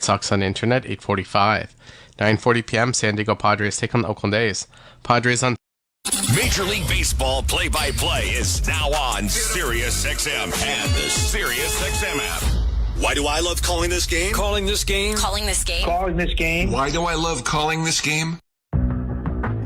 Sox on internet, 8:45. 9:40 p.m., San Diego Padres take on the Oakland A's. Padres on... Major League Baseball play-by-play is now on SiriusXM and the SiriusXM app. Why do I love calling this game? Calling this game. Calling this game. Calling this game. Why do I love calling this game?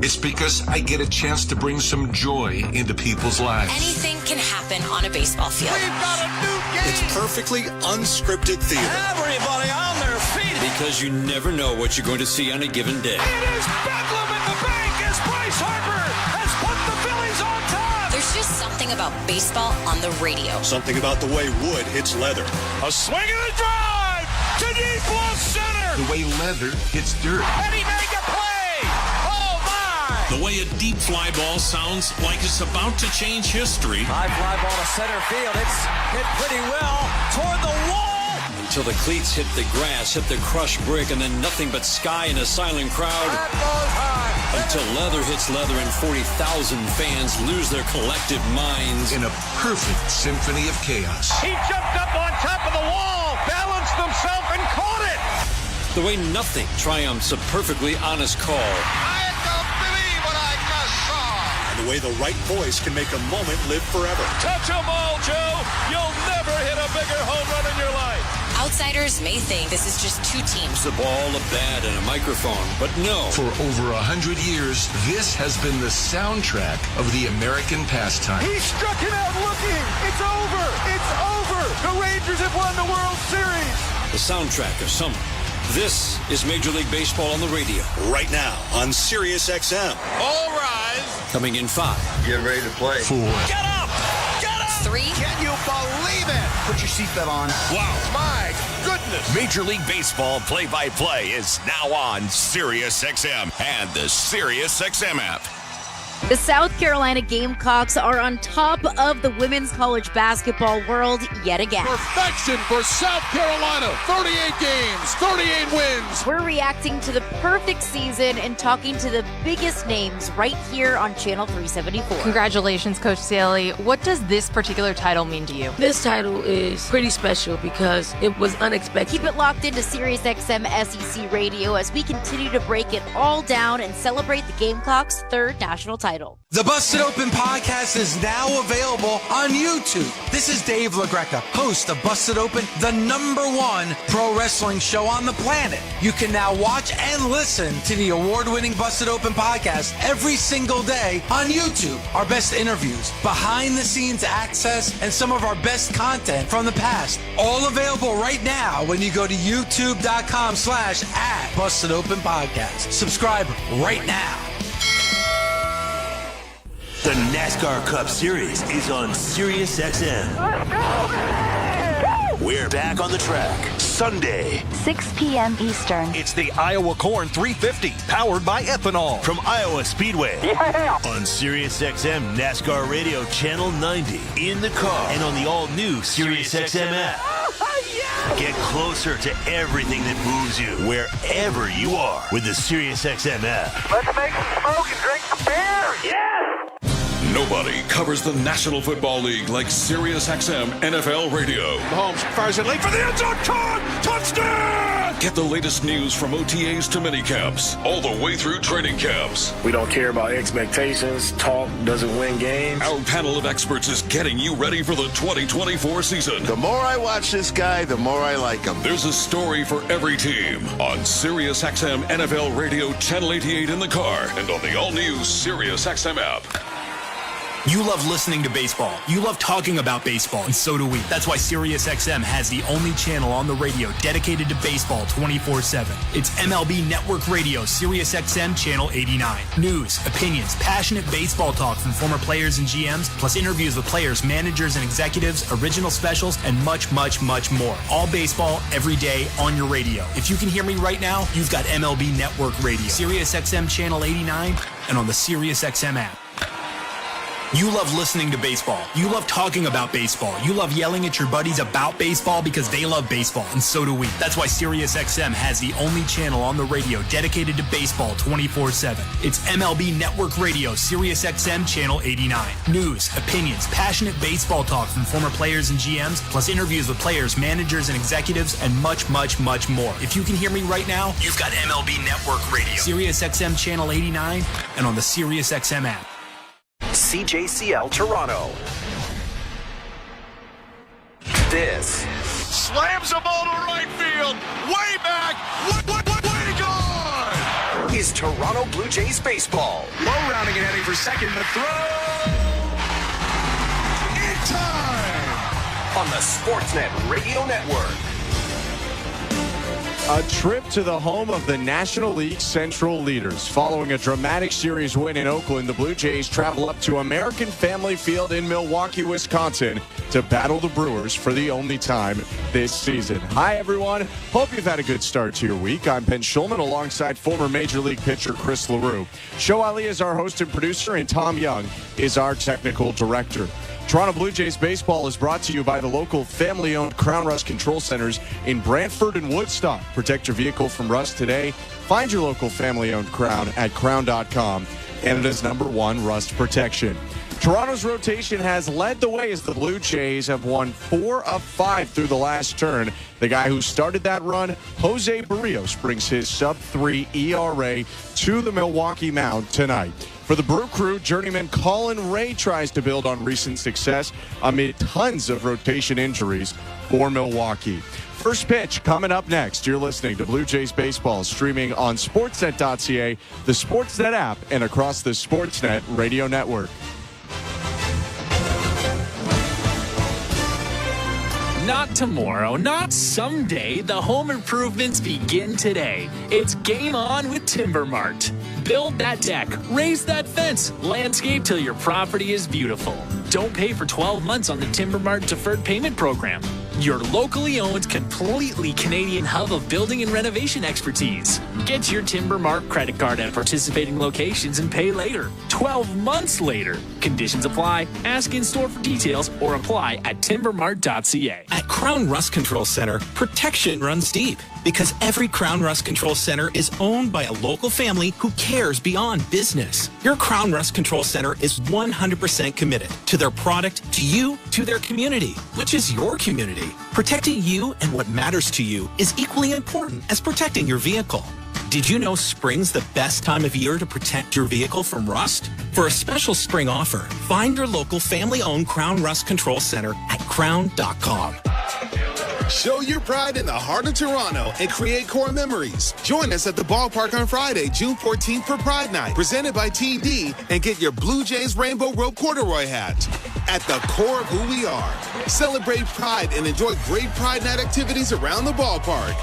It's because I get a chance to bring some joy into people's lives. Anything can happen on a baseball field. We've got a new game. It's perfectly unscripted theater. Everybody on their feet. Because you never know what you're going to see on a given day. It is bedlam at the bank as Bryce Harper has put the Phillies on top. There's just something about baseball on the radio. Something about the way wood hits leather. A swing and a drive to deep left center. The way leather hits dirt. And he made the play. Oh, my. The way a deep fly ball sounds like it's about to change history. High fly ball to center field. It's hit pretty well toward the wall. Until the cleats hit the grass, hit the crushed brick, and then nothing but sky and a silent crowd. Until leather hits leather and 40,000 fans lose their collective minds. In a perfect symphony of chaos. He jumped up on top of the wall, balanced himself, and caught it. The way nothing triumphs a perfectly honest call. I don't believe what I just saw. And the way the right voice can make a moment live forever. Touch 'em all, Joe. You'll never hit a bigger home run in your life. Outsiders may think this is just two teams. The ball, a bat, and a microphone. But no. For over 100 years, this has been the soundtrack of the American pastime. He struck it out looking. It's over. It's over. The Rangers have won the World Series. The soundtrack of summer. This is Major League Baseball on the radio. Right now on SiriusXM. All rise. Coming in 5. Get ready to play. 4. Get up. Get up. 3. Can you believe it? Put your seatbelt on. Wow. My goodness. Major League Baseball play-by-play is now on SiriusXM and the SiriusXM app. The South Carolina Gamecocks are on top of the women's college basketball world yet again. Perfection for South Carolina. 38 games, 38 wins. We're reacting to the perfect season and talking to the biggest names right here on Channel 374. Congratulations, Coach Saley. What does this particular title mean to you? This title is pretty special because it was unexpected. Keep it locked into SiriusXM SEC Radio as we continue to break it all down and celebrate the Gamecocks' third national title. The Busted Open podcast is now available on YouTube. This is Dave LaGreca, host of Busted Open, the #1 pro wrestling show on the planet. You can now watch and listen to the award-winning Busted Open podcast every single day on YouTube. Our best interviews, behind-the-scenes access, and some of our best content from the past. All available right now when you go to youtube.com/@BustedOpenPodcast. Subscribe right now. The NASCAR Cup Series is on SiriusXM. We're back on the track Sunday, 6 p.m. Eastern. It's the Iowa Corn 350, powered by ethanol from Iowa Speedway. Yeah. On SiriusXM NASCAR Radio Channel 90, in the car, and on the all-new SiriusXM app. Get closer to everything that moves you, wherever you are, with the SiriusXM app. Let's make some smoke and drink some beer. Yes! Nobody covers the National Football League like SiriusXM NFL Radio. Mahomes fires it late for the end zone. Caught! Touchdown! Get the latest news from OTAs to minicamps, all the way through training camps. We don't care about expectations. Talk doesn't win games. Our panel of experts is getting you ready for the 2024 season. The more I watch this guy, the more I like him. There's a story for every team on SiriusXM NFL Radio Channel 88 in the car and on the all-new SiriusXM app. You love listening to baseball. You love talking about baseball, and so do we. That's why SiriusXM has the only channel on the radio dedicated to baseball 24/7. It's MLB Network Radio, SiriusXM Channel 89. News, opinions, passionate baseball talk from former players and GMs, plus interviews with players, managers, and executives, original specials, and much, much, much more. All baseball, every day, on your radio. If you can hear me right now, you've got MLB Network Radio, SiriusXM Channel 89, and on the SiriusXM app. You love listening to baseball. You love talking about baseball. You love yelling at your buddies about baseball because they love baseball, and so do we. That's why SiriusXM has the only channel on the radio dedicated to baseball 24/7. It's MLB Network Radio, SiriusXM Channel 89. News, opinions, passionate baseball talk from former players and GMs, plus interviews with players, managers, and executives, and much, much, much more. If you can hear me right now, you've got MLB Network Radio, SiriusXM Channel 89, and on the SiriusXM app. CJCL Toronto. This slams the ball to right field, way back, way gone. Is Toronto Blue Jays baseball. Low rounding and heading for second. The throw in time on the Sportsnet Radio Network. A trip to the home of the National League Central leaders. Following a dramatic series win in Oakland, the Blue Jays travel up to American Family Field in Milwaukee, Wisconsin to battle the Brewers for the only time this season. Hi, everyone. Hope you've had a good start to your week. I'm Ben Schulman alongside former Major League pitcher Chris LaRue. Show Ali is our host and producer, and Tom Young is our technical director. Toronto Blue Jays baseball is brought to you by the local family-owned Crown Rust Control Centers in Brantford and Woodstock. Protect your vehicle from rust today. Find your local family-owned Crown at crown.com, Canada's #1 rust protection. Toronto's rotation has led the way as the Blue Jays have won 4 of 5 through the last turn. The guy who started that run, Jose Berrios, brings his sub-3 ERA to the Milwaukee mound tonight. For the Brew Crew, journeyman Colin Ray tries to build on recent success amid tons of rotation injuries for Milwaukee. First pitch coming up next. You're listening to Blue Jays Baseball, streaming on Sportsnet.ca, the Sportsnet app, and across the Sportsnet Radio Network. Not tomorrow, not someday. The home improvements begin today. It's game on with Timber Mart. Build that deck, raise that fence, landscape till your property is beautiful. Don't pay for 12 months on the Timber Mart deferred payment program. Your locally owned, completely Canadian hub of building and renovation expertise. Get your Timber Mart credit card at participating locations and pay later. 12 months later. Conditions apply. Ask in store for details or apply at timbermart.ca. At Crown Rust Control Center, protection runs deep because every Crown Rust Control Center is owned by a local family who cares beyond business. Your Crown Rust Control Center is 100% committed to their product, to you, to their community, which is your community. Protecting you and what matters to you is equally important as protecting your vehicle. Did you know spring's the best time of year to protect your vehicle from rust? For a special spring offer, find your local family-owned Crown Rust Control Center at crown.com. Show your pride in the heart of Toronto and create core memories. Join us at the ballpark on Friday, June 14th for Pride Night, presented by TD, and get your Blue Jays Rainbow Rope corduroy hat. At the core of who we are. Celebrate pride and enjoy great Pride Night activities around the ballpark.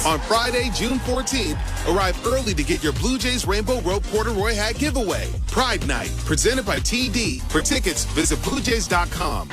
On Friday, June 14th, arrive early to get your Blue Jays Rainbow Rope corduroy hat giveaway. Pride Night, presented by TD. For tickets, visit BlueJays.com.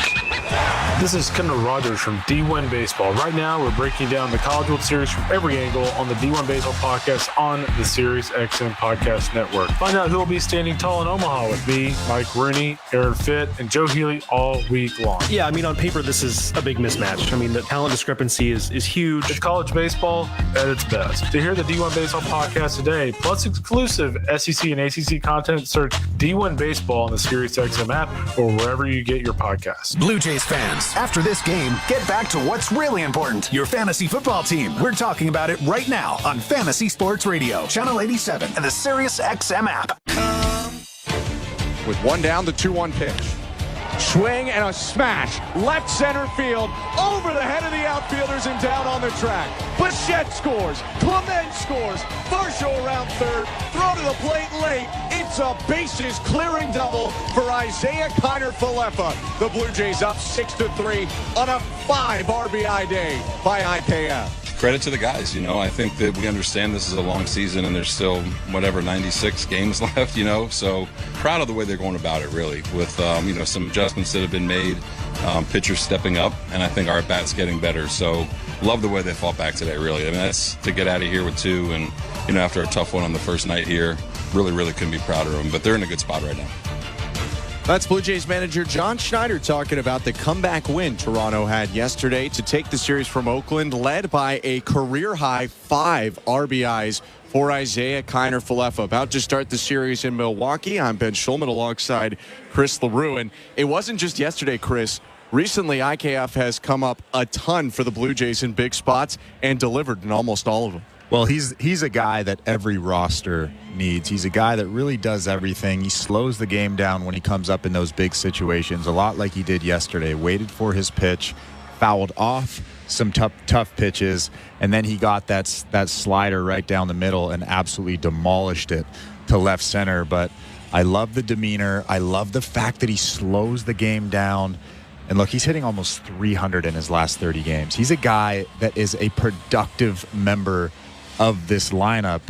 This is Kendall Rogers from D1 Baseball. Right now, we're breaking down the College World Series from every angle on the D1 Baseball podcast on the SiriusXM Podcast Network. Find out who will be standing tall in Omaha with me, Mike Rooney, Aaron Fitt, and Joe Healy all week long. Yeah, I mean, on paper, this is a big mismatch. I mean, the talent discrepancy is huge. It's college baseball at its best. To hear the D1 Baseball podcast today, plus exclusive SEC and ACC content, search D1 Baseball on the SiriusXM app or wherever you get your podcasts. Blue Jays fans, after this game, get back to what's really important. Your fantasy football team. We're talking about it right now on Fantasy Sports Radio, Channel 87, and the SiriusXM app. With one down, the 2-1 pitch. Swing and a smash. Left center field. Over the head of the outfielders and down on the track. Bichette scores. Clement scores. Marshall around third. Throw to the plate late. It's a bases clearing double for Isaiah Kiner-Falefa. The Blue Jays up 6-3 on a 5 RBI day by IKF. Credit to the guys, I think that we understand this is a long season and there's still 96 games left, so proud of the way they're going about it, really, with some adjustments that have been made, pitchers stepping up, and I think our bat's getting better. So love the way they fought back today, really. I mean, that's to get out of here with 2 and after a tough one on the first night here, really, really couldn't be prouder of them. But they're in a good spot right now. That's Blue Jays manager John Schneider talking about the comeback win Toronto had yesterday to take the series from Oakland, led by a career-high 5 RBIs for Isaiah Kiner-Falefa. About to start the series in Milwaukee. I'm Ben Schulman alongside Chris LaRue. And it wasn't just yesterday, Chris. Recently, IKF has come up a ton for the Blue Jays in big spots and delivered in almost all of them. Well, he's a guy that every roster needs. He's a guy that really does everything. He slows the game down when he comes up in those big situations, a lot like he did yesterday. Waited for his pitch, fouled off some tough pitches, and then he got that slider right down the middle and absolutely demolished it to left center. But I love the demeanor. I love the fact that he slows the game down. And look, he's hitting almost 300 in his last 30 games. He's a guy that is a productive member of this lineup,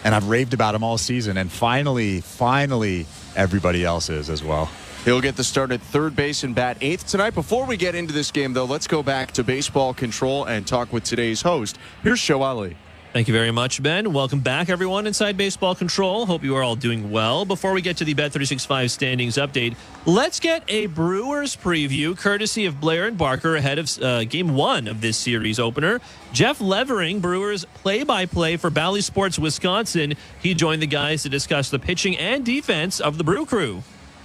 and I've raved about him all season, and finally everybody else is as well. He'll get the start at third base and bat eighth tonight. Before we get into this game, though, let's go back to baseball control and talk with today's host. Here's Show Ali. Thank you very much, Ben. Welcome back, everyone, inside Baseball Control. Hope you are all doing well. Before we get to the Bet365 standings update, let's get a Brewers preview, courtesy of Blair and Barker, ahead of Game 1 of this series opener. Jeff Levering, Brewers play-by-play for Bally Sports Wisconsin. He joined the guys to discuss the pitching and defense of the Brew Crew.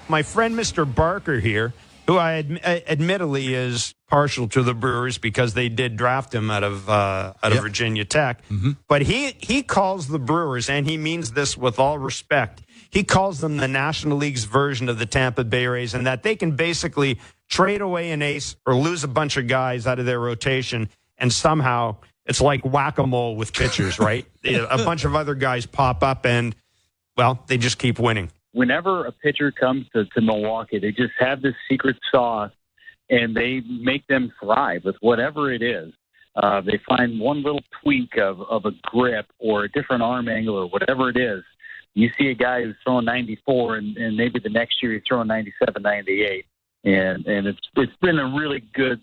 My friend Mr. Barker here, who I admittedly is partial to the Brewers because they did draft him out of Virginia Tech. Mm-hmm. But he calls the Brewers, and he means this with all respect, he calls them the National League's version of the Tampa Bay Rays, and that they can basically trade away an ace or lose a bunch of guys out of their rotation, and somehow it's like whack-a-mole with pitchers, right? A bunch of other guys pop up, and, well, they just keep winning. Whenever a pitcher comes to Milwaukee, they just have this secret sauce, and they make them thrive with whatever it is. They find one little tweak of a grip or a different arm angle or whatever it is. You see a guy who's throwing 94, and maybe the next year he's throwing 97, 98. And it's been a really good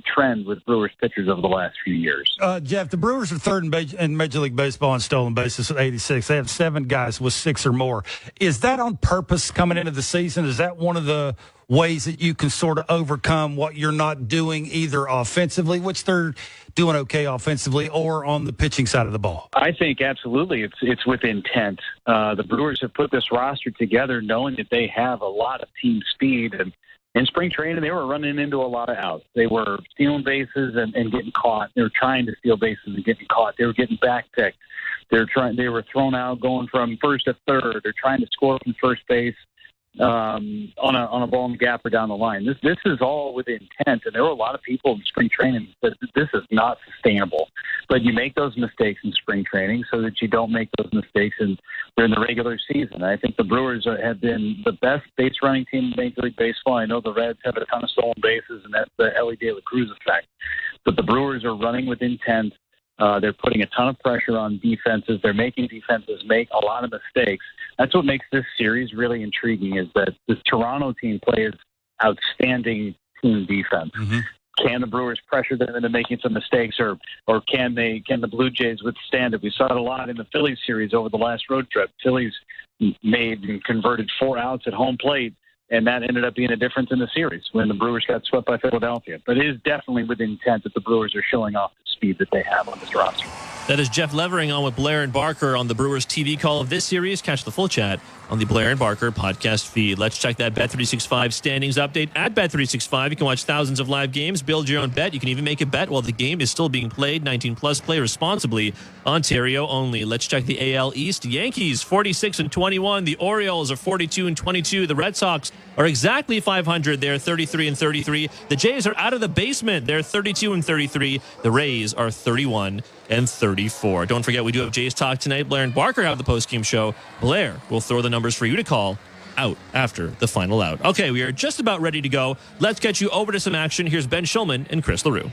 trend with Brewers pitchers over the last few years. Jeff, the Brewers are third in Major League Baseball in stolen bases at 86. They have 7 guys with 6 or more. Is that on purpose coming into the season? Is that one of the ways that you can sort of overcome what you're not doing either offensively, which they're doing okay offensively, or on the pitching side of the ball? I think absolutely it's with intent. The Brewers have put this roster together knowing that they have a lot of team speed, and in spring training, they were running into a lot of outs. They were stealing bases and getting caught. They were trying to steal bases and getting caught. They were getting backpicked. They were thrown out going from first to third. They're trying to score from first base on a ball and gapper down the line. This is all with intent, and there were a lot of people in spring training that this is not sustainable. But you make those mistakes in spring training so that you don't make those mistakes during the regular season. I think the Brewers have been the best base running team in Major League Baseball. I know the Reds have a ton of stolen bases, and that's the Ellie De La Cruz effect. But the Brewers are running with intent. They're putting a ton of pressure on defenses. They're making defenses make a lot of mistakes. That's what makes this series really intriguing, is that the Toronto team plays outstanding team defense. Mm-hmm. Can the Brewers pressure them into making some mistakes, or can the Blue Jays withstand it? We saw it a lot in the Phillies series over the last road trip. Phillies made and converted 4 outs at home plate, and that ended up being a difference in the series when the Brewers got swept by Philadelphia. But it is definitely with intent that the Brewers are showing off the speed that they have on this roster. That is Jeff Levering on with Blair and Barker on the Brewers TV call of this series. Catch the full chat on the Blair and Barker podcast feed. Let's check that Bet365 standings update at Bet365. You can watch thousands of live games, build your own bet. You can even make a bet while the game is still being played. 19 plus, play responsibly. Ontario only. Let's check the AL East. Yankees 46-21. The Orioles are 42-22. The Red Sox are exactly 500. They're 33-33. The Jays are out of the basement. They're 32-33. The Rays are 31-34. Don't forget, we do have Jays Talk tonight. Blair and Barker have the postgame show. Blair will throw the numbers for you to call out after the final out. Okay, we are just about ready to go. Let's get you over to some action. Here's Ben Schulman and Chris LaRue.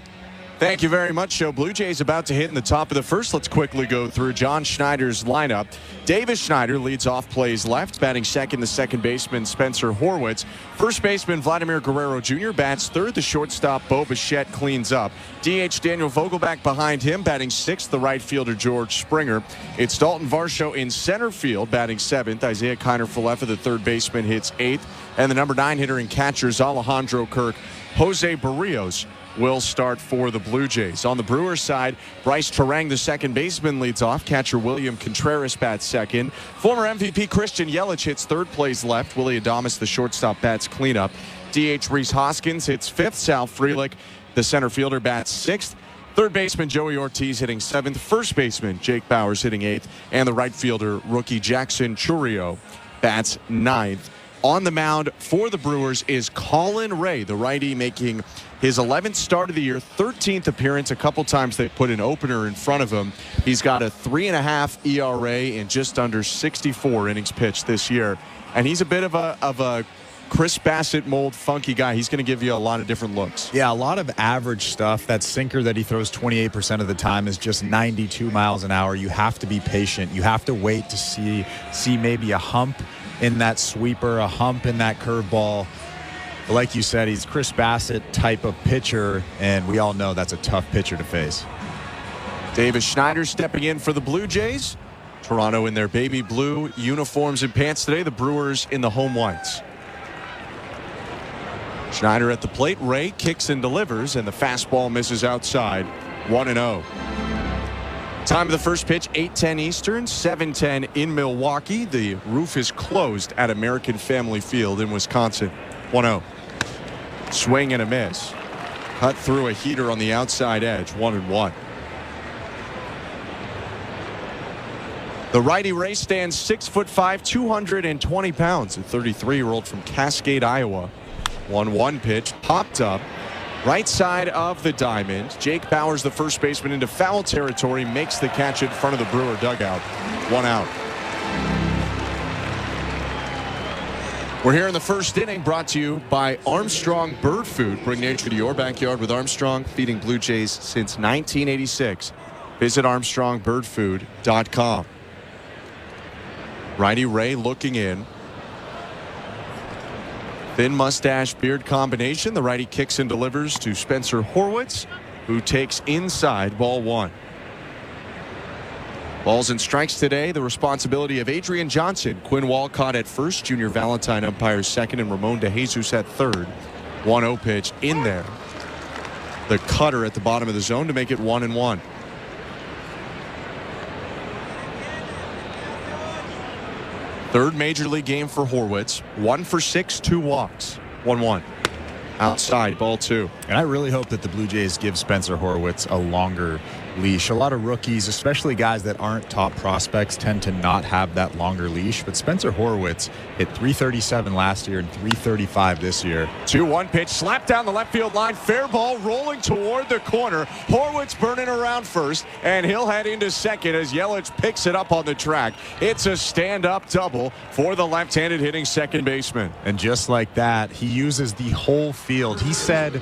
Thank you very much, Joe. Blue Jays about to hit in the top of the first. Let's quickly go through John Schneider's lineup. Davis Schneider leads off, plays left. Batting second, the second baseman, Spencer Horwitz. First baseman, Vladimir Guerrero Jr. bats third. The shortstop, Bo Bichette, cleans up. DH Daniel Vogelback behind him. Batting sixth, the right fielder, George Springer. It's Dalton Varsho in center field, batting seventh. Isaiah Kiner-Falefa, the third baseman, hits eighth. And the number 9 hitter and catchers, Alejandro Kirk. Jose Berrios will start for the Blue Jays. On the Brewers side, Bryce Terang, the second baseman, leads off. Catcher William Contreras bats second. Former MVP Christian Yelich hits third, plays left. Willie Adames, the shortstop, bats cleanup. DH Rhys Hoskins hits fifth. Sal Frelick, the center fielder, bats sixth. Third baseman Joey Ortiz hitting seventh. First baseman Jake Bauers hitting eighth. And the right fielder rookie Jackson Chourio bats ninth. On the mound for the Brewers is Colin Ray, the righty, making his 11th start of the year, 13th appearance. A couple times they put an opener in front of him. He's got a 3.5 ERA and just under 64 innings pitched this year. And he's a bit of a Chris Bassett mold funky guy. He's going to give you a lot of different looks. Yeah, a lot of average stuff. That sinker that he throws 28% of the time is just 92 miles an hour. You have to be patient. You have to wait to see maybe a hump in that sweeper, a hump in that curveball. Like you said, he's Chris Bassett type of pitcher, and we all know that's a tough pitcher to face. Davis Schneider stepping in for the Blue Jays. Toronto in their baby blue uniforms and pants today. The Brewers in the home whites. Schneider at the plate. Ray kicks and delivers, and the fastball misses outside. 1-0. Time of the first pitch, 8:10 Eastern, 7:10 in Milwaukee. The roof is closed at American Family Field in Wisconsin. 1-0. Swing and a miss. Cut through a heater on the outside edge. 1-1. The righty Ray stands 6'5", 220 pounds. A 33-year-old from Cascade, Iowa. 1-1 pitch, popped up. Right side of the diamond. Jake Bauers, the first baseman, into foul territory, makes the catch in front of the Brewer dugout. 1 out. We're here in the first inning, brought to you by Armstrong Bird Food. Bring nature to your backyard with Armstrong, feeding Blue Jays since 1986. Visit ArmstrongBirdFood.com. Righty Ray looking in. Thin mustache beard combination. The righty kicks and delivers to Spencer Horwitz, who takes inside, ball 1. Balls and strikes today, the responsibility of Adrian Johnson. Quinn Walcott at first, Junior Valentine umpires second, and Ramon DeJesus at third. 1-0 pitch in there. The cutter at the bottom of the zone to make it 1-1. Third major league game for Horwitz. 1 for 6, 2 walks. 1-1. Outside, ball 2. And I really hope that the Blue Jays give Spencer Horwitz a longer leash. A lot of rookies, especially guys that aren't top prospects, tend to not have that longer leash. But Spencer Horwitz hit .337 last year and .335 this year. 2-1 pitch, slapped down the left field line. Fair ball rolling toward the corner. Horwitz burning around first, and he'll head into second as Yelich picks it up on the track. It's a stand-up double for the left-handed hitting second baseman. And just like that, he uses the whole field. He said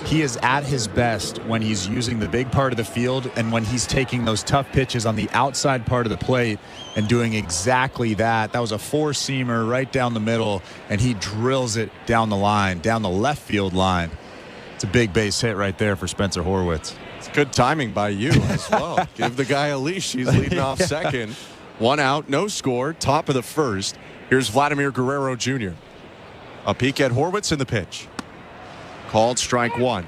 he is at his best when he's using the big part of the field and when he's taking those tough pitches on the outside part of the plate and doing exactly that. That was a four-seamer right down the middle, and he drills it down the line, down the left field line. It's a big base hit right there for Spencer Horwitz. It's good timing by you as well. Give the guy a leash. He's leading off second. 1 out, no score, top of the first. Here's Vladimir Guerrero Jr. A peek at Horwitz in the pitch. Called strike 1.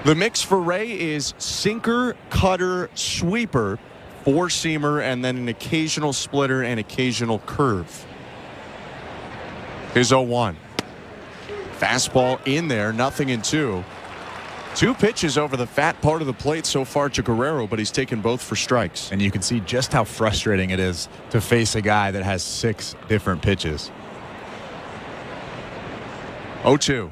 The mix for Ray is sinker, cutter, sweeper, four-seamer, and then an occasional splitter and occasional curve. Here's 0-1. Fastball in there, nothing in 2. 2 pitches over the fat part of the plate so far to Guerrero, but he's taken both for strikes. And you can see just how frustrating it is to face a guy that has 6 different pitches. 0-2.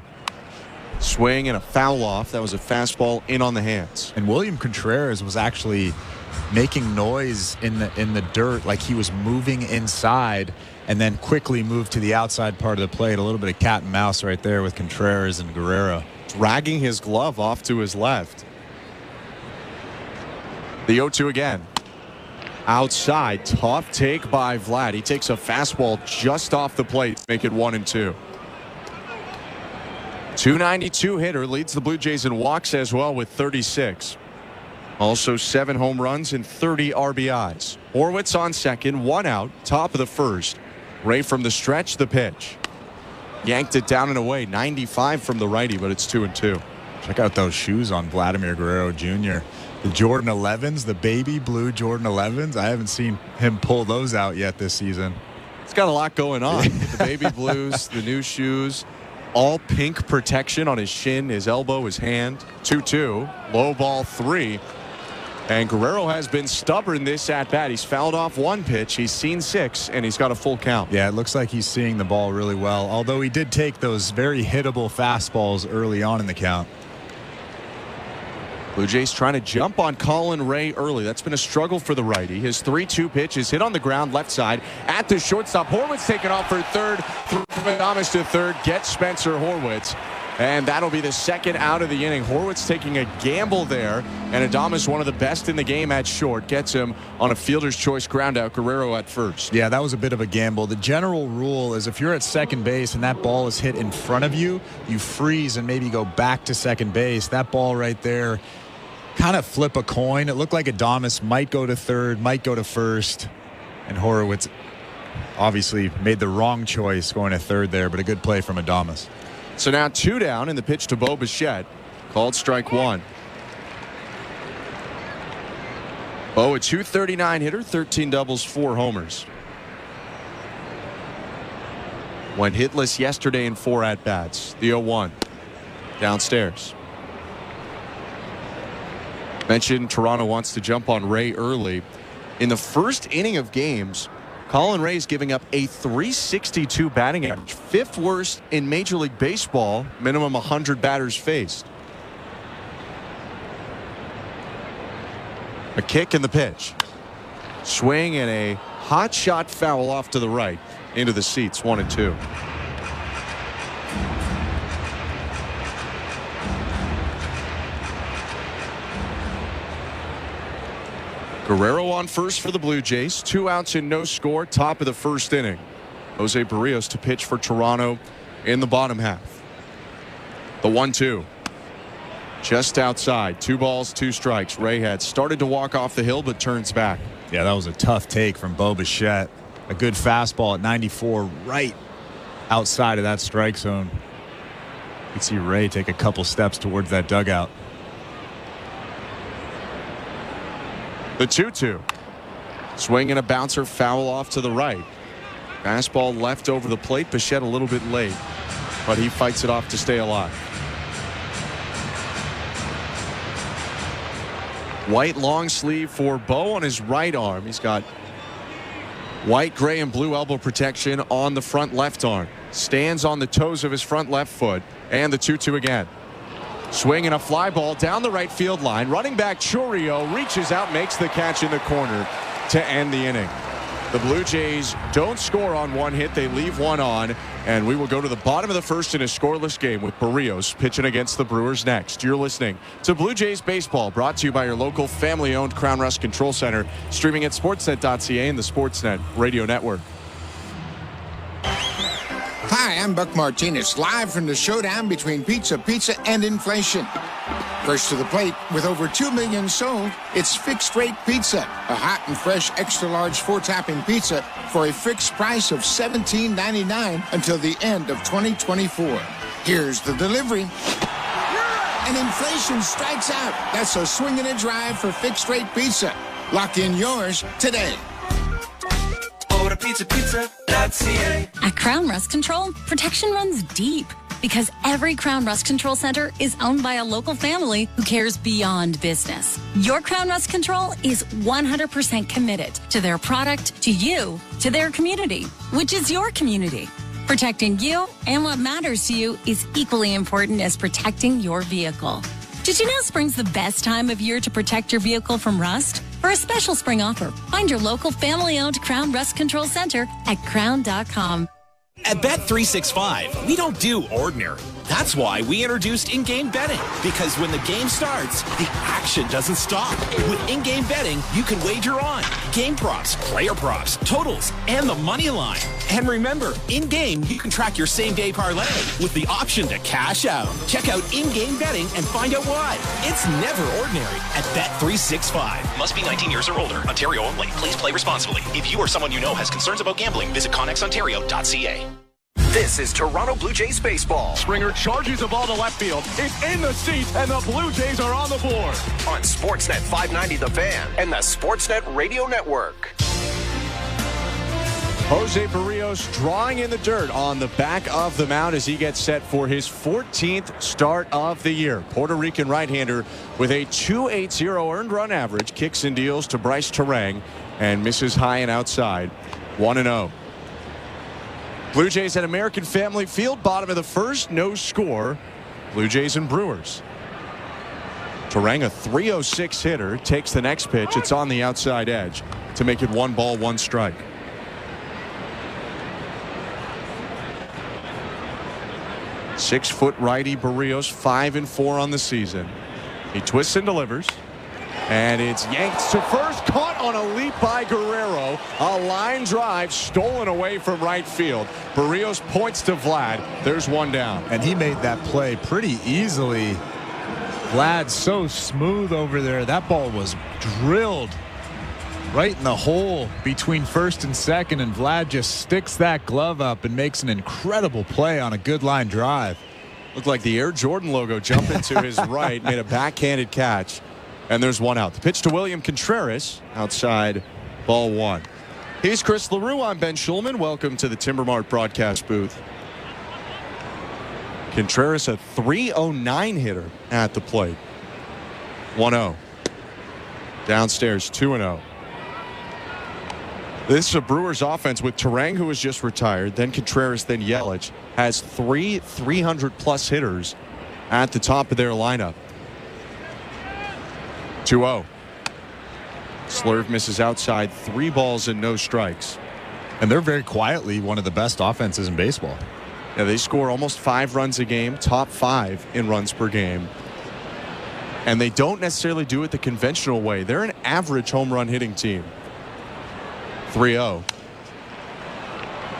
Swing and a foul off. That was a fastball in on the hands. And William Contreras was actually making noise in the dirt like he was moving inside and then quickly moved to the outside part of the plate. A little bit of cat and mouse right there with Contreras and Guerrero. Dragging his glove off to his left. The 0-2 again. Outside, tough take by Vlad. He takes a fastball just off the plate, make it 1-2. 292 hitter, leads the Blue Jays in walks as well with 36. Also 7 home runs and 30 RBIs. Horwitz on second, 1 out, top of the first. Ray from the stretch, the pitch. Yanked it down and away, 95 from the righty, but it's 2-2. Check out those shoes on Vladimir Guerrero Jr. The Jordan 11s, the baby blue Jordan 11s. I haven't seen him pull those out yet this season. It's got a lot going on. The baby blues, the new shoes, all pink protection on his shin, his elbow, his hand. 2-2, low ball 3. And Guerrero has been stubborn this at-bat. He's fouled off 1 pitch. He's seen 6, and he's got a full count. Yeah, it looks like he's seeing the ball really well, although he did take those very hittable fastballs early on in the count. Blue Jays trying to jump on Colin Ray early. That's been a struggle for the righty. His 3-2 pitch is hit on the ground left side at the shortstop. Horwitz taken off for third. Adames to third. Gets Spencer Horwitz. And that'll be the second out of the inning. Horwitz taking a gamble there. And Adames, one of the best in the game at short, gets him on a fielder's choice ground out. Guerrero at first. Yeah, that was a bit of a gamble. The general rule is if you're at second base and that ball is hit in front of you, you freeze and maybe go back to second base. That ball right there, kind of flip a coin. It looked like Adames might go to third, might go to first. And Horwitz obviously made the wrong choice going to third there, but a good play from Adames. So now 2 down in the pitch to Bo Bichette. Called strike 1. Bo, a .239 hitter, 13 doubles, 4 homers. Went hitless yesterday in 4 at-bats. The 0-1. Downstairs. Mentioned Toronto wants to jump on Ray early. In the first inning of games, Colin Ray is giving up a .362 batting average, 5th worst in Major League Baseball, minimum 100 batters faced. A kick in the pitch. Swing and a hot shot foul off to the right into the seats, 1-2. Guerrero on first for the Blue Jays. 2 outs and no score. Top of the first inning. Jose Berrios to pitch for Toronto in the bottom half. The 1-2. Just outside. 2 balls, 2 strikes. Ray had started to walk off the hill but turns back. Yeah, that was a tough take from Bo Bichette. A good fastball at 94 right outside of that strike zone. You can see Ray take a couple steps towards that dugout. The 2-2. Swing and a bouncer, foul off to the right. Fastball left over the plate. Bichette a little bit late, but he fights it off to stay alive. White long sleeve for Bo on his right arm. He's got white, gray, and blue elbow protection on the front left arm. Stands on the toes of his front left foot. And the 2-2 again. Swing and a fly ball down the right field line. Running back Chourio reaches out, makes the catch in the corner to end the inning. The Blue Jays don't score on 1 hit. They leave 1 on. And we will go to the bottom of the first in a scoreless game with Berrios pitching against the Brewers next. You're listening to Blue Jays Baseball, brought to you by your local family-owned Crown Rust Control Center, streaming at sportsnet.ca and the Sportsnet Radio Network. Hi, I'm Buck Martinez, live from the showdown between pizza, and inflation. First to the plate, with over 2 million sold, it's Fixed Rate Pizza, a hot and fresh extra-large 4-topping pizza for a fixed price of $17.99 until the end of 2024. Here's the delivery. And inflation strikes out. That's a swing and a drive for Fixed Rate Pizza. Lock in yours today. Order pizza.ca. At Crown Rust Control, protection runs deep because every Crown Rust Control Center is owned by a local family who cares beyond business. Your Crown Rust Control is 100% committed to their product, to you, to their community, which is your community. Protecting you and what matters to you is equally important as protecting your vehicle. Did you know spring's the best time of year to protect your vehicle from rust? For a special spring offer, find your local family-owned Crown Rust Control Center at crown.com. At Bet365, we don't do ordinary. That's why we introduced in-game betting. Because when the game starts, the action doesn't stop. With in-game betting, you can wager on game props, player props, totals, and the money line. And remember, in-game, you can track your same-day parlay with the option to cash out. Check out in-game betting and find out why. It's never ordinary at Bet365. Must be 19 years or older. Ontario only. Please play responsibly. If you or someone you know has concerns about gambling, visit connexontario.ca. This is Toronto Blue Jays baseball. Springer charges the ball to left field. It's in the seats, and the Blue Jays are on the board. On Sportsnet 590 The Fan and the Sportsnet Radio Network. Jose Berrios drawing in the dirt on the back of the mound as he gets set for his 14th start of the year. Puerto Rican right-hander with a .280 earned run average, kicks and deals to Bryce Terang and misses high and outside. 1-0. Blue Jays at American Family Field, bottom of the first, no score. Blue Jays and Brewers. Terang, a .306 hitter, takes the next pitch. It's on the outside edge to make it 1 ball, 1 strike. Six-foot righty Berrios, 5-4 on the season. He twists and delivers. And it's yanked to first, caught on a leap by Guerrero. A line drive stolen away from right field. Berrios points to Vlad. There's one down. And he made that play pretty easily. Vlad so smooth over there. That ball was drilled right in the hole between first and second, and Vlad just sticks that glove up and makes an incredible play on a good line drive. Looked like the Air Jordan logo jumping to his right, made a backhanded catch. And there's one out. The pitch to William Contreras, outside, ball 1. He's Chris LaRue. I'm Ben Schulman. Welcome to the Timber Mart broadcast booth. Contreras, a .309 hitter at the plate. 1-0. Downstairs, 2-0. This is a Brewers offense with Terang, who was just retired, then Contreras, then Yelich, has 3 300-plus hitters at the top of their lineup. 2-0. Slurve misses outside, 3 balls and no strikes. And they're very quietly one of the best offenses in baseball. Yeah, they score almost 5 runs a game, top 5 in runs per game. And they don't necessarily do it the conventional way. They're an average home run hitting team. 3-0.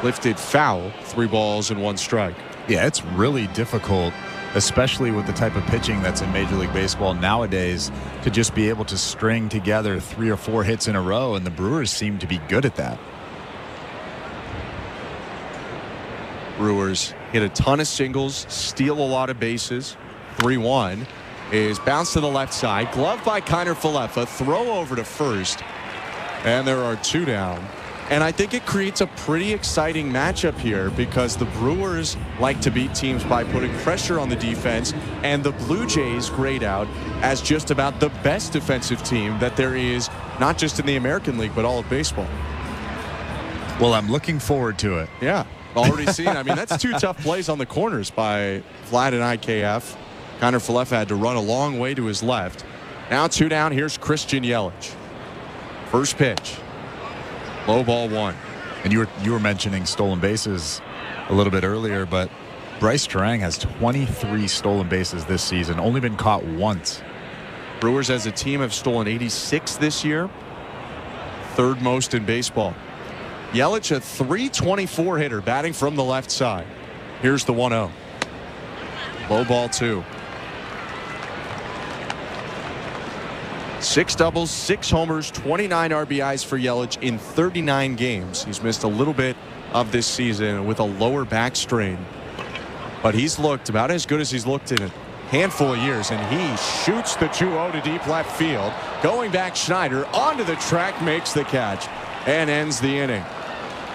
Lifted foul, 3 balls and 1 strike. Yeah, it's really difficult, especially with the type of pitching that's in Major League Baseball nowadays, to just be able to string together 3 or 4 hits in a row, and the Brewers seem to be good at that. Brewers hit a ton of singles, steal a lot of bases. 3-1 is bounced to the left side, gloved by Kiner Falefa, throw over to first, and there are 2 down. And I think it creates a pretty exciting matchup here because the Brewers like to beat teams by putting pressure on the defense, and the Blue Jays grade out as just about the best defensive team that there is, not just in the American League, but all of baseball. Well, I'm looking forward to it. Yeah, already seen. I mean, that's 2 tough plays on the corners by Vlad and IKF. Kiner Falefa had to run a long way to his left. Now 2 down. Here's Christian Yelich. First pitch. Low ball 1. And you were mentioning stolen bases a little bit earlier, but Bryce Terang has 23 stolen bases this season, only been caught once. Brewers as a team have stolen 86 this year, 3rd most in baseball. Yelich, a .324 hitter, batting from the left side. Here's the 1-0. Low ball 2. 6 doubles, 6 homers, 29 RBIs for Yelich in 39 games. He's missed a little bit of this season with a lower back strain, but he's looked about as good as he's looked in a handful of years, and he shoots the 2-0 to deep left field. Going back, Schneider onto the track, makes the catch, and ends the inning.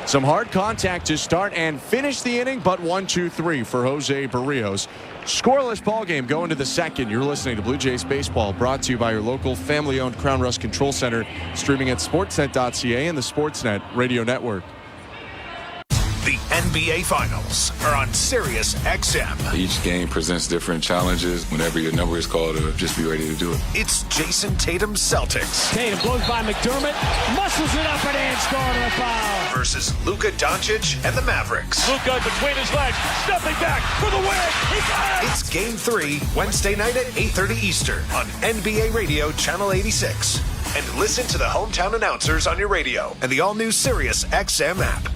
Some hard contact to start and finish the inning, but 1-2-3 for Jose Berrios. Scoreless ball game going to the second. You're listening to Blue Jays Baseball, brought to you by your local family-owned Crown Rust Control Center, streaming at sportsnet.ca and the Sportsnet Radio Network. The NBA Finals are on Sirius XM. Each game presents different challenges. Whenever your number is called, just be ready to do it. It's Jason Tatum's Celtics. Tatum goes by McDermott, muscles it up and in, scoring a foul. Versus Luka Doncic and the Mavericks. Luka between his legs, stepping back for the win. He got it! It's Game 3, Wednesday night at 8:30 Eastern on NBA Radio Channel 86. And listen to the hometown announcers on your radio and the all-new Sirius XM app.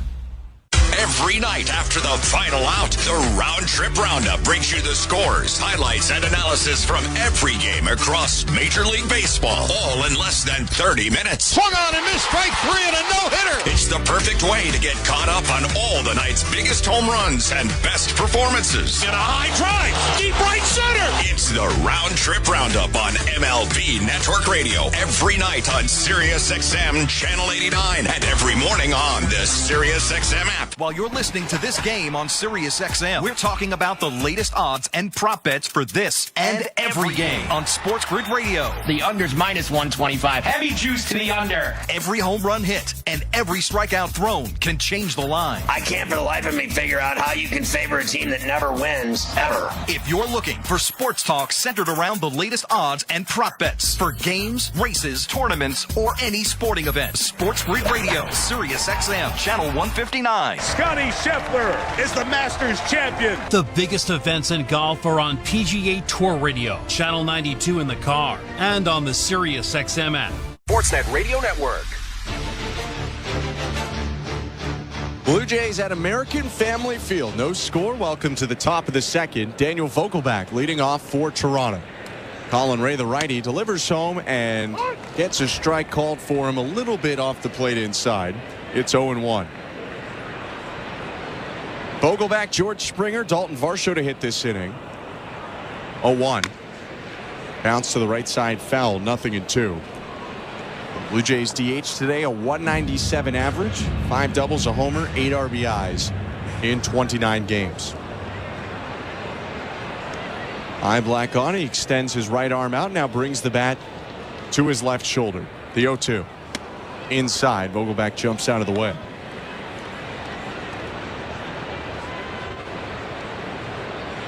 Every night after the final out, the Round Trip Roundup brings you the scores, highlights, and analysis from every game across Major League Baseball, all in less than 30 minutes. Swung on and missed, strike three and a no-hitter. It's the perfect way to get caught up on all the night's biggest home runs and best performances. And a high drive, deep right center. It's the Round Trip Roundup on MLB Network Radio every night on Sirius XM Channel 89 and every morning on the Sirius XM app. While you're listening to this game on Sirius XM, we're talking about the latest odds and prop bets for this and every game on Sports Grid Radio. The under's minus 125. Heavy juice to the under. Every home run hit and every strikeout thrown can change the line. I can't for the life of me figure out how you can favor a team that never wins, ever. If you're looking for sports talk centered around the latest odds and prop bets for games, races, tournaments, or any sporting event, Sports Grid Radio, Sirius XM, Channel 159. Scotty Scheffler is the Masters champion. The biggest events in golf are on PGA Tour Radio, Channel 92 in the car, and on the Sirius XM app. Sportsnet Radio Network. Blue Jays at American Family Field. No score. Welcome to the top of the second. Daniel Vogelbach leading off for Toronto. Colin Ray, the righty, delivers home and gets a strike called for him a little bit off the plate inside. It's 0-1. Vogelbach, George Springer, Dalton Varsho to hit this inning. 0-1. Bounce to the right side, foul, 0-2. Blue Jays DH today, a 197 average, 5 doubles, a homer, 8 RBIs in 29 games. Eye black on, he extends his right arm out, now brings the bat to his left shoulder. The 0-2. Inside, Vogelbach jumps out of the way.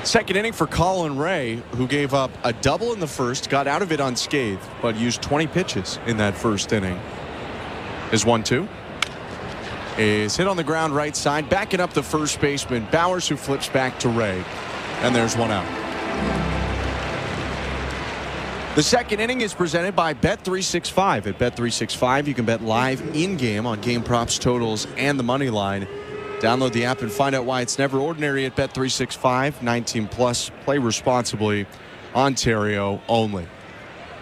Second inning for Colin Ray, who gave up a double in the first, got out of it unscathed, but used 20 pitches in that first inning. His 1-2 is hit on the ground right side, backing up the first baseman, Bowers, who flips back to Ray, and there's one out. The second inning is presented by Bet365. At Bet365, you can bet live in-game on game props, totals, and the money line. Download the app and find out why it's never ordinary at Bet365. 19 plus. Play responsibly. Ontario only.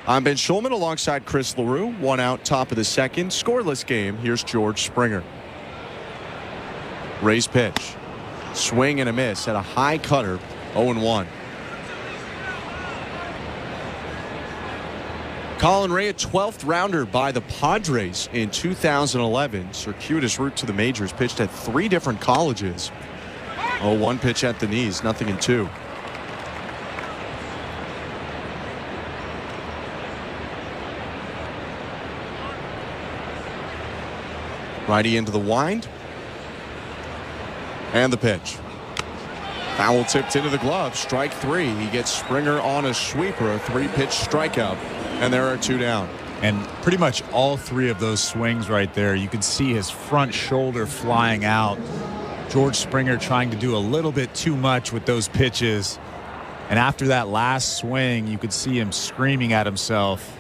I'm Ben Schulman alongside Chris LaRue. One out, top of the second. Scoreless game. Here's George Springer. Ray's pitch. Swing and a miss at a high cutter. 0-1. Colin Ray, a 12th rounder by the Padres in 2011. Circuitous route to the majors, pitched at 3 different colleges. 0-1 pitch at the knees, 0-2. Righty into the wind. And the pitch. Foul tipped into the glove. Strike 3. He gets Springer on a sweeper, a 3-pitch strikeout. And there are 2 down. And pretty much all 3 of those swings right there, you can see his front shoulder flying out. George Springer trying to do a little bit too much with those pitches. And after that last swing, you could see him screaming at himself.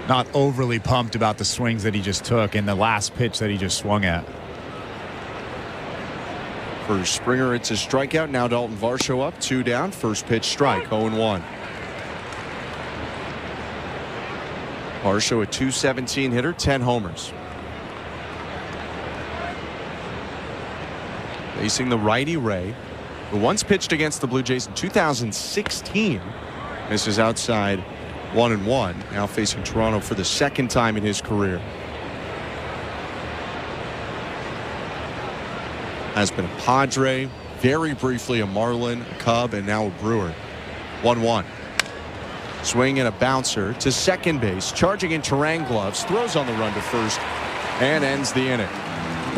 Not overly pumped about the swings that he just took and the last pitch that he just swung at. For Springer, it's a strikeout. Now Dalton Varsho up, 2 down. First pitch strike, 0-1. Varsho, a .217 hitter, 10 homers. Facing the righty Ray, who once pitched against the Blue Jays in 2016. Misses outside 1-1. Now facing Toronto for the second time in his career. Has been a Padre, very briefly a Marlin, a Cub, and now a Brewer. 1-1. Swing and a bouncer to second base, charging in Terang gloves, throws on the run to first, and ends the inning.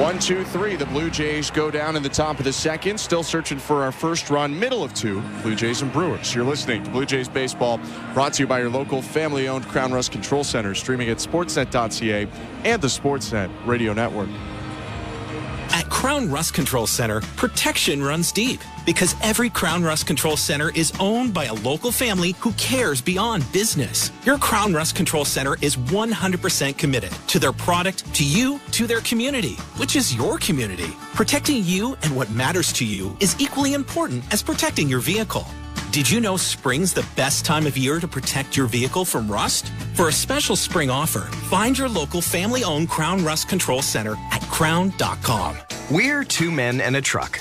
1-2-3. The Blue Jays go down in the top of the second. Still searching for our first run, middle of two. Blue Jays and Brewers. You're listening to Blue Jays Baseball, brought to you by your local family-owned Crown Rust Control Center, streaming at sportsnet.ca and the Sportsnet Radio Network. At Crown Rust Control Center, protection runs deep because every Crown Rust Control Center is owned by a local family who cares beyond business. Your Crown Rust Control Center is 100% committed to their product, to you, to their community, which is your community. Protecting you and what matters to you is equally important as protecting your vehicle. Did you know spring's the best time of year to protect your vehicle from rust? For a special spring offer, find your local family-owned Crown Rust Control Center at crown.com. We're two men and a truck.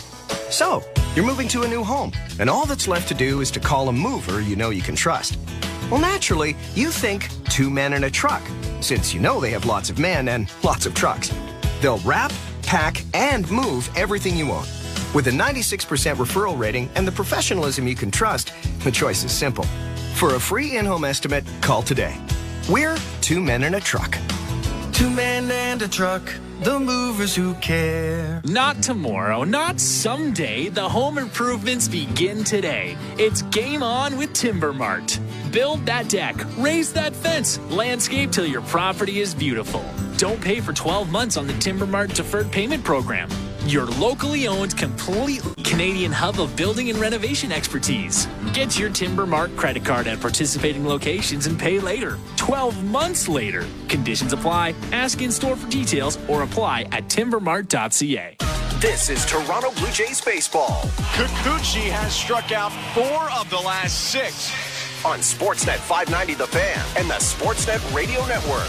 So, you're moving to a new home, and all that's left to do is to call a mover you know you can trust. Well, naturally, you think two men and a truck, since you know they have lots of men and lots of trucks. They'll wrap, pack, and move everything you own. With a 96% referral rating and the professionalism you can trust, the choice is simple. For a free in-home estimate, call today. We're two men and a truck. Two men and a truck, the movers who care. Not tomorrow, not someday. The home improvements begin today. It's game on with Timber Mart. Build that deck, raise that fence, landscape till your property is beautiful. Don't pay for 12 months on the Timber Mart deferred payment program. Your locally owned, completely Canadian hub of building and renovation expertise. Get your Timber Mart credit card at participating locations and pay later. 12 months later. Conditions apply. Ask in store for details or apply at timbermart.ca. This is Toronto Blue Jays baseball. Kikuchi has struck out 4 of the last 6. On Sportsnet 590 The Fan and the Sportsnet Radio Network.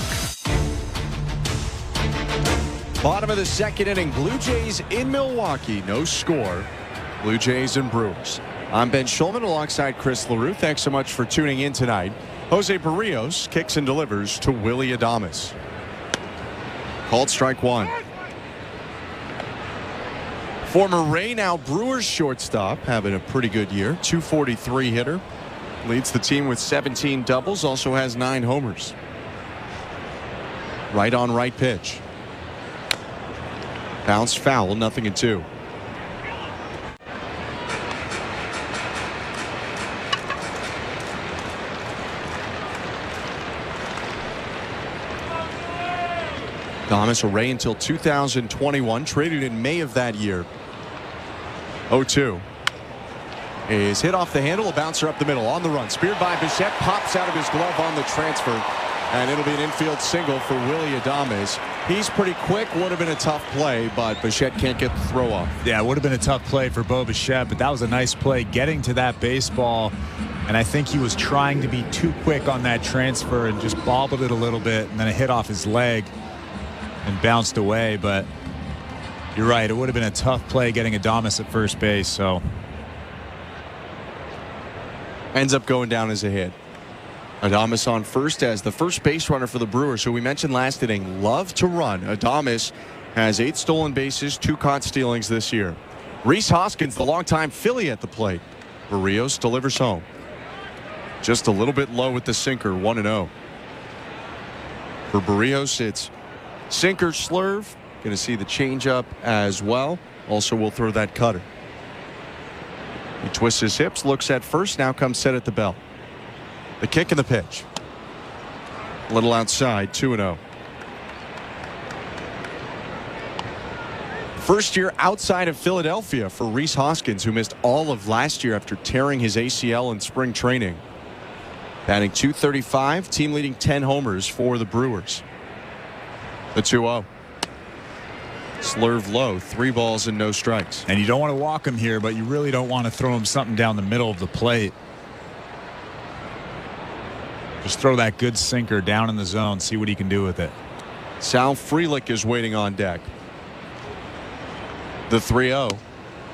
Bottom of the second inning, Blue Jays in Milwaukee. No score. Blue Jays and Brewers. I'm Ben Schulman alongside Chris LaRue. Thanks so much for tuning in tonight. Jose Berrios kicks and delivers to Willy Adames. Called strike one. Former Ray, now Brewers shortstop, having a pretty good year. .243 hitter. Leads the team with 17 doubles. Also has 9 homers. Right on right pitch. Bounce foul, 0-2. Thomas Array until 2021, traded in May of that year. 0-2. Is hit off the handle, a bouncer up the middle, on the run. Speared by Bichette, pops out of his glove on the transfer. And it'll be an infield single for Willy Adames. He's pretty quick. Would have been a tough play, but Bichette can't get the throw off. Yeah, it would have been a tough play for Bo Bichette, but that was a nice play getting to that baseball. And I think he was trying to be too quick on that transfer and just bobbled it a little bit, and then it hit off his leg and bounced away. But you're right, it would have been a tough play getting Adames at first base. So ends up going down as a hit. Adames on first as the first base runner for the Brewers, who we mentioned last inning love to run. Adames has 8 stolen bases, 2 caught stealings this year. Rhys Hoskins, the longtime Philly, at the plate. Berrios delivers home. Just a little bit low with the sinker, 1-0. For Berrios, it's sinker, slurve. Going to see the changeup as well. Also will throw that cutter. He twists his hips, looks at first, now comes set at the belt. The kick and the pitch. A little outside, 2-0. First year outside of Philadelphia for Rhys Hoskins, who missed all of last year after tearing his ACL in spring training. Batting .235, team leading 10 homers for the Brewers. The 2-0. Slurve low, 3 balls and no strikes. And you don't want to walk him here, but you really don't want to throw him something down the middle of the plate. Just throw that good sinker down in the zone, see what he can do with it. Sal Frelick is waiting on deck. The 3-0.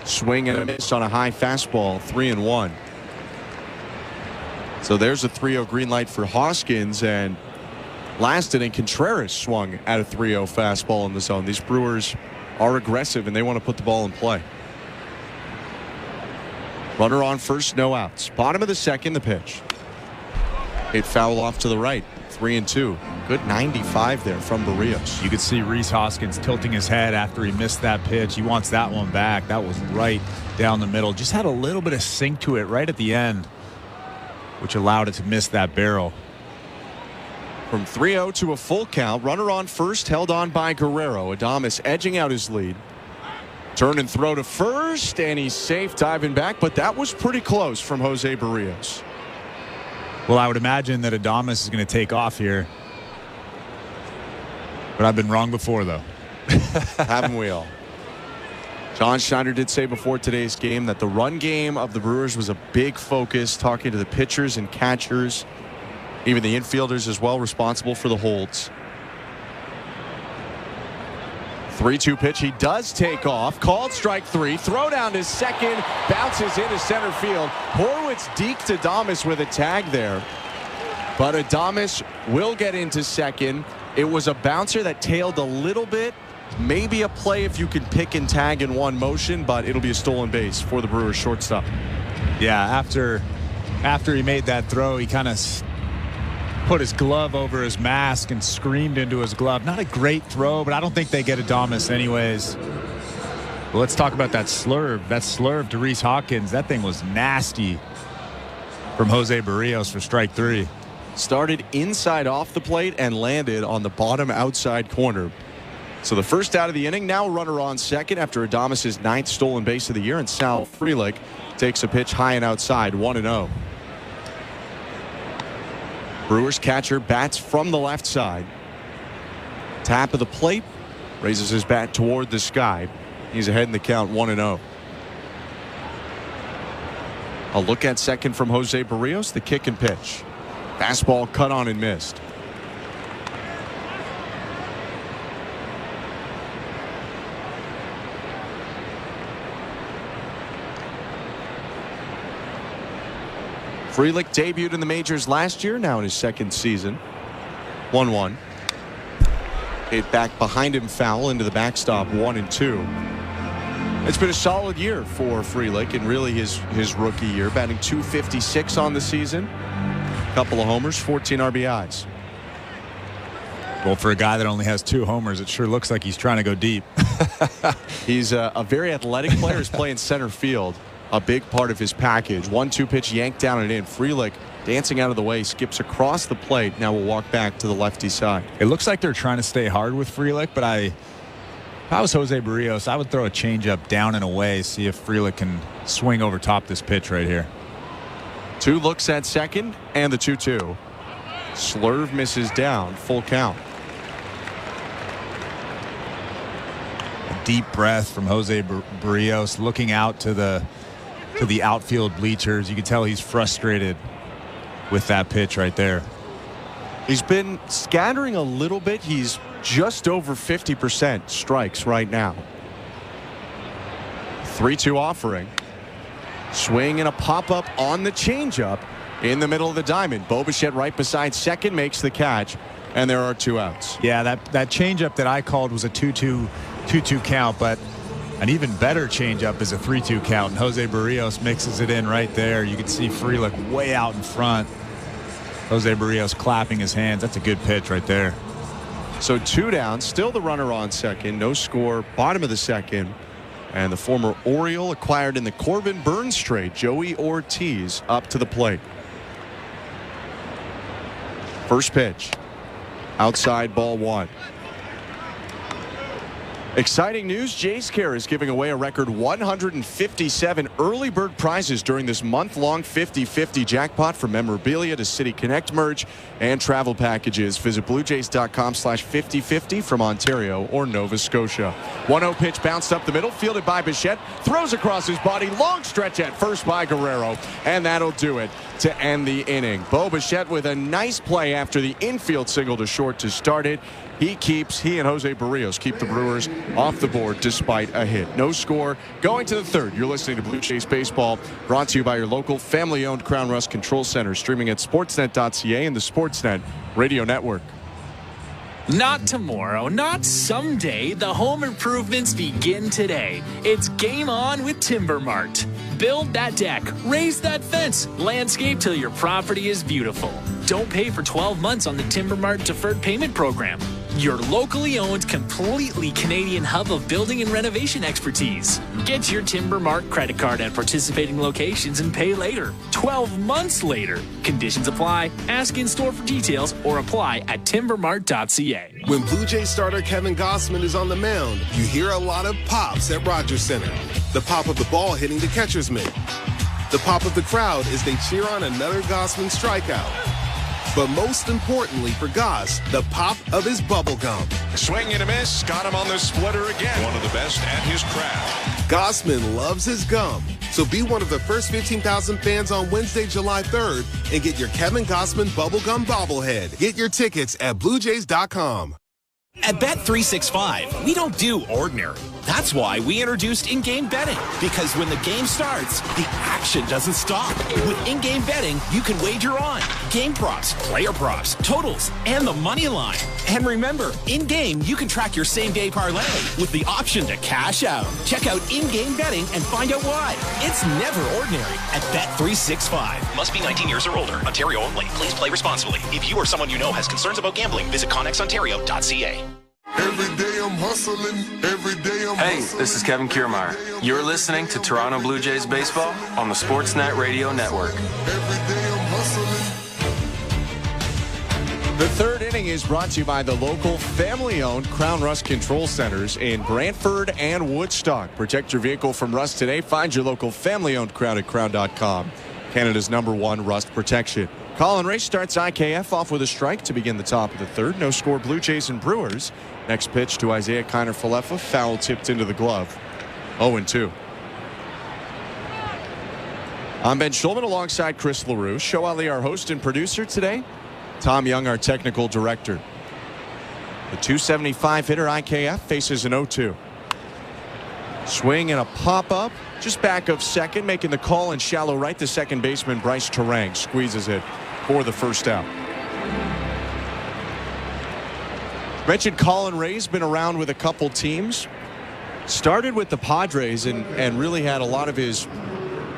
Swing and a miss on a high fastball, 3-1. So there's a 3-0 green light for Hoskins, and last inning Contreras swung at a 3-0 fastball in the zone. These Brewers are aggressive and they want to put the ball in play. Runner on first, no outs. Bottom of the second, the pitch. Hit foul off to the right, 3-2. Good 95 there from Berrios. You could see Rhys Hoskins tilting his head after he missed that pitch. He wants that one back. That was right down the middle. Just had a little bit of sink to it right at the end, which allowed it to miss that barrel. From 3-0 to a full count, runner on first, held on by Guerrero. Adames edging out his lead. Turn and throw to first, and he's safe diving back, but that was pretty close from Jose Berrios. Well, I would imagine that Adames is going to take off here. But I've been wrong before, though. Haven't we all? John Schneider did say before today's game that the run game of the Brewers was a big focus, talking to the pitchers and catchers, even the infielders as well, responsible for the holds. 3-2 pitch. He does take off. Called strike 3. Throw down to second. Bounces into center field. Horwitz deked Adames with a tag there. But Adames will get into second. It was a bouncer that tailed a little bit. Maybe a play if you can pick and tag in one motion, but it'll be a stolen base for the Brewers shortstop. Yeah, after he made that throw, he kind of put his glove over his mask and screamed into his glove. Not a great throw, but I don't think they get Adames anyways. Well, let's talk about that slurve. That slurve to Rhys Hoskins. That thing was nasty from Jose Berrios for strike 3. Started inside off the plate and landed on the bottom outside corner. So the first out of the inning, now a runner on second after Adames' 9th stolen base of the year, and Sal Frelick takes a pitch high and outside, 1-0. Brewers catcher bats from the left side. Tap of the plate, raises his bat toward the sky. He's ahead in the count, 1-0. A look at second from Jose Berrios, the kick and pitch. Fastball cut on and missed. Frelick debuted in the majors last year, now in his second season. 1-1. Hit back behind him, foul into the backstop, 1-2. It's been a solid year for Frelick, and really his rookie year, batting .256 on the season. Couple of homers, 14 RBIs. Well, for a guy that only has 2 homers, it sure looks like he's trying to go deep. He's a very athletic player. He's playing center field. A big part of his package. 1-2 pitch yanked down and in. Frelick dancing out of the way, skips across the plate. Now we'll walk back to the lefty side. It looks like they're trying to stay hard with Frelick, but if I was Jose Berrios, I would throw a changeup down and away, see if Frelick can swing over top this pitch right here. 2 looks at second and the 2-2. Slurve misses down, full count. A deep breath from Jose Berrios, looking out to the outfield bleachers. You can tell he's frustrated with that pitch right there. He's been scattering a little bit. He's just over 50% strikes right now. 3-2 offering. Swing and a pop-up on the changeup in the middle of the diamond. Bo Bichette right beside second makes the catch, and there are 2 outs. Yeah, that changeup that I called was a 2-2 count, but an even better changeup is a 3-2 count, and Jose Berrios mixes it in right there. You can see Frelick way out in front. Jose Berrios clapping his hands. That's a good pitch right there. So 2 down, still the runner on second. No score, bottom of the second. And the former Oriole acquired in the Corbin Burns trade, Joey Ortiz, up to the plate. First pitch. Outside, ball 1. Exciting news. Jays Care is giving away a record 157 early bird prizes during this month-long 50-50 jackpot, from memorabilia to City Connect merch and travel packages. Visit bluejays.com/5050 from Ontario or Nova Scotia. 1-0 pitch bounced up the middle, fielded by Bichette, throws across his body, long stretch at first by Guerrero, and that'll do it to end the inning. Bo Bichette with a nice play after the infield single to short to start it. He and Jose Berrios keep the Brewers off the board despite a hit. No score going to the third. You're listening to Blue Jays Baseball, brought to you by your local family-owned Crown Rust Control Center, streaming at sportsnet.ca and the Sportsnet Radio Network. Not tomorrow, not someday. The home improvements begin today. It's game on with Timber Mart. Build that deck, raise that fence, landscape till your property is beautiful. Don't pay for 12 months on the TimberMart Deferred Payment Program. Your locally owned, completely Canadian hub of building and renovation expertise. Get your TimberMart credit card at participating locations and pay later. 12 months later. Conditions apply. Ask in store for details or apply at timbermart.ca. When Blue Jays starter Kevin Gossman is on the mound, you hear a lot of pops at Rogers Center. The pop of the ball hitting the catcher's mitt. The pop of the crowd as they cheer on another Gossman strikeout. But most importantly for Goss, the pop of his bubble gum. Swing and a miss. Got him on the splitter again. One of the best at his craft. Gossman loves his gum. So be one of the first 15,000 fans on Wednesday, July 3rd and get your Kevin Gossman bubblegum bobblehead. Get your tickets at BlueJays.com. At Bet365, we don't do ordinary. That's why we introduced in-game betting. Because when the game starts, the action doesn't stop. With in-game betting, you can wager on game props, player props, totals, and the money line. And remember, in-game, you can track your same-day parlay with the option to cash out. Check out in-game betting and find out why. It's never ordinary at Bet365. Must be 19 years or older. Ontario only. Please play responsibly. If you or someone you know has concerns about gambling, visit ConnexOntario.ca. Every day I'm hustling, every day I'm Hey, this is Kevin Kiermaier. You're listening to Toronto Blue Jays baseball on the Sportsnet Radio Network. Every day I'm hustling. The third inning is brought to you by the local family-owned Crown Rust Control Centers in Brantford and Woodstock. Protect your vehicle from rust today. Find your local family-owned Crown at crown.com. Canada's #1 rust protection. Colin Ray starts IKF off with a strike to begin the top of the third. No score, Blue Jays and Brewers. Next pitch to Isaiah Kiner-Falefa. Foul tipped into the glove. 0-2. I'm Ben Schulman alongside Chris LaRue. Show Ali, our host and producer today. Tom Young, our technical director. The 275 hitter IKF faces an 0-2. Swing and a pop-up. Just back of second, making the call in shallow right. The second baseman, Bryce Terang, squeezes it for the first out. Mentioned Colin Ray's been around with a couple teams. Started with the Padres and really had a lot of his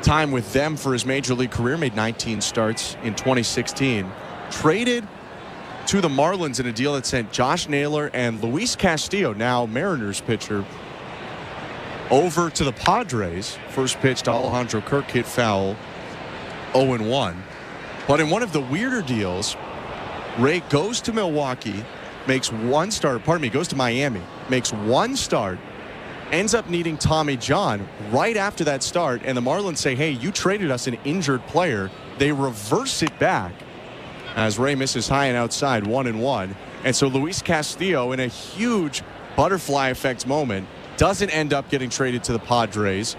time with them for his major league career. Made 19 starts in 2016. Traded to the Marlins in a deal that sent Josh Naylor and Luis Castillo, now Mariners pitcher, over to the Padres. First pitch to Alejandro Kirk, hit foul, 0-1. But in one of the weirder deals, Ray goes to Milwaukee, makes one start, goes to Miami, makes one start, ends up needing Tommy John right after that start, and the Marlins say, hey, you traded us an injured player. They reverse it back as Ray misses high and outside, 1-1. And so Luis Castillo, in a huge butterfly effect moment, doesn't end up getting traded to the Padres.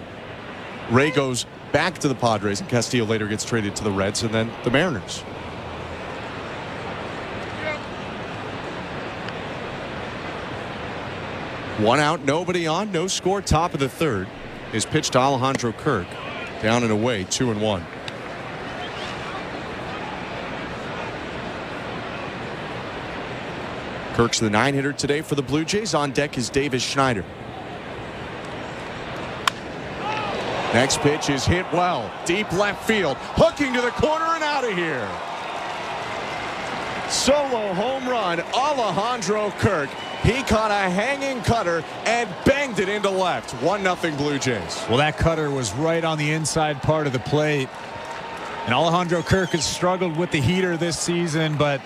Ray goes back to the Padres, and Castillo later gets traded to the Reds and then the Mariners. One out, nobody on, no score, top of the third. His pitch to Alejandro Kirk, down and away, 2-1. Kirk's the 9-hitter today for the Blue Jays. On deck is Davis Schneider. Next pitch is hit well, deep left field, hooking to the corner and out of here. Solo home run, Alejandro Kirk. He caught a hanging cutter and banged it into left. 1-0 Blue Jays. Well, that cutter was right on the inside part of the plate. And Alejandro Kirk has struggled with the heater this season, but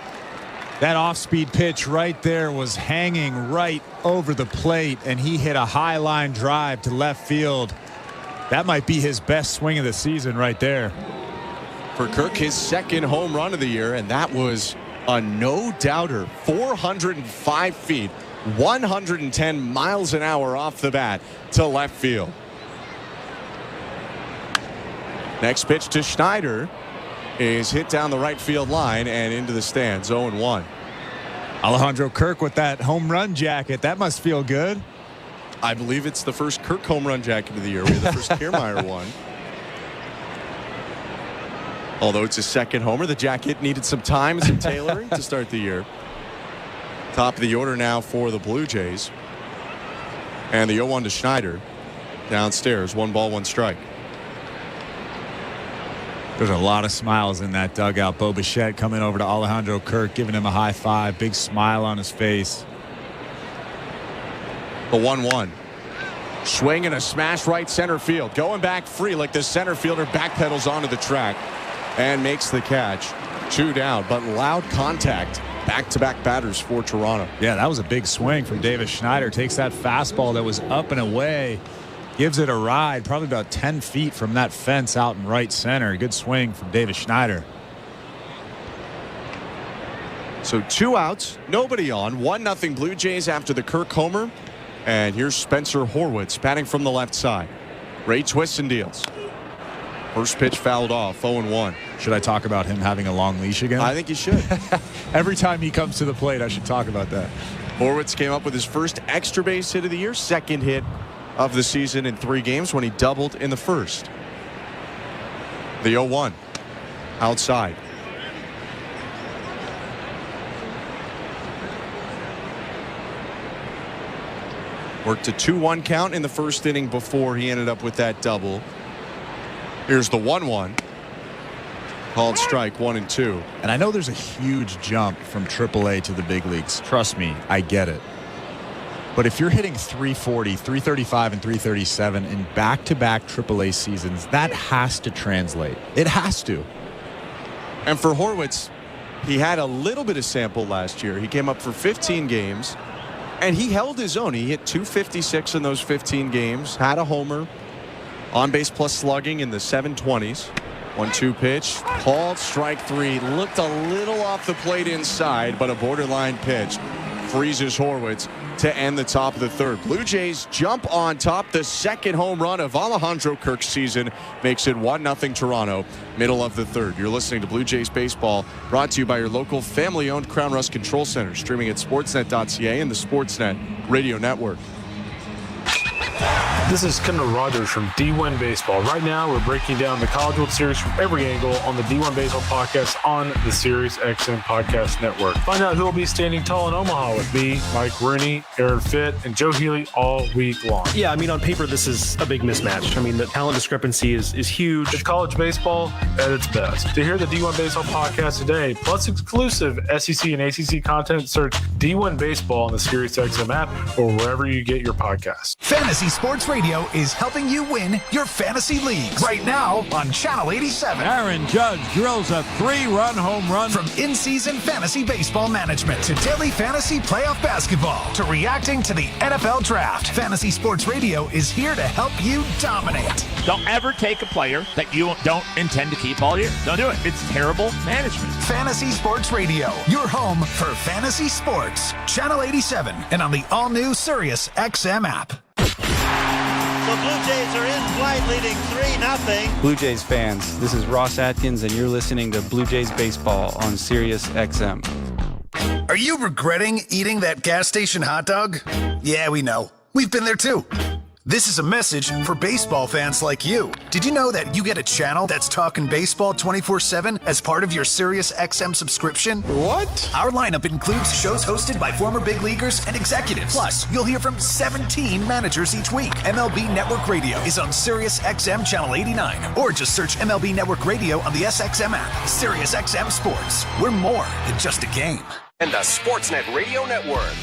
that off-speed pitch right there was hanging right over the plate, and he hit a high line drive to left field. That might be his best swing of the season right there. For Kirk, his second home run of the year, and that was a no-doubter. 405 feet, 110 miles an hour off the bat to left field. Next pitch to Schneider is hit down the right field line and into the stands. 0-1. Alejandro Kirk with that home run jacket. That must feel good. I believe it's the first Kirk home run jacket of the year. We had the first Kiermaier one. Although it's his second homer, the jacket needed some time and some tailoring to start the year. Top of the order now for the Blue Jays. And the 0-1 to Schneider. Downstairs, 1 ball, 1 strike. There's a lot of smiles in that dugout. Bo Bichette coming over to Alejandro Kirk, giving him a high five. Big smile on his face. The 1-1. Swing and a smash right center field. Going back free like the center fielder backpedals onto the track and makes the catch. 2 down, but loud contact. Back-to-back batters for Toronto. Yeah, that was a big swing from Davis Schneider. Takes that fastball that was up and away. Gives it a ride, probably about 10 feet from that fence out in right center. Good swing from Davis Schneider. So 2 outs, nobody on. 1-0 Blue Jays after the Kirk homer. And here's Spencer Horwitz batting from the left side. Ray twists and deals. First pitch fouled off, 0-1. Should I talk about him having a long leash again? I think you should. Every time he comes to the plate, I should talk about that. Horwitz came up with his first extra base hit of the year, second hit of the season in 3 games when he doubled in the first. The 0-1 outside. Worked a 2-1 count in the first inning before he ended up with that double. Here's the 1-1. Called strike 1 and 2. And I know there's a huge jump from AAA to the big leagues. Trust me, I get it. But if you're hitting 340, 335, and 337 in back-to-back AAA seasons, that has to translate. It has to. And for Horwitz, he had a little bit of sample last year. He came up for 15 games, and he held his own. He hit 256 in those 15 games, had a homer, on-base plus slugging in the 720s. 1-2 pitch, called strike 3. Looked a little off the plate inside, but a borderline pitch freezes Horwitz to end the top of the third. Blue Jays jump on top. The second home run of Alejandro Kirk's season makes it 1-0 Toronto, middle of the third. You're listening to Blue Jays Baseball, brought to you by your local family-owned Crown Rust Control Center, streaming at sportsnet.ca and the Sportsnet Radio Network. This is Kendall Rogers from D1 Baseball. Right now, we're breaking down the College World Series from every angle on the D1 Baseball podcast on the Sirius XM Podcast Network. Find out who will be standing tall in Omaha with me, Mike Rooney, Aaron Fitt, and Joe Healy all week long. Yeah, I mean, on paper, this is a big mismatch. I mean, the talent discrepancy is huge. It's college baseball at its best. To hear the D1 Baseball podcast today, plus exclusive SEC and ACC content, search D1 Baseball on the Sirius XM app or wherever you get your podcasts. Fantasy Sports Radio is helping you win your fantasy leagues. Right now on Channel 87. Aaron Judge drills a 3-run home run. From in-season fantasy baseball management to daily fantasy playoff basketball to reacting to the NFL draft, Fantasy Sports Radio is here to help you dominate. Don't ever take a player that you don't intend to keep all year. Don't do it. It's terrible management. Fantasy Sports Radio, your home for fantasy sports. Channel 87 and on the all-new Sirius XM app. The Blue Jays are in flight, leading 3-0. Blue Jays fans, this is Ross Atkins, and you're listening to Blue Jays Baseball on Sirius XM. Are you regretting eating that gas station hot dog? Yeah, we know. We've been there too. This is a message for baseball fans like you. Did you know that you get a channel that's talking baseball 24/7 as part of your Sirius XM subscription? What? Our lineup includes shows hosted by former big leaguers and executives. Plus, you'll hear from 17 managers each week. MLB Network Radio is on Sirius XM Channel 89, or just search MLB Network Radio on the SXM app. Sirius XM Sports. We're more than just a game. And the Sportsnet Radio Network.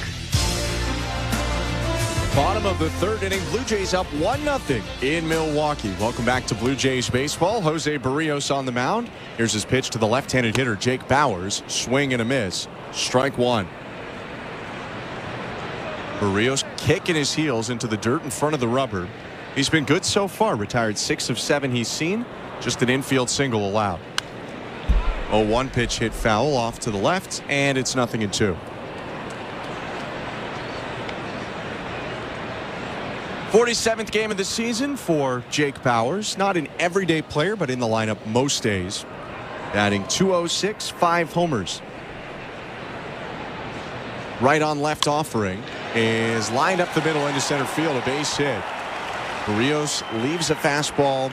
Bottom of the third inning, Blue Jays up 1-0 in Milwaukee. Welcome back to Blue Jays Baseball. Jose Berrios on the mound. Here's his pitch to the left-handed hitter, Jake Bowers. Swing and a miss. Strike 1. Berrios kicking his heels into the dirt in front of the rubber. He's been good so far. Retired 6 of 7 he's seen. Just an infield single allowed. 0-1 pitch hit foul off to the left, and it's 0-2. 47th game of the season for Jake Bowers. Not an everyday player, but in the lineup most days. Batting .206, 5 homers. Right on left offering is lined up the middle into center field, a base hit. Berrios leaves a fastball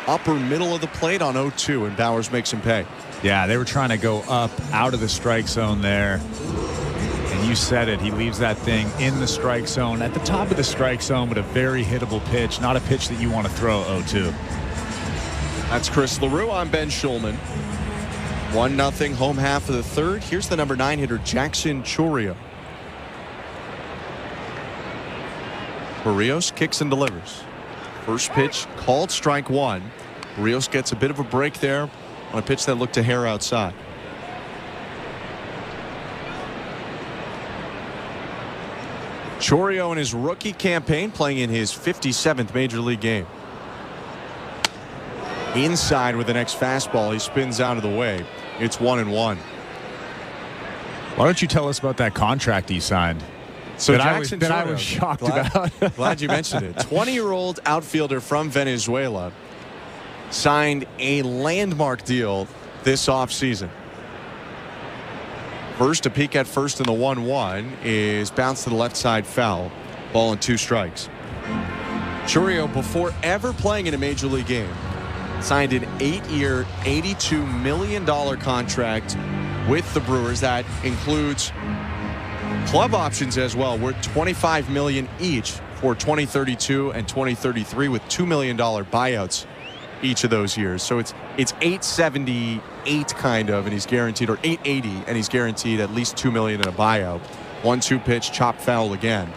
upper middle of the plate on 0-2, and Bowers makes him pay. Yeah, they were trying to go up out of the strike zone there. And you said it, he leaves that thing in the strike zone, at the top of the strike zone, with a very hittable pitch, not a pitch that you want to throw 0-2. That's Chris LaRue. I'm Ben Schulman. 1-0 home half of the third. Here's the number 9 hitter, Jackson Chourio. Berrios kicks and delivers. First pitch called strike one. Berrios gets a bit of a break there on a pitch that looked to hair outside. Chourio in his rookie campaign playing in his 57th major league game. Inside with the next fastball. He spins out of the way. It's 1-1. Why don't you tell us about that contract he signed? So that Jackson I was shocked about. Glad you mentioned it. 20-year-old outfielder from Venezuela signed a landmark deal this offseason. First, a peek at first in the 1-1 is bounced to the left side foul. Ball and 2 strikes. Chourio, before ever playing in a major league game, signed an 8-year, $82 million contract with the Brewers. That includes club options as well, worth $25 million each for 2032 and 2033, with $2 million buyouts each of those years. So it's 878 kind of, and he's guaranteed, or 880, and he's guaranteed at least $2 million in a buyout. 1-2 pitch, chop foul again.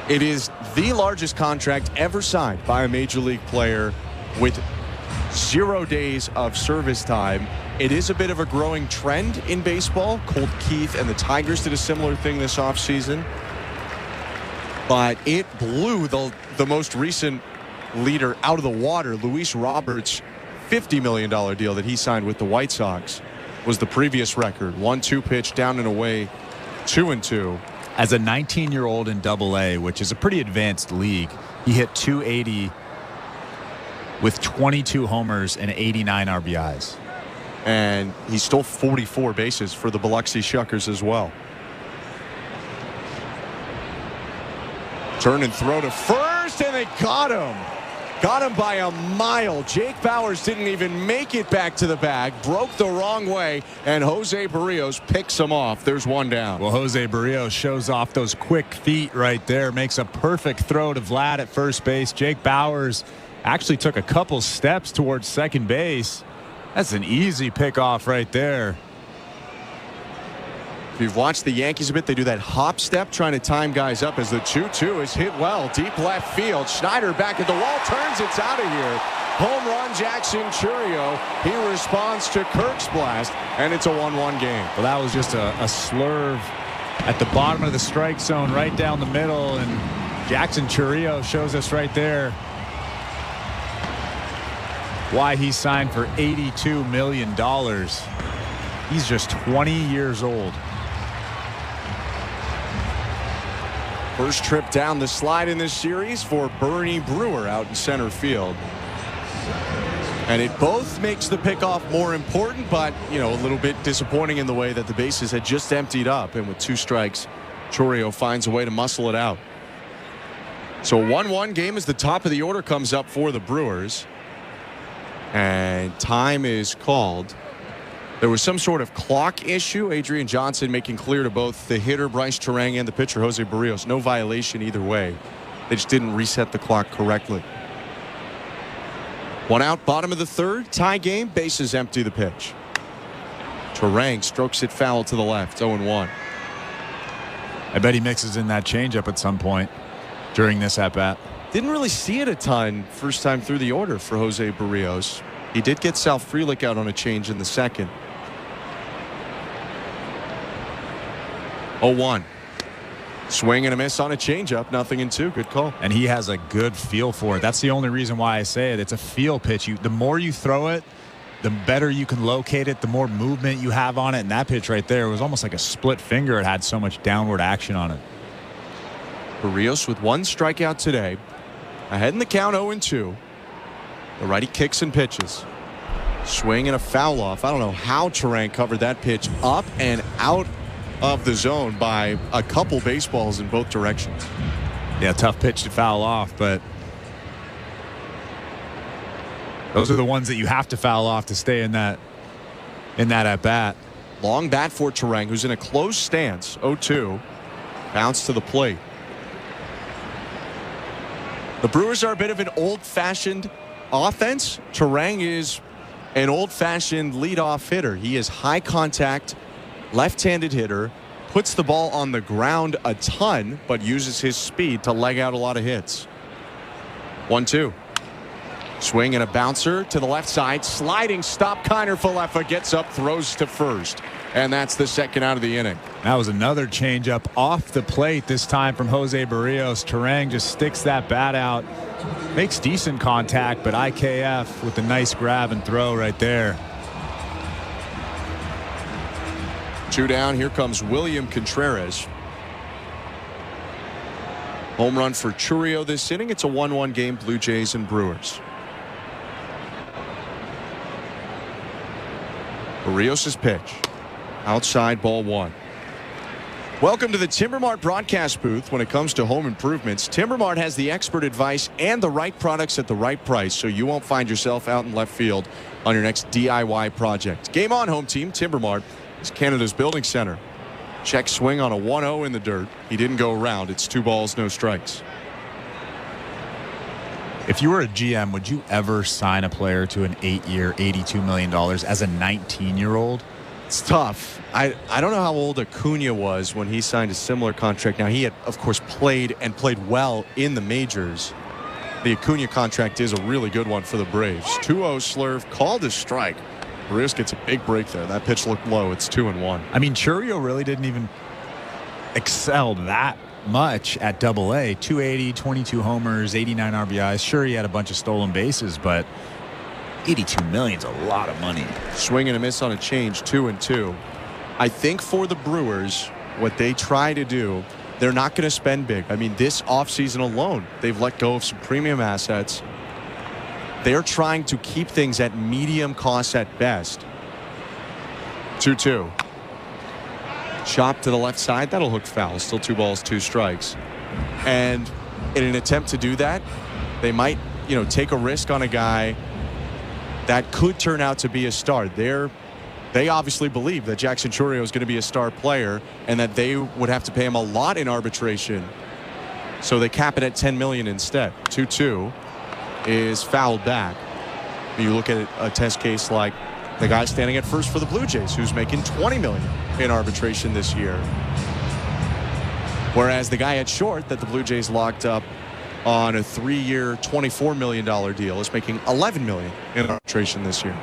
It is the largest contract ever signed by a major league player with 0 days of service time. It is a bit of a growing trend in baseball. Colt Keith and the Tigers did a similar thing this offseason. But it blew the most recent leader out of the water. Luis Roberts' $50 million deal that he signed with the White Sox was the previous record. 1-2 pitch, down and away, 2-2. As a 19-year-old in Double-A, which is a pretty advanced league, he hit .280 with 22 homers and 89 RBIs. And he stole 44 bases for the Biloxi Shuckers as well. Turn and throw to first, and they got him. Got him by a mile. Jake Bauers didn't even make it back to the bag. Broke the wrong way, and Jose Berrios picks him off. There's one down. Well, Jose Berrios shows off those quick feet right there. Makes a perfect throw to Vlad at first base. Jake Bauers actually took a couple steps towards second base. That's an easy pickoff right there. If you've watched the Yankees a bit, they do that hop step trying to time guys up as the 2-2 is hit well. Deep left field. Schneider back at the wall. Turns. It's out of here. Home run, Jackson Chourio. He responds to Kirk's blast, and it's a 1-1 game. Well, that was just a slurve at the bottom of the strike zone right down the middle, and Jackson Chourio shows us right there why he signed for $82 million. He's just 20 years old. First trip down the slide in this series for Bernie Brewer out in center field. And it both makes the pickoff more important, but, you know, a little bit disappointing in the way that the bases had just emptied up. And with 2 strikes, Chourio finds a way to muscle it out. So a 1-1 game as the top of the order comes up for the Brewers. And time is called. There was some sort of clock issue. Adrian Johnson making clear to both the hitter Bryce Terang and the pitcher Jose Berrios. No violation either way. They just didn't reset the clock correctly. 1 out, bottom of the third. Tie game. Bases empty the pitch. Terang strokes it foul to the left. 0-1. I bet he mixes in that changeup at some point during this at-bat. Didn't really see it a ton first time through the order for Jose Berrios. He did get Sal Frelick out on a change in the second. 0-1. Swing and a miss on a changeup. 0-2. Good call. And he has a good feel for it. That's the only reason why I say it. It's a feel pitch. The more you throw it, the better you can locate it, the more movement you have on it. And that pitch right there was almost like a split finger. It had so much downward action on it. Berrios with 1 strikeout today. Ahead in the count, 0-2. The righty kicks and pitches. Swing and a foul off. I don't know how Terang covered that pitch up and out of the zone by a couple baseballs in both directions. Yeah, tough pitch to foul off, but those are the ones that you have to foul off to stay in that at bat. Long bat for Terang, who's in a close stance. 0-2. Bounce to the plate. The Brewers are a bit of an old-fashioned offense, Turang is an old-fashioned leadoff hitter. He is high contact, left-handed hitter, puts the ball on the ground a ton, but uses his speed to leg out a lot of hits. 1-2. Swing and a bouncer to the left side. Sliding stop. Kiner Falefa gets up, throws to first. And that's the second out of the inning. That was another changeup off the plate, this time from Jose Berrios. Turang just sticks that bat out. Makes decent contact, but IKF with a nice grab and throw right there. 2 down. Here comes William Contreras. Home run for Chourio this inning. It's a 1-1 game, Blue Jays and Brewers. Berrios' pitch. Outside, ball 1. Welcome to the Timbermart broadcast booth. When it comes to home improvements, Timbermart has the expert advice and the right products at the right price, so you won't find yourself out in left field on your next DIY project. Game on, home team. Timbermart is Canada's building center. Check swing on a 1-0 in the dirt. He didn't go around. It's 2 balls, no strikes. If you were a GM, would you ever sign a player to an 8-year, $82 million as a 19-year-old? It's tough. I don't know how old Acuna was when he signed a similar contract. Now, he had, of course, played well in the majors. The Acuna contract is a really good one for the Braves. 2-0 slurve, called a strike. Berrios gets a big break there. That pitch looked low. It's 2-1. I mean, Chourio really didn't even excel that much at Double-A. 280, 22 homers, 89 RBIs. Sure, he had a bunch of stolen bases, but $82 million's a lot of money. Swing and a miss on a change, 2-2. I think for the Brewers, what they try to do, they're not going to spend big. I mean, this offseason alone, they've let go of some premium assets. They're trying to keep things at medium cost at best. 2-2. Chop to the left side. That'll hook foul. Still 2 balls, 2 strikes. And in an attempt to do that, they might, take a risk on a guy that could turn out to be a star. They obviously believe that Jackson Chourio is going to be a star player and that they would have to pay him a lot in arbitration. So they cap it at $10 million instead. 2-2 is fouled back. You look at a test case like the guy standing at first for the Blue Jays, who's making $20 million in arbitration this year. Whereas the guy at short that the Blue Jays locked up on a 3-year, $24 million deal is making $11 million in arbitration this year.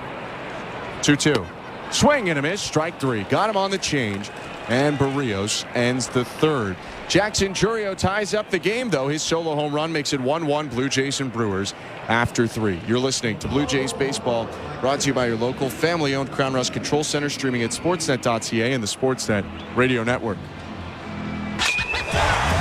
2-2. Swing and a miss. Strike 3. Got him on the change. And Berrios ends the third. Jackson Chourio ties up the game, though. His solo home run makes it 1-1 Blue Jays and Brewers after 3. You're listening to Blue Jays Baseball, brought to you by your local family-owned Crown Rust Control Center, streaming at sportsnet.ca and the Sportsnet Radio Network.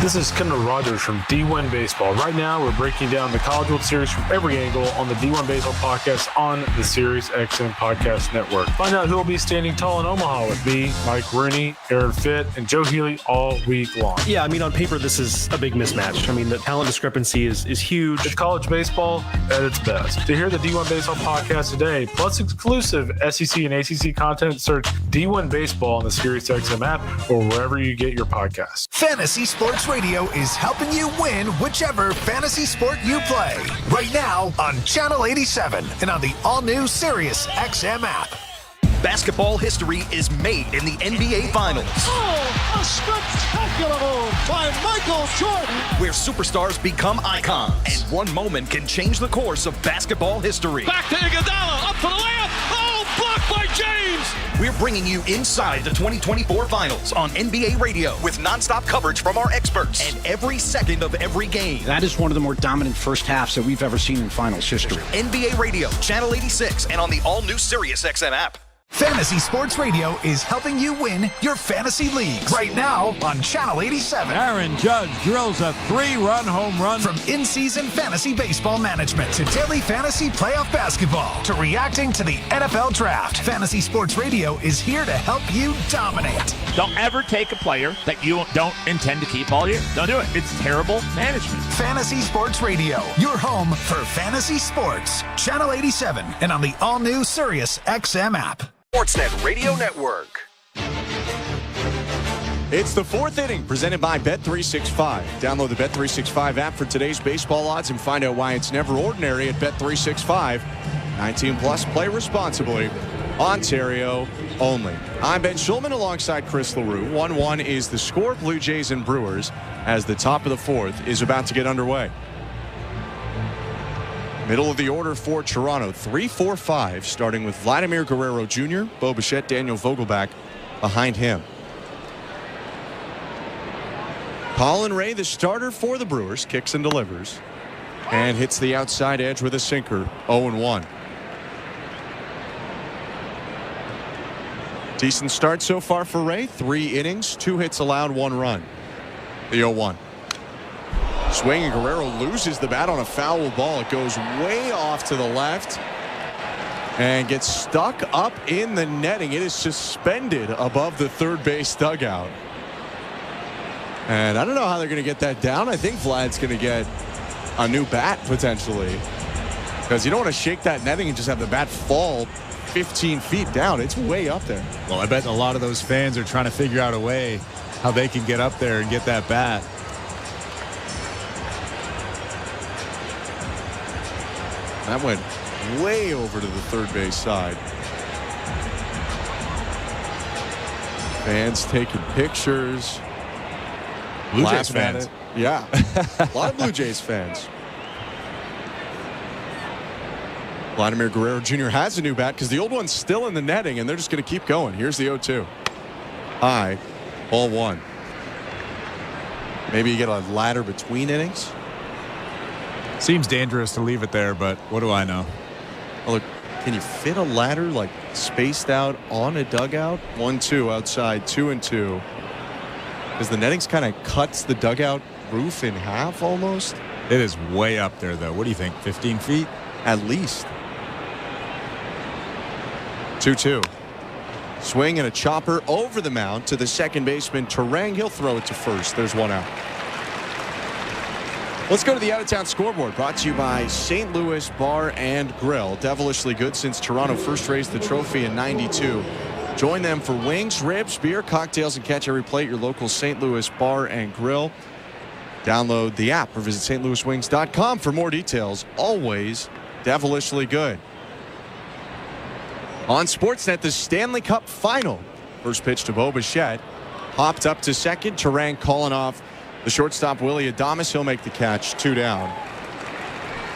This is Kendall Rogers from D1 Baseball. Right now, we're breaking down the College World Series from every angle on the D1 Baseball podcast on the Sirius XM Podcast Network. Find out who will be standing tall in Omaha with me, Mike Rooney, Aaron Fitt, and Joe Healy all week long. Yeah, I mean, on paper, this is a big mismatch. I mean, the talent discrepancy is huge. It's college baseball at its best. To hear the D1 Baseball podcast today, plus exclusive SEC and ACC content, search D1 Baseball on the Sirius XM app or wherever you get your podcasts. Fantasy Sports Radio is helping you win whichever fantasy sport you play. Right now on Channel 87 and on the all-new Sirius XM app. Basketball history is made in the NBA Finals. Oh, a spectacular move by Michael Jordan. Where superstars become icons. And one moment can change the course of basketball history. Back to Iguodala, up for the layup. Oh, blocked by James. We're bringing you inside the 2024 Finals on NBA Radio with nonstop coverage from our experts and every second of every game. That is one of the more dominant first halves that we've ever seen in Finals history. NBA Radio, Channel 86, and on the all-new Sirius XM app. Fantasy Sports Radio is helping you win your fantasy leagues. Right now on Channel 87. Aaron Judge drills a 3-run home run. From in-season fantasy baseball management to daily fantasy playoff basketball to reacting to the NFL draft, Fantasy Sports Radio is here to help you dominate. Don't ever take a player that you don't intend to keep all year. Don't do it. It's terrible management. Fantasy Sports Radio, your home for fantasy sports. Channel 87 and on the all-new Sirius XM app. Sportsnet Radio Network. It's the fourth inning presented by Bet365. Download the Bet365 app for today's baseball odds and find out why it's never ordinary at Bet365. 19 plus, play responsibly. Ontario only. I'm Ben Schulman alongside Chris LaRue. 1-1 is the score. Blue Jays and Brewers as the top of the fourth is about to get underway. Middle of the order for Toronto. 3-4-5 starting with Vladimir Guerrero Jr., Bo Bichette, Daniel Vogelbach behind him. Colin Ray, the starter for the Brewers, kicks and delivers and hits the outside edge with a sinker. 0-1. Decent start so far for Ray. 3 innings, 2 hits allowed, 1 run. The 0-1. Swing, and Guerrero loses the bat on a foul ball. It goes way off to the left and gets stuck up in the netting. It is suspended above the third base dugout. And I don't know how they're going to get that down. I think Vlad's going to get a new bat potentially, because you don't want to shake that netting and just have the bat fall 15 feet down. It's way up there. Well, I bet a lot of those fans are trying to figure out a way how they can get up there and get that bat. That went way over to the third base side. Fans taking pictures. Blue Jays fans. Yeah. A lot of Blue Jays fans. Vladimir Guerrero Jr. has a new bat because the old one's still in the netting, and they're just going to keep going. Here's the 0-2. High, ball 1. Maybe you get a ladder between innings. Seems dangerous to leave it there, but what do I know? Oh, look, can you fit a ladder like spaced out on a dugout? 1-2 outside, 2-2. Because the nettings kind of cuts the dugout roof in half almost. It is way up there, though. What do you think, 15 feet? At least. 2-2. Swing and a chopper over the mound to the second baseman, Terang. He'll throw it to first. There's 1 out. Let's go to the out-of-town scoreboard, brought to you by St. Louis Bar and Grill. Devilishly good since Toronto first raised the trophy in '92. Join them for wings, ribs, beer, cocktails, and catch every plate. Your local St. Louis Bar and Grill. Download the app or visit stlouiswings.com for more details. Always devilishly good. On Sportsnet, the Stanley Cup Final. First pitch to Bo Bichette. Hopped up to second. Terang calling off the shortstop, Willie Adames. He'll make the catch. 2 down.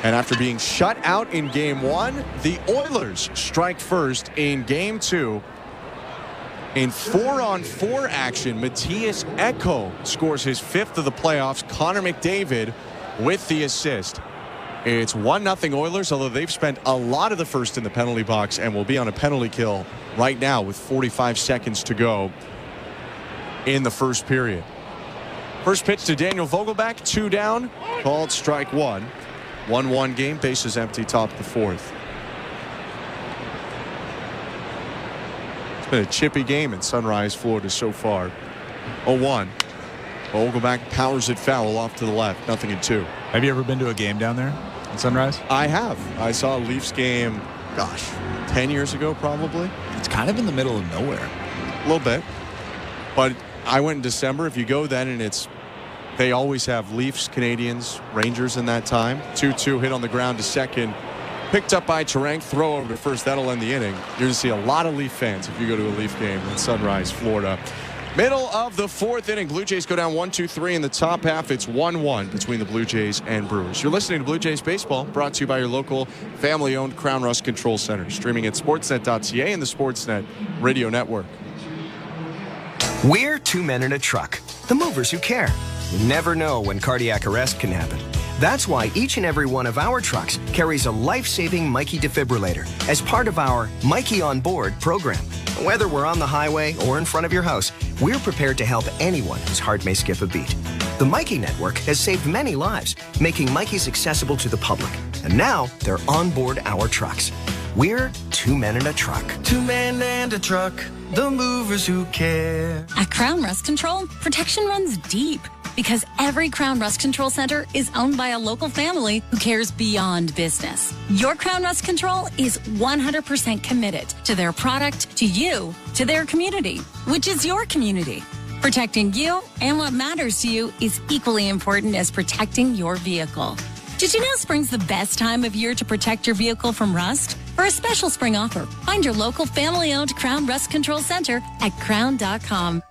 And after being shut out in Game 1, the Oilers strike first in Game 2. In 4-on-4 action, Matthias Ekholm scores his 5th of the playoffs. Connor McDavid with the assist. It's 1-0 Oilers, although they've spent a lot of the first in the penalty box and will be on a penalty kill right now with 45 seconds to go in the first period. First pitch to Daniel Vogelbach, 2 down, called strike 1. 1-1 game, bases empty, top of the fourth. Been a chippy game in Sunrise, Florida so far. 0-1. Vogelbach powers it foul off to the left. 0-2. Have you ever been to a game down there in Sunrise? I have. I saw a Leafs game, 10 years ago probably. It's kind of in the middle of nowhere. A little bit. But I went in December. If you go then, and they always have Leafs, Canadians, Rangers in that time. 2-2 hit on the ground to second. Picked up by Terang, throw over to first. That'll end the inning. You're going to see a lot of Leaf fans if you go to a Leaf game in Sunrise, Florida. Middle of the fourth inning. Blue Jays go down 1-2-3 in the top half. It's 1-1 between the Blue Jays and Brewers. You're listening to Blue Jays Baseball, brought to you by your local family-owned Crown Rust Control Center. Streaming at sportsnet.ca and the Sportsnet Radio Network. We're 2 men in a truck. The movers who care. You never know when cardiac arrest can happen. That's why each and every one of our trucks carries a life-saving Mikey defibrillator as part of our Mikey on Board program. Whether we're on the highway or in front of your house, we're prepared to help anyone whose heart may skip a beat. The Mikey Network has saved many lives, making Mikey's accessible to the public. And now they're on board our trucks. We're 2 men in a truck. 2 men and a truck, the movers who care. At Crown Rust Control, protection runs deep. Because every Crown Rust Control Center is owned by a local family who cares beyond business. Your Crown Rust Control is 100% committed to their product, to you, to their community, which is your community. Protecting you and what matters to you is equally important as protecting your vehicle. Did you know spring's the best time of year to protect your vehicle from rust? For a special spring offer, find your local family-owned Crown Rust Control Center at crown.com.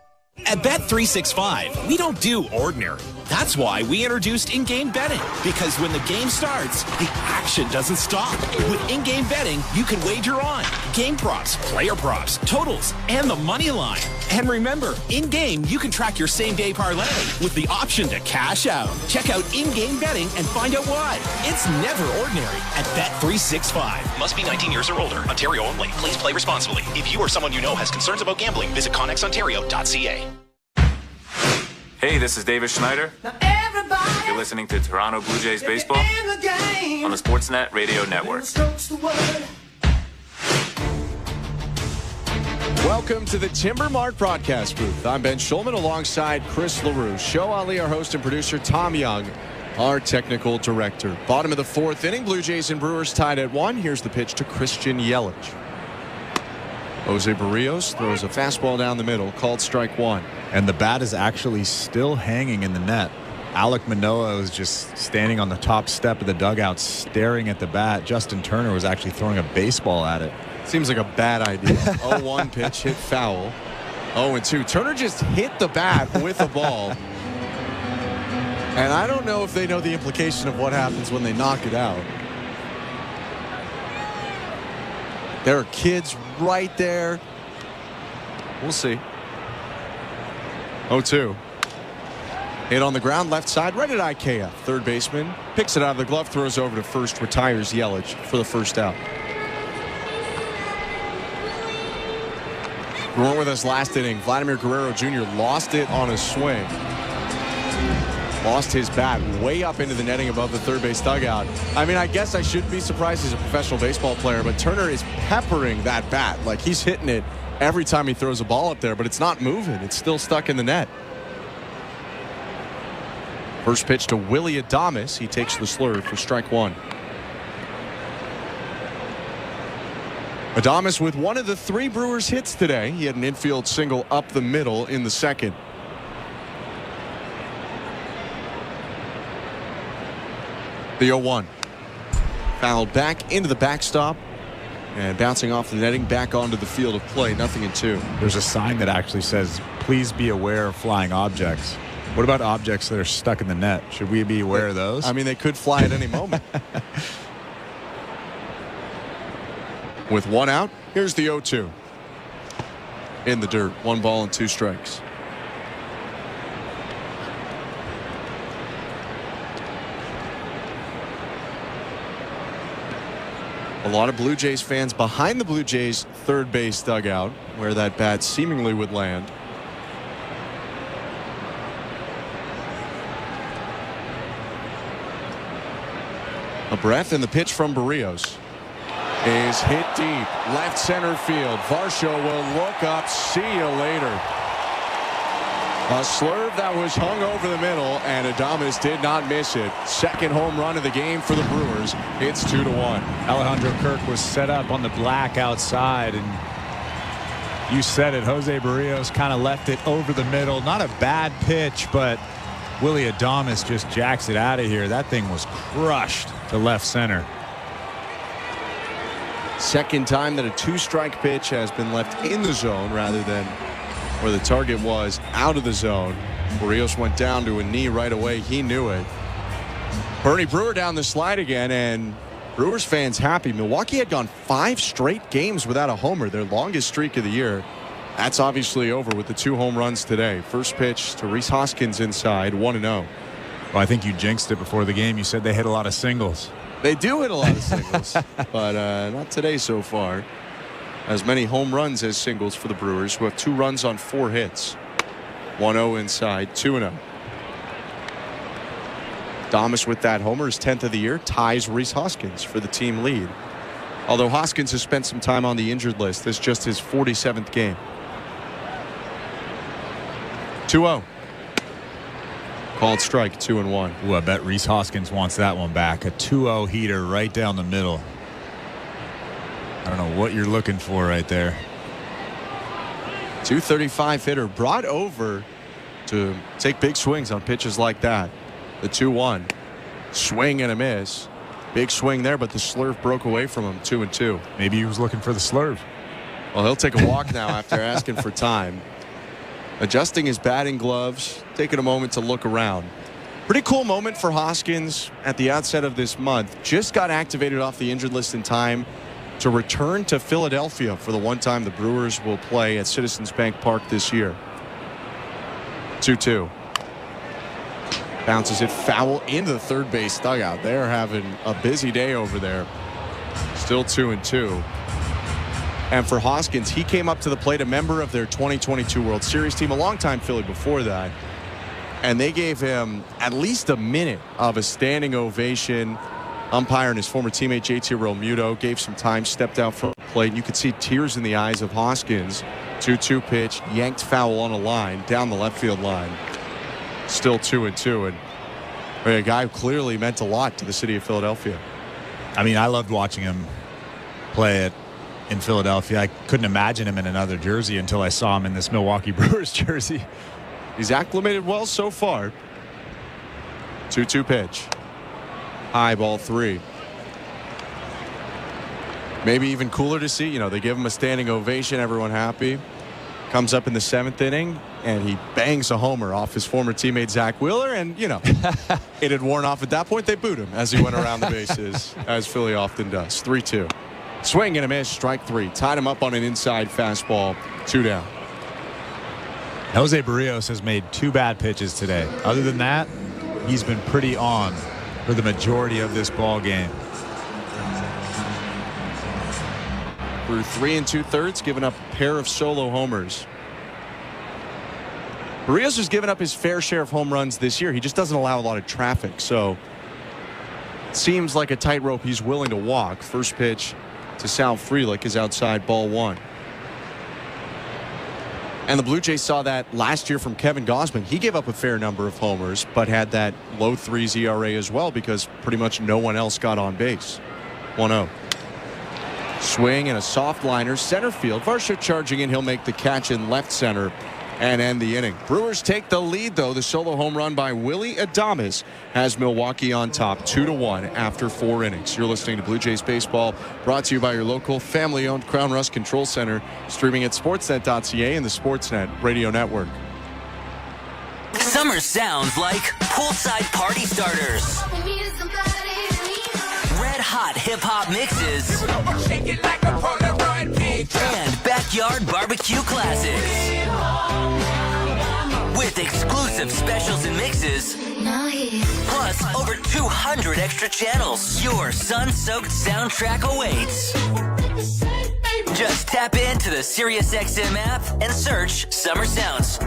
At Bet365, we don't do ordinary. That's why we introduced in-game betting. Because when the game starts, the action doesn't stop. With in-game betting, you can wager on game props, player props, totals, and the money line. And remember, in-game, you can track your same-day parlay with the option to cash out. Check out in-game betting and find out why. It's never ordinary at Bet365. Must be 19 years or older. Ontario only. Please play responsibly. If you or someone you know has concerns about gambling, visit connexontario.ca. Hey, this is David Schneider. You're listening to Toronto Blue Jays baseball on the Sportsnet Radio Network. Welcome to the Timber Mart broadcast booth. I'm Ben Schulman alongside Chris LaRue. Show Ali, our host and producer, Tom Young, our technical director. Bottom of the fourth inning, Blue Jays and Brewers tied at 1. Here's the pitch to Christian Yelich. Jose Berrios throws a fastball down the middle, called strike 1. And the bat is actually still hanging in the net. Alek Manoah was just standing on the top step of the dugout staring at the bat. Justin Turner was actually throwing a baseball at it. Seems like a bad idea. 0-1 pitch, hit foul. 0-2. Turner just hit the bat with a ball. And I don't know if they know the implication of what happens when they knock it out. There are kids right there. We'll see. 0-2. Hit on the ground, left side, right at IKF. Third baseman picks it out of the glove, throws over to first, retires Yelich for the first out. You weren't with us last inning. Vladimir Guerrero Jr. lost it on a swing. Lost his bat way up into the netting above the third base dugout. I mean, I guess I shouldn't be surprised he's a professional baseball player, but Turner is peppering that bat. Like, he's hitting it every time he throws a ball up there, but it's not moving. It's still stuck in the net. First pitch to Willie Adames. He takes the slurve for strike 1. Adames with one of the 3 Brewers hits today. He had an infield single up the middle in the second. The 0-1. Fouled back into the backstop. And bouncing off the netting back onto the field of play. 0-2. There's a sign that actually says, please be aware of flying objects. What about objects that are stuck in the net? Should we be aware of those? I mean, they could fly at any moment. With 1 out, here's the 0-2. In the dirt. 1 ball and 2 strikes. A lot of Blue Jays fans behind the Blue Jays third base dugout where that bat seemingly would land. A breath, and the pitch from Berrios is hit deep. Left center field. Varsho will look up. See you later. A slurve that was hung over the middle, and Adames did not miss it. Second home run of the game for the Brewers. It's 2-1. Alejandro Kirk was set up on the black outside, and you said it, Jose Berrios kind of left it over the middle. Not a bad pitch, but Willie Adames just jacks it out of here. That thing was crushed to left center. Second time that a 2-strike pitch has been left in the zone rather than where the target was out of the zone. Berrios went down to a knee right away. He knew it. Bernie Brewer down the slide again, and Brewers fans happy. Milwaukee had gone 5 straight games without a homer, their longest streak of the year. That's obviously over with the 2 home runs today. First pitch to Rhys Hoskins inside, 1-0. Well, I think you jinxed it before the game. You said they hit a lot of singles. They do hit a lot of singles, but not today so far. As many home runs as singles for the Brewers, who have 2 runs on 4 hits. 1-0 inside, 2-0. Adames with that homer, his 10th of the year, ties Rhys Hoskins for the team lead. Although Hoskins has spent some time on the injured list, this is just his 47th game. 2-0. Called strike, 2-1. Ooh, I bet Rhys Hoskins wants that one back. A 2-0 heater right down the middle. I don't know what you're looking for right there. 235 hitter brought over to take big swings on pitches like that. The 2-1. Swing and a miss. Big swing there, but the slurve broke away from him. 2-2. Maybe he was looking for the slurve. Well, he'll take a walk now after asking for time. Adjusting his batting gloves, taking a moment to look around. Pretty cool moment for Hoskins at the outset of this month. Just got activated off the injured list in time to return to Philadelphia for the one time the Brewers will play at Citizens Bank Park this year. 2-2. Bounces it foul into the third base dugout. They're having a busy day over there. Still 2-2. And for Hoskins, he came up to the plate, a member of their 2022 World Series team, a longtime Philly before that. And they gave him at least a minute of a standing ovation. Umpire and his former teammate JT Realmuto gave some time, stepped out from the plate. And you could see tears in the eyes of Hoskins. 2-2 pitch, yanked foul on a line, down the left field line. Still 2-2, and a guy who clearly meant a lot to the city of Philadelphia. I mean, I loved watching him play it in Philadelphia. I couldn't imagine him in another jersey until I saw him in this Milwaukee Brewers jersey. He's acclimated well so far. 2-2 pitch. High ball 3. Maybe even cooler to see. You know, they give him a standing ovation, everyone happy. Comes up in the 7th inning, and he bangs a homer off his former teammate Zach Wheeler, and, you know, it had worn off at that point. They booed him as he went around the bases, as Philly often does. 3-2. Swing and a miss, strike 3. Tied him up on an inside fastball. 2 down. Jose Berrios has made 2 bad pitches today. Other than that, he's been pretty on for the majority of this ball game. Through 3 2/3, giving up a pair of solo homers. Berrios has given up his fair share of home runs this year. He just doesn't allow a lot of traffic, so it seems like a tightrope he's willing to walk. First pitch to Sal Frelick is outside, ball 1. And the Blue Jays saw that last year from Kevin Gausman. He gave up a fair number of homers, but had that low 3s ERA as well because pretty much no one else got on base. 1-0. Swing and a soft liner, center field. Varsho charging in. He'll make the catch in left center and end the inning. Brewers take the lead, though. The solo home run by Willy Adames has Milwaukee on top 2-1 after 4 innings. You're listening to Blue Jays Baseball, brought to you by your local family-owned Crown Rust Control Center, streaming at sportsnet.ca and the Sportsnet Radio Network. Summer sounds like poolside party starters, red hot hip-hop mixes, and backyard barbecue classics. With exclusive specials and mixes, plus over 200 extra channels, your sun-soaked soundtrack awaits. Just tap into the SiriusXM app and search Summer Sounds.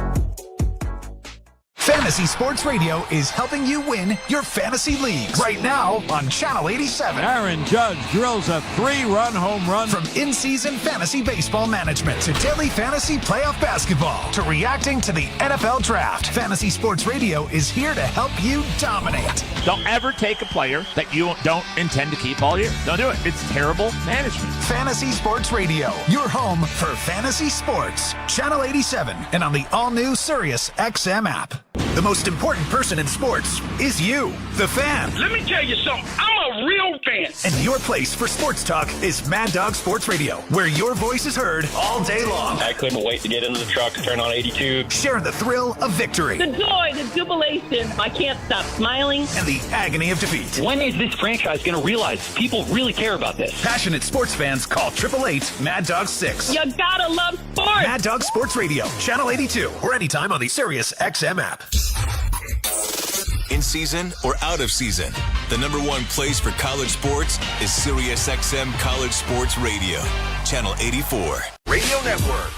Fantasy Sports Radio is helping you win your fantasy leagues right now on Channel 87. Aaron Judge drills a 3-run home run. From in-season fantasy baseball management to daily fantasy playoff basketball to reacting to the NFL draft, Fantasy Sports Radio is here to help you dominate. Don't ever take a player that you don't intend to keep all year. Don't do it. It's terrible management. Fantasy Sports Radio, your home for fantasy sports. Channel 87 and on the all-new SiriusXM app. The most important person in sports is you, the fan. Let me tell you something. I'm a real fan. And your place for sports talk is Mad Dog Sports Radio, where your voice is heard all day long. I couldn't wait to get into the truck, turn on 82. Sharing the thrill of victory. The joy, the jubilation. I can't stop smiling. And the agony of defeat. When is this franchise going to realize people really care about this? Passionate sports fans call 888-MAD-DOG-6. You gotta love sports. Mad Dog Sports Radio, Channel 82, or anytime on the SiriusXM app. In season or out of season, the #1 place for college sports is SiriusXM College Sports Radio, Channel 84. Radio Network.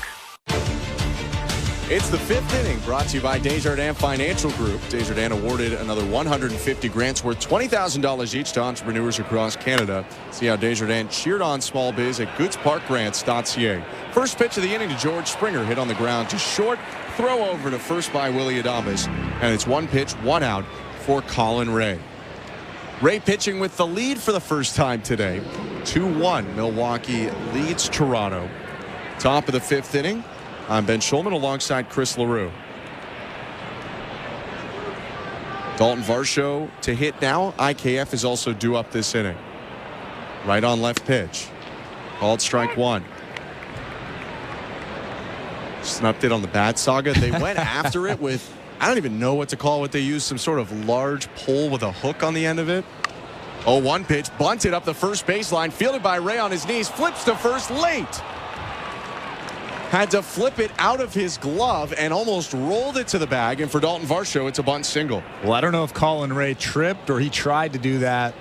It's the 5th inning, brought to you by Desjardins Financial Group. Desjardins awarded another 150 grants worth $20,000 each to entrepreneurs across Canada. See how Desjardins cheered on small biz at goodsparkgrants.ca. First pitch of the inning to George Springer, hit on the ground to short, throw over to first by Willy Adames, and it's 1 pitch, 1 out for Colin Ray. Ray pitching with the lead for the first time today. 2-1, Milwaukee leads Toronto. Top of the 5th inning. I'm Ben Schulman alongside Chris LaRue. Dalton Varsho to hit now. IKF is also due up this inning. Right on left pitch. Called strike one. Just an update on the bat saga. They went after it with, I don't even know what to call what they used, some sort of large pole with a hook on the end of it. 0-1 pitch, bunted up the first baseline, fielded by Ray on his knees, flips to first late. Had to flip it out of his glove and almost rolled it to the bag. And for Dalton Varsho, it's a bunt single. Well, I don't know if Colin Ray tripped or he tried to do that.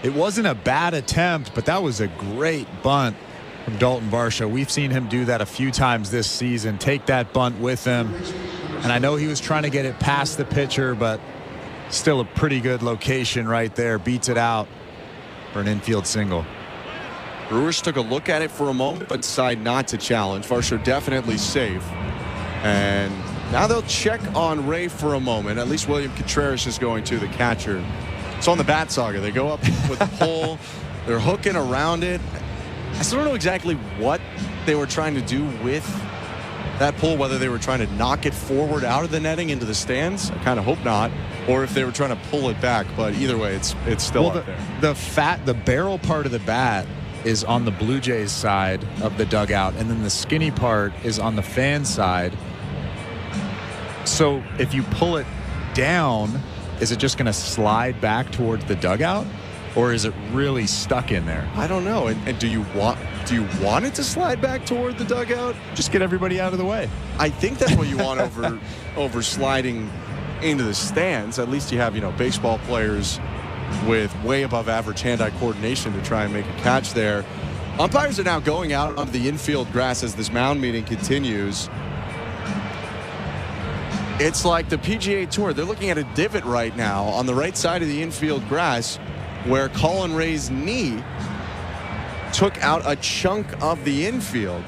It wasn't a bad attempt, but that was a great bunt from Dalton Varsho. We've seen him do that a few times this season, take that bunt with him. And I know he was trying to get it past the pitcher, but still a pretty good location right there. Beats it out for an infield single. Brewers took a look at it for a moment, but decided not to challenge. Varsho definitely safe. And now they'll check on Ray for a moment. At least William Contreras is going to, the catcher. It's on the bat saga. They go up with the pole. They're hooking around it. I still don't know exactly what they were trying to do with that pole, whether they were trying to knock it forward out of the netting into the stands. I kind of hope not. Or if they were trying to pull it back. But either way, it's still up there. The barrel part of the bat is on the Blue Jays side of the dugout, and then the skinny part is on the fan side. So if you pull it down, is it just going to slide back towards the dugout, or is it really stuck in there? I don't know. And do you want it to slide back toward the dugout? Just get everybody out of the way. I think that's what you want over sliding into the stands. At least you have, baseball players with way above average hand-eye coordination to try and make a catch there. Umpires are now going out onto the infield grass as this mound meeting continues. It's like the PGA Tour. They're looking at a divot right now on the right side of the infield grass where Colin Ray's knee took out a chunk of the infield.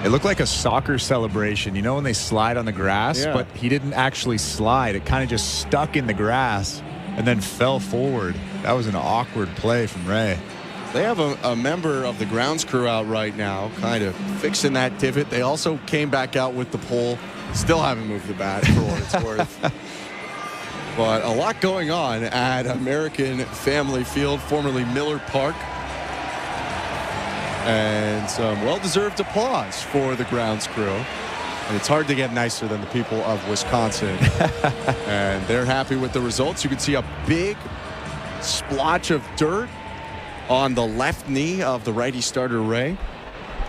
It looked like a soccer celebration, when they slide on the grass, but he didn't actually slide. It kind of just stuck in the grass and then fell forward. That was an awkward play from Ray. They have a member of the grounds crew out right now kind of fixing that divot. They also came back out with the pole. Still haven't moved the bat for what it's worth. But a lot going on at American Family Field, formerly Miller Park. And some well-deserved applause for the grounds crew. And it's hard to get nicer than the people of Wisconsin. And they're happy with the results. You can see a big splotch of dirt on the left knee of the righty starter, Ray.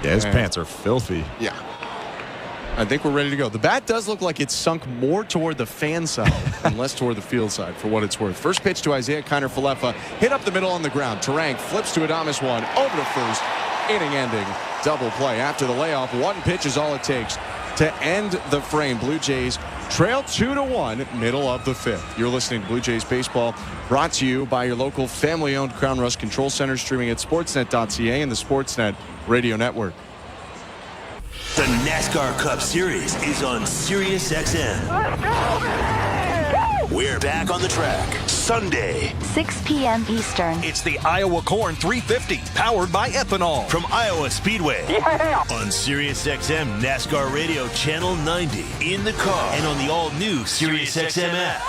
Yeah, his pants are filthy. Yeah. I think we're ready to go. The bat does look like it's sunk more toward the fan side and less toward the field side, for what it's worth. First pitch to Isaiah Kiner-Falefa. Hit up the middle on the ground. Terang flips to Adames one. Over to first. Inning-ending double play. After the layoff, one pitch is all it takes to end the frame. Blue Jays trail 2-1, middle of the fifth. You're listening to Blue Jays Baseball, brought to you by your local family-owned Crown Rust Control Center, streaming at sportsnet.ca and the Sportsnet Radio Network. The NASCAR Cup Series is on Sirius XM. We're back on the track Sunday, 6 p.m. Eastern. It's the Iowa Corn 350, powered by ethanol. From Iowa Speedway. Yeah. On Sirius XM NASCAR Radio Channel 90. In the car and on the all-new Sirius XM app.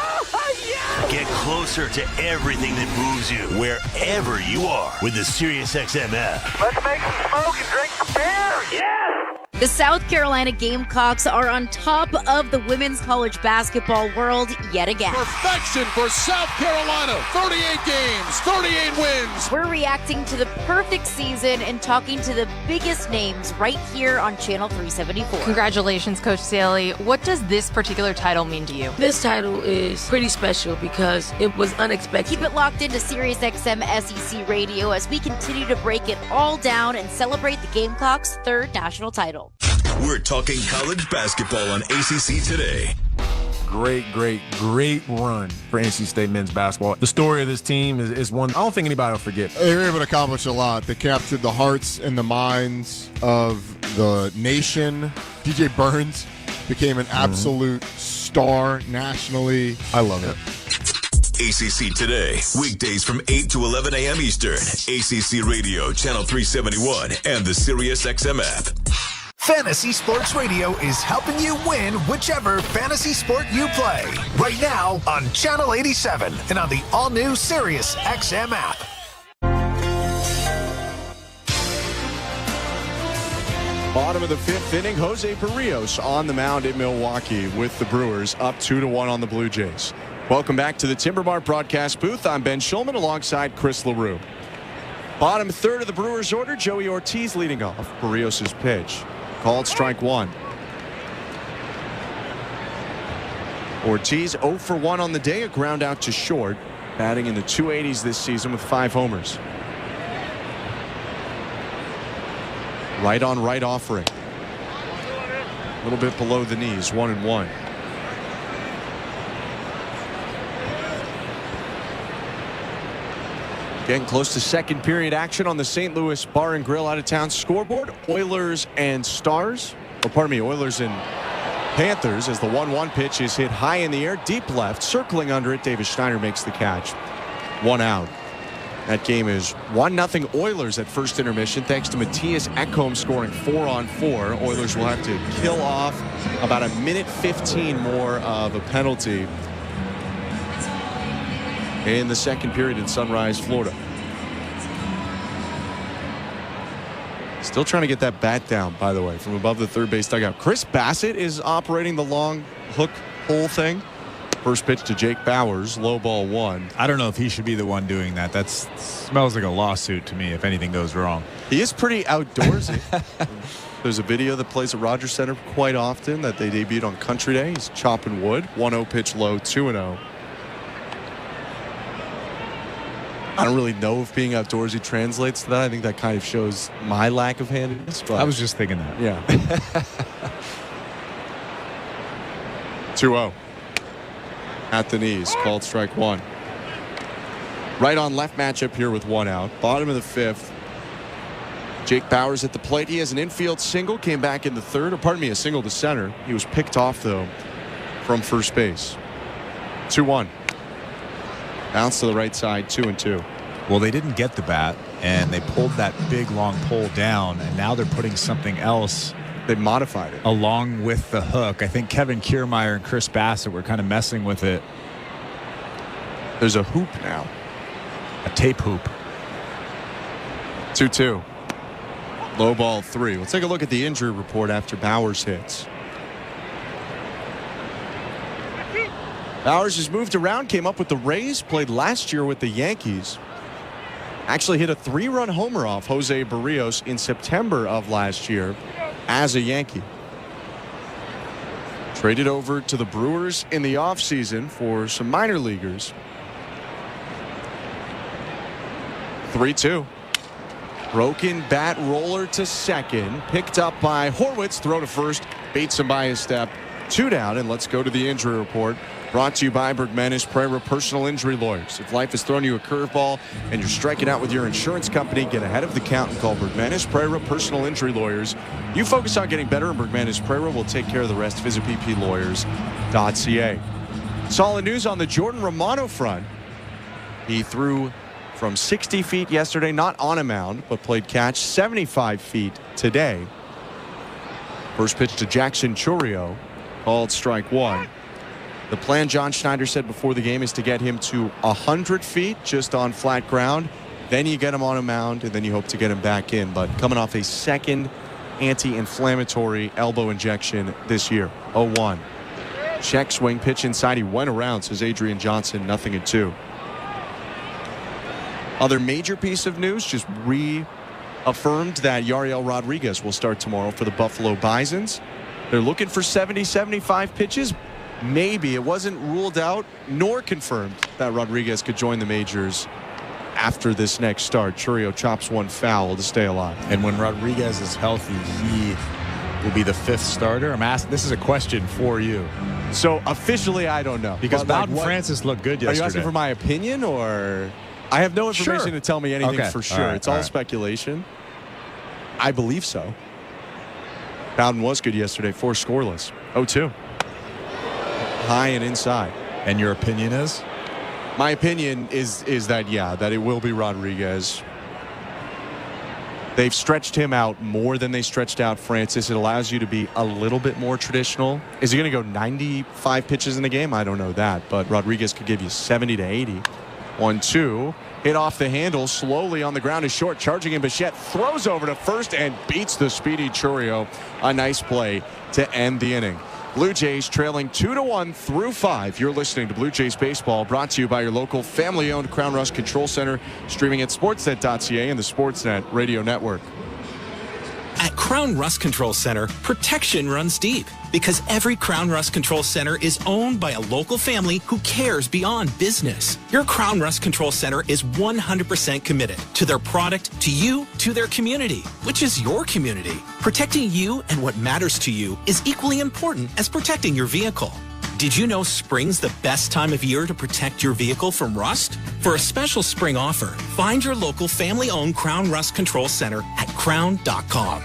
Get closer to everything that moves you wherever you are with the Sirius XM app. Let's make some smoke and drink some beer. Yes! The South Carolina Gamecocks are on top of the women's college basketball world yet again. Perfection for South Carolina. 38 games, 38 wins. We're reacting to the perfect season and talking to the biggest names right here on Channel 374. Congratulations, Coach Saley. What does this particular title mean to you? This title is pretty special because it was unexpected. Keep it locked into SiriusXM SEC Radio as we continue to break it all down and celebrate the Gamecocks' third national title. We're talking college basketball on ACC Today. Great run for NC State men's basketball. The story of this team is one I don't think anybody will forget. They were able to accomplish a lot. They captured the hearts and the minds of the nation. DJ Burns became an absolute star nationally. I love it. ACC Today, weekdays from 8 to 11 a.m. Eastern. ACC Radio, Channel 371, and the SiriusXM app. Fantasy Sports Radio is helping you win whichever fantasy sport you play. Right now on Channel 87 and on the all-new Sirius XM app. Bottom of the fifth inning, Jose Berrios on the mound in Milwaukee with the Brewers up 2-1 on the Blue Jays. Welcome back to the Timber Mart broadcast booth. I'm Ben Schulman alongside Chris LaRue. Bottom third of the Brewers order, Joey Ortiz leading off. Berrios' pitch. Called strike one. Ortiz 0 for 1 on the day, a ground out to short. Batting in the 280s this season with 5 homers. Right on right offering. A little bit below the knees, 1-1. Getting close to second period action on the St. Louis Bar and Grill out of town scoreboard. Oilers and Stars, or pardon me, Oilers and Panthers, as the 1-1 pitch is hit high in the air, deep left, circling under it. Davis Schneider makes the catch. 1 out. That game is 1-0 Oilers at first intermission, thanks to Matthias Ekholm scoring 4 on 4. Oilers will have to kill off about 1:15 more of a penalty in the second period in Sunrise, Florida. Still trying to get that bat down, by the way, from above the third base dugout. Chris Bassett is operating the long hook pull thing. First pitch to Jake Bauers, low ball 1. I don't know if he should be the one doing that. That smells like a lawsuit to me if anything goes wrong. He is pretty outdoorsy. There's a video that plays at Rogers Center quite often that they debuted on Country Day. He's chopping wood. 1-0 pitch low, 2-0. I don't really know if being outdoorsy translates to that. I think that kind of shows my lack of handedness. But I was just thinking that. Yeah. 2-0. At the knees, called strike one. Right on left matchup here with 1 out. Bottom of the fifth. Jake Bauers at the plate. He has an infield single, came back in the third, or pardon me, a single to center. He was picked off, though, from first base. 2-1. Bounce to the right side, 2-2. Well, they didn't get the bat, and they pulled that big, long pole down, and now they're putting something else. They modified it. Along with the hook. I think Kevin Kiermaier and Chris Bassett were kind of messing with it. There's a hoop now. A tape hoop. 2-2. Low ball 3. We'll take a look at the injury report after Bauers hits. Bauers has moved around, came up with the Rays, played last year with the Yankees. Actually hit a 3-run homer off Jose Berrios in September of last year as a Yankee. Traded over to the Brewers in the offseason for some minor leaguers. 3-2. Broken bat roller to second. Picked up by Horwitz. Throw to first. Bates him by a step. 2 down, and let's go to the injury report. Brought to you by Bergmanis Pereira Personal Injury Lawyers. If life has thrown you a curveball and you're striking out with your insurance company, get ahead of the count and call Bergmanis Pereira Personal Injury Lawyers. You focus on getting better, and Bergmanis Pereira will take care of the rest. Visit pplawyers.ca. Solid news on the Jordan Romano front. He threw from 60 feet yesterday, not on a mound, but played catch 75 feet today. First pitch to Jackson Chourio, called strike one. The plan, John Schneider said before the game, is to get him to 100 feet just on flat ground. Then you get him on a mound, and then you hope to get him back in. But coming off a second anti-inflammatory elbow injection this year. 0-1. Check swing, pitch inside. He went around, says Adrian Johnson, 0-2. Other major piece of news, just reaffirmed that Yariel Rodriguez will start tomorrow for the Buffalo Bisons. They're looking for 70-75 pitches. Maybe. It wasn't ruled out nor confirmed that Rodriguez could join the majors after this next start. Chourio chops one foul to stay alive. And when Rodriguez is healthy, he will be the 5th starter. I'm asking, this is a question for you. So officially, I don't know. Because Bowden Francis looked good yesterday. Are you asking for my opinion, or? I have no information to tell me anything for sure. It's all speculation. I believe so. Bowden was good yesterday, 4 scoreless. 0-2. High and inside. And your opinion is? My opinion is that, yeah, that it will be Rodriguez. They've stretched him out more than they stretched out Francis. It allows you to be a little bit more traditional. Is he going to go 95 pitches in the game? I don't know that, but Rodriguez could give you 70 to 80. 1-2. Hit off the handle, slowly on the ground is short, charging in. Bichette throws over to first and beats the speedy Churio. A nice play to end the inning. Blue Jays trailing 2-1 through 5. You're listening to Blue Jays Baseball, brought to you by your local family-owned Crown Rust Control Center, streaming at sportsnet.ca and the Sportsnet Radio Network. At Crown Rust Control Center, protection runs deep because every Crown Rust Control Center is owned by a local family who cares beyond business. Your Crown Rust Control Center is 100% committed to their product, to you, to their community, which is your community. Protecting you and what matters to you is equally important as protecting your vehicle. Did you know spring's the best time of year to protect your vehicle from rust? For a special spring offer, find your local family-owned Crown Rust Control Center at crown.com.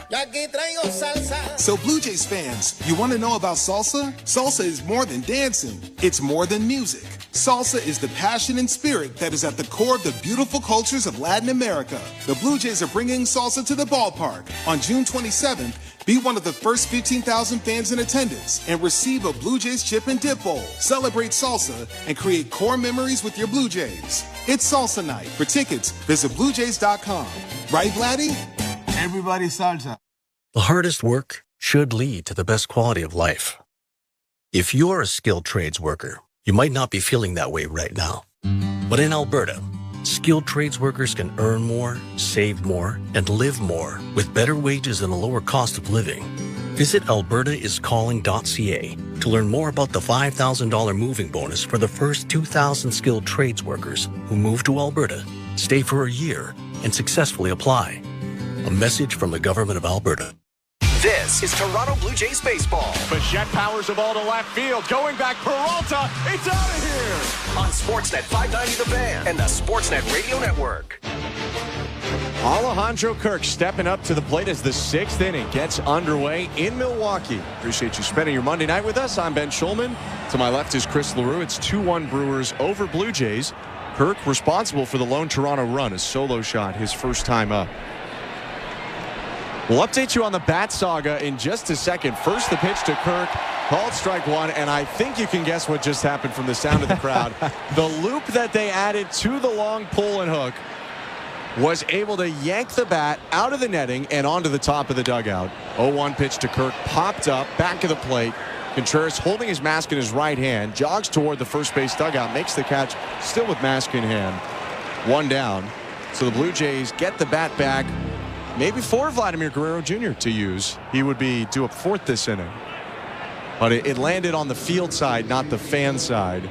So Blue Jays fans, you want to know about salsa? Salsa is more than dancing. It's more than music. Salsa is the passion and spirit that is at the core of the beautiful cultures of Latin America. The Blue Jays are bringing salsa to the ballpark on June 27th. Be one of the first 15,000 fans in attendance and receive a Blue Jays chip and dip bowl. Celebrate salsa and create core memories with your Blue Jays. It's salsa night. For tickets, visit BlueJays.com. Right, Vladdy? Everybody salsa. The hardest work should lead to the best quality of life. If you're a skilled trades worker, you might not be feeling that way right now. But in Alberta, skilled trades workers can earn more, save more, and live more with better wages and a lower cost of living. Visit albertaiscalling.ca to learn more about the $5,000 moving bonus for the first 2,000 skilled trades workers who move to Alberta, stay for a year, and successfully apply. A message from the Government of Alberta. This is Toronto Blue Jays baseball. Bichette powers the ball to left field. Going back, Peralta. It's out of here. On Sportsnet 590 The Fan and the Sportsnet Radio Network. Alejandro Kirk stepping up to the plate as the 6th inning gets underway in Milwaukee. Appreciate you spending your Monday night with us. I'm Ben Schulman. To my left is Chris LaRue. It's 2-1 Brewers over Blue Jays. Kirk responsible for the lone Toronto run, a solo shot, his first time up. We'll update you on the bat saga in just a second. First, the pitch to Kirk, called strike one, and I think you can guess what just happened from the sound of the crowd. The loop that they added to the long pull and hook was able to yank the bat out of the netting and onto the top of the dugout. 0-1 pitch to Kirk, popped up, back of the plate. Contreras holding his mask in his right hand, jogs toward the first base dugout, makes the catch, still with mask in hand. 1 down. So the Blue Jays get the bat back. Maybe for Vladimir Guerrero Jr. to use. He would be due up 4th this inning. But it landed on the field side, not the fan side.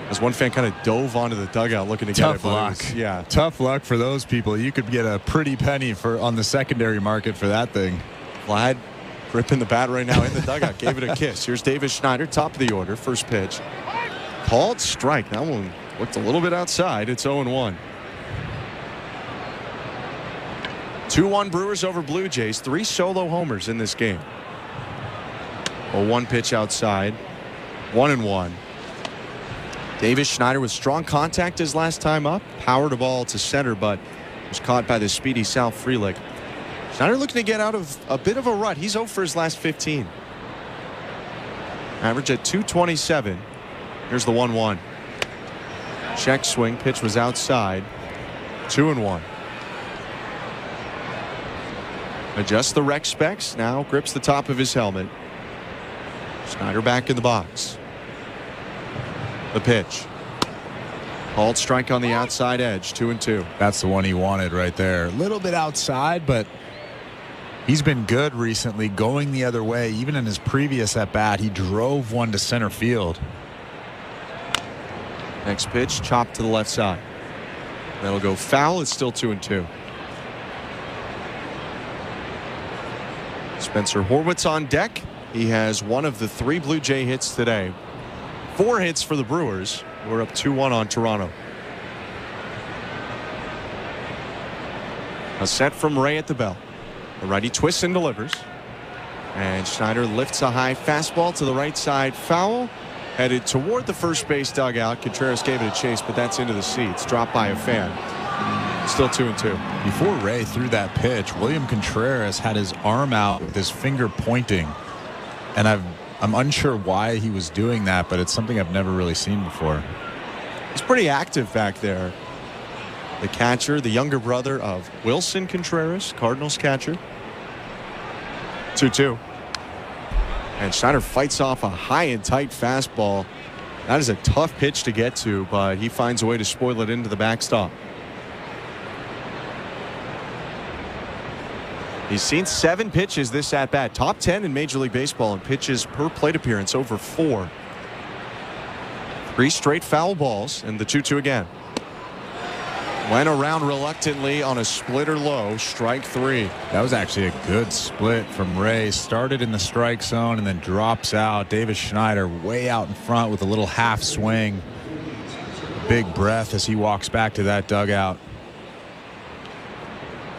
As one fan kind of dove onto the dugout looking to get it. Tough luck. Yeah. Tough luck for those people. You could get a pretty penny on the secondary market for that thing. Vlad gripping the bat right now in the dugout. Gave it a kiss. Here's Davis Schneider, top of the order. First pitch. Called strike. That one looked a little bit outside. It's 0-1. 2-1 Brewers over Blue Jays. 3 solo homers in this game. 0-1 pitch outside. 1-1. Davis Schneider with strong contact his last time up. Powered a ball to center, but was caught by the speedy Sal Frelick. Schneider looking to get out of a bit of a rut. He's 0 for his last 15. Average at 227. Here's the 1-1. Check swing. Pitch was outside. 2-1. Adjusts the rec specs. Now grips the top of his helmet. Schneider back in the box. The pitch. Called strike on the outside edge. 2-2. That's the one he wanted right there. A little bit outside, but he's been good recently going the other way. Even in his previous at bat, he drove one to center field. Next pitch, chopped to the left side. That'll go foul. It's still 2-2. Spencer Horwitz on deck. He has one of the 3 Blue Jay hits today. 4 hits for the Brewers. We're up 2-1 on Toronto. A set from Ray at the bell. The righty twists and delivers. And Schneider lifts a high fastball to the right side. Foul. Headed toward the first base dugout. Contreras gave it a chase, but that's into the seats. Dropped by a fan. Still 2-2. Before Ray threw that pitch, William Contreras had his arm out with his finger pointing. And I'm unsure why he was doing that, but it's something I've never really seen before. He's pretty active back there. The catcher, the younger brother of Wilson Contreras, Cardinals catcher. 2-2. And Schneider fights off a high and tight fastball. That is a tough pitch to get to, but he finds a way to spoil it into the backstop. He's seen 7 pitches this at-bat. Top 10 in Major League Baseball in pitches per plate appearance, over 4. 3 straight foul balls, and the 2-2 again. Went around reluctantly on a splitter low, strike 3. That was actually a good split from Ray. Started in the strike zone and then drops out. Davis Schneider way out in front with a little half swing. Big breath as he walks back to that dugout.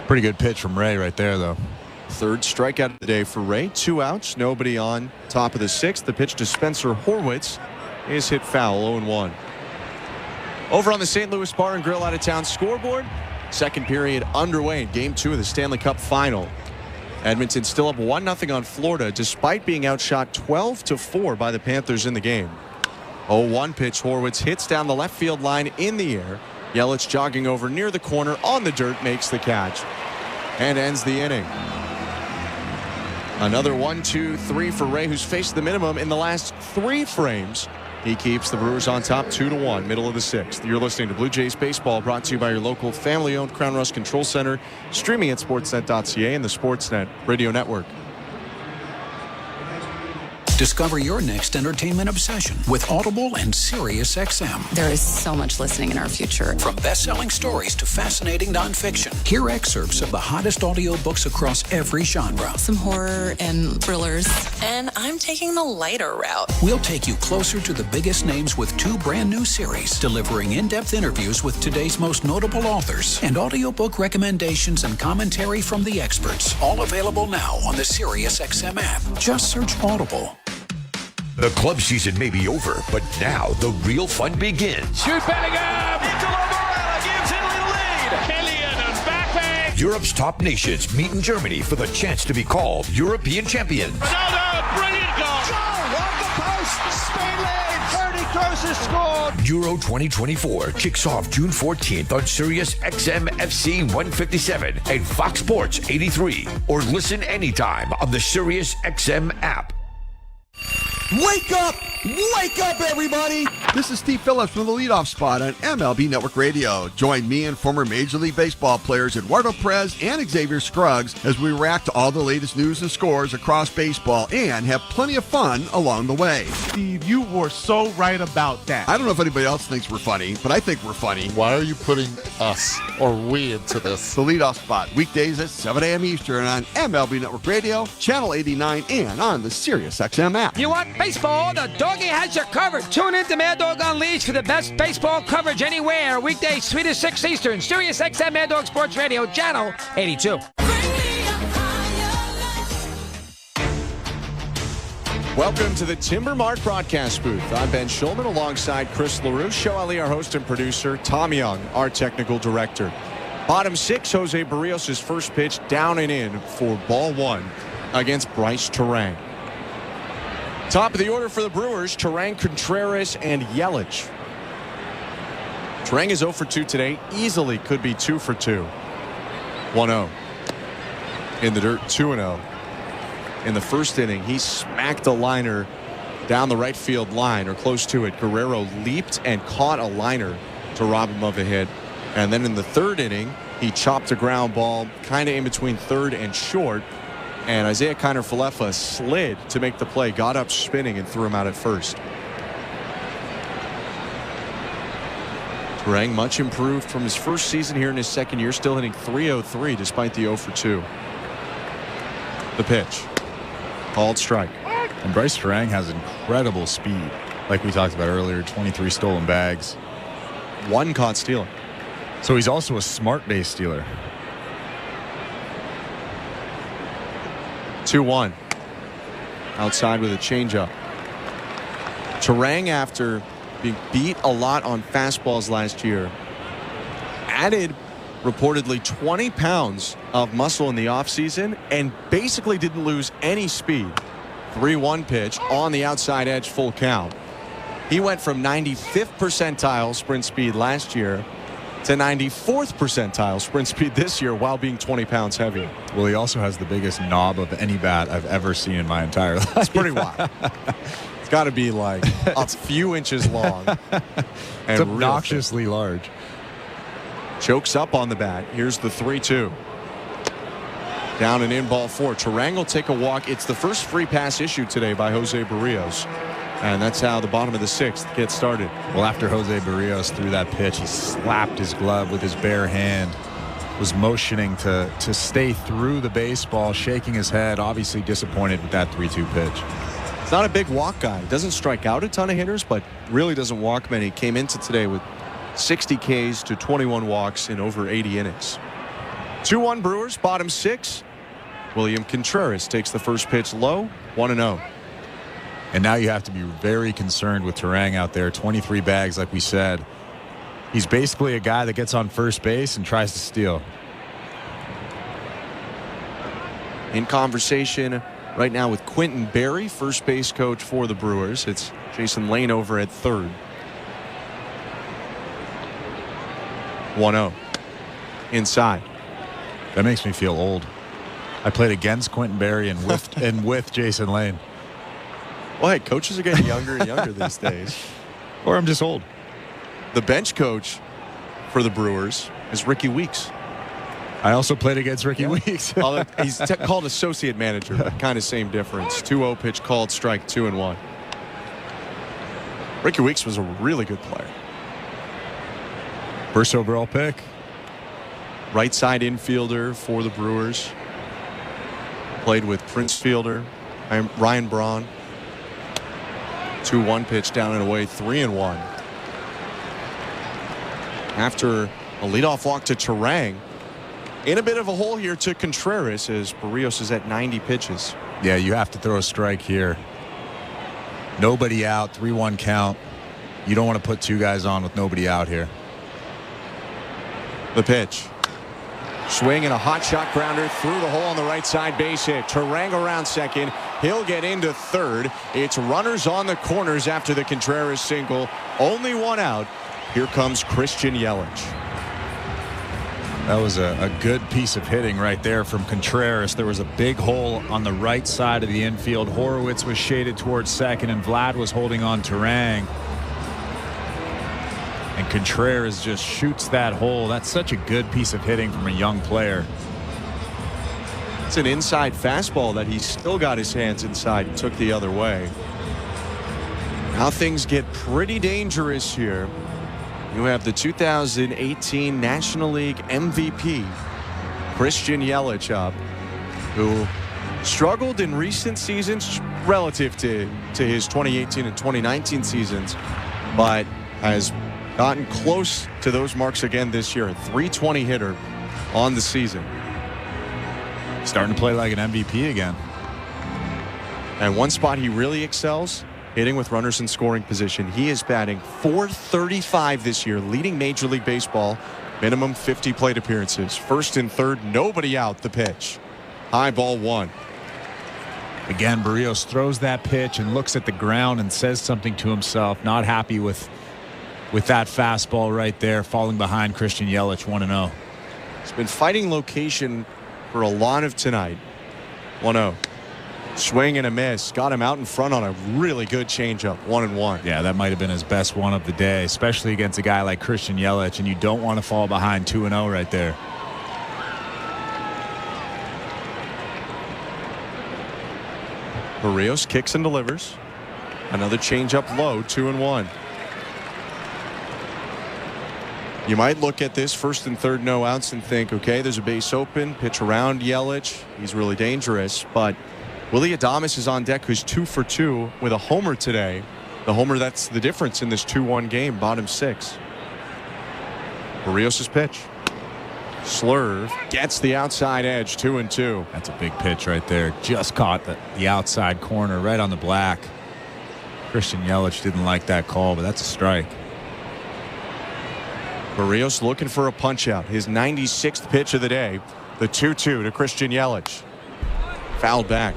Pretty good pitch from Ray right there, though. 3rd strikeout of the day for Ray. 2 outs, nobody on top of the 6th. The pitch to Spencer Horwitz is hit foul, 0-1. Over on the St. Louis Bar and Grill out-of-town scoreboard, second period underway in Game 2 of the Stanley Cup Final. Edmonton still up 1-0 on Florida, despite being outshot 12-4 by the Panthers in the game. 0-1 pitch. Horwitz hits down the left field line in the air. Yelich jogging over near the corner on the dirt, makes the catch and ends the inning. Another 1-2-3 for Ray, who's faced the minimum in the last 3 frames. He keeps the Brewers on top 2-1, middle of the 6th. You're listening to Blue Jays Baseball, brought to you by your local family-owned Crown Rust Control Center, streaming at sportsnet.ca and the Sportsnet Radio Network. Discover your next entertainment obsession with Audible and SiriusXM. There is so much listening in our future. From best-selling stories to fascinating nonfiction, hear excerpts of the hottest audiobooks across every genre. Some horror and thrillers. And I'm taking the lighter route. We'll take you closer to the biggest names with 2 brand new series, delivering in-depth interviews with today's most notable authors and audiobook recommendations and commentary from the experts. All available now on the SiriusXM app. Just search Audible. The club season may be over, but now the real fun begins. Shoot Bellingham! gives Italy the lead! Kylian Mbappe! Europe's top nations meet in Germany for the chance to be called European champions. Ronaldo, brilliant goal! Goal off the post! Spain leads! Toni Kroos has scored! Euro 2024 kicks off June 14th on Sirius XM FC 157 and Fox Sports 83, or listen anytime on the Sirius XM app. Wake up! Wake up, everybody! This is Steve Phillips from the leadoff spot on MLB Network Radio. Join me and former Major League Baseball players Eduardo Perez and Xavier Scruggs as we react to all the latest news and scores across baseball and have plenty of fun along the way. Steve, you were so right about that. I don't know if anybody else thinks we're funny, but I think we're funny. Why are you putting us or we into this? The leadoff spot, weekdays at 7 a.m. Eastern on MLB Network Radio, Channel 89, and on the SiriusXM app. You want baseball? The doggy has you covered. Tune in to Mad Dog Unleashed for the best baseball coverage anywhere. Weekdays 3 to 6 Eastern. SiriusXM Mad Dog Sports Radio, Channel 82. Welcome to the Timber Mart broadcast booth. I'm Ben Schulman alongside Chris LaRue, Show Ali, our host and producer, Tom Young, our technical director. Bottom 6, Jose Berrios' first pitch down and in for ball 1 against Bryce Terang. Top of the order for the Brewers, Terang, Contreras, and Yelich. Terang is 0 for 2 today. Easily could be 2 for 2. 1-0. In the dirt, 2-0. In the first inning, he smacked a liner down the right field line, or close to it. Guerrero leaped and caught a liner to rob him of a hit. And then in the third inning, he chopped a ground ball kind of in between third and short. And Isaiah Kiner-Falefa slid to make the play, got up spinning, and threw him out at first. Terang much improved from his first season here in his second year, still hitting .303 despite the 0 for 2. The pitch. Called strike. And Bryce Terang has incredible speed. Like we talked about earlier, 23 stolen bags. 1 caught stealing. So he's also a smart base stealer. 2-1. Outside with a changeup. Terang, after being beat a lot on fastballs last year, added reportedly 20 pounds of muscle in the offseason and basically didn't lose any speed. 3-1 pitch on the outside edge, full count. He went from 95th percentile sprint speed last year to 94th percentile sprint speed this year while being 20 pounds heavier. Well, he also has the biggest knob of any bat I've ever seen in my entire life. It's pretty wild. It's got to be like a few inches long. It's obnoxiously large. Chokes up on the bat. Here's the 3-2. Down and in, ball 4. Turang will take a walk. It's the first free pass issued today by Jose Berrios. And that's how the bottom of the 6th gets started. Well, after Jose Berrios threw that pitch, he slapped his glove with his bare hand, was motioning to stay through the baseball, shaking his head, obviously disappointed with that 3-2 pitch. He's not a big walk guy. Doesn't strike out a ton of hitters, but really doesn't walk many. Came into today with 60 Ks to 21 walks in over 80 innings. 2-1 Brewers, bottom 6. William Contreras takes the first pitch low, 1-0. And now you have to be very concerned with Turang out there. 23 bags, like we said. He's basically a guy that gets on first base and tries to steal. In conversation right now with Quentin Berry, first base coach for the Brewers. It's Jason Lane over at third. 1-0. Inside. That makes me feel old. I played against Quentin Berry and with Jason Lane. Well, hey, coaches are getting younger and younger these days. Or I'm just old. The bench coach for the Brewers is Ricky Weeks. I also played against Ricky Weeks. He's called associate manager, but kind of same difference. 2-0 pitch called, strike 2-1. Ricky Weeks was a really good player. First overall pick. Right side infielder for the Brewers. Played with Prince Fielder, Ryan Braun. 2-1 pitch down and away, 3-1. After a leadoff walk to Turang, in a bit of a hole here to Contreras as Berrios is at 90 pitches. Yeah, you have to throw a strike here. Nobody out, 3-1 count. You don't want to put two guys on with nobody out here. The pitch. Swing and a hot shot grounder through the hole on the right side, base hit. Turang around second. He'll get into third. It's runners on the corners after the Contreras single. Only one out. Here comes Christian Yelich. That was a good piece of hitting right there from Contreras. There was a big hole on the right side of the infield. Horowitz was shaded towards second, and Vlad was holding on Turang. And Contreras just shoots that hole. That's such a good piece of hitting from a young player. It's an inside fastball that he still got his hands inside and took the other way. Now things get pretty dangerous here. You have the 2018 National League MVP, Christian Yelich, up, who struggled in recent seasons relative to his 2018 and 2019 seasons, but has gotten close to those marks again this year. A .320 hitter on the season. Starting to play like an MVP again. And one spot he really excels, hitting with runners in scoring position. He is batting .435 this year, leading Major League Baseball. Minimum 50 plate appearances. First and third, nobody out. The pitch. High ball 1. Again, Berrios throws that pitch and looks at the ground and says something to himself. Not happy with that fastball right there, falling behind Christian Yelich, 1-0. He's been fighting location for a lot of tonight. 1-0. Swing and a miss. Got him out in front on a really good changeup. 1-1. Yeah, that might have been his best one of the day, especially against a guy like Christian Yelich, and you don't want to fall behind 2-0 right there. Berrios kicks and delivers. Another changeup low, 2-1. You might look at this first and third, no outs, and think, okay, there's a base open, pitch around Yelich. He's really dangerous, but Willie Adames is on deck, who's 2 for 2 with a homer today. The homer that's the difference in this 2-1 game, bottom 6. Berrios' pitch. Slurve gets the outside edge, 2-2. That's a big pitch right there. Just caught the outside corner right on the black. Christian Yelich didn't like that call, but that's a strike. Berrios looking for a punch-out. His 96th pitch of the day. The 2-2 to Christian Yelich. Fouled back.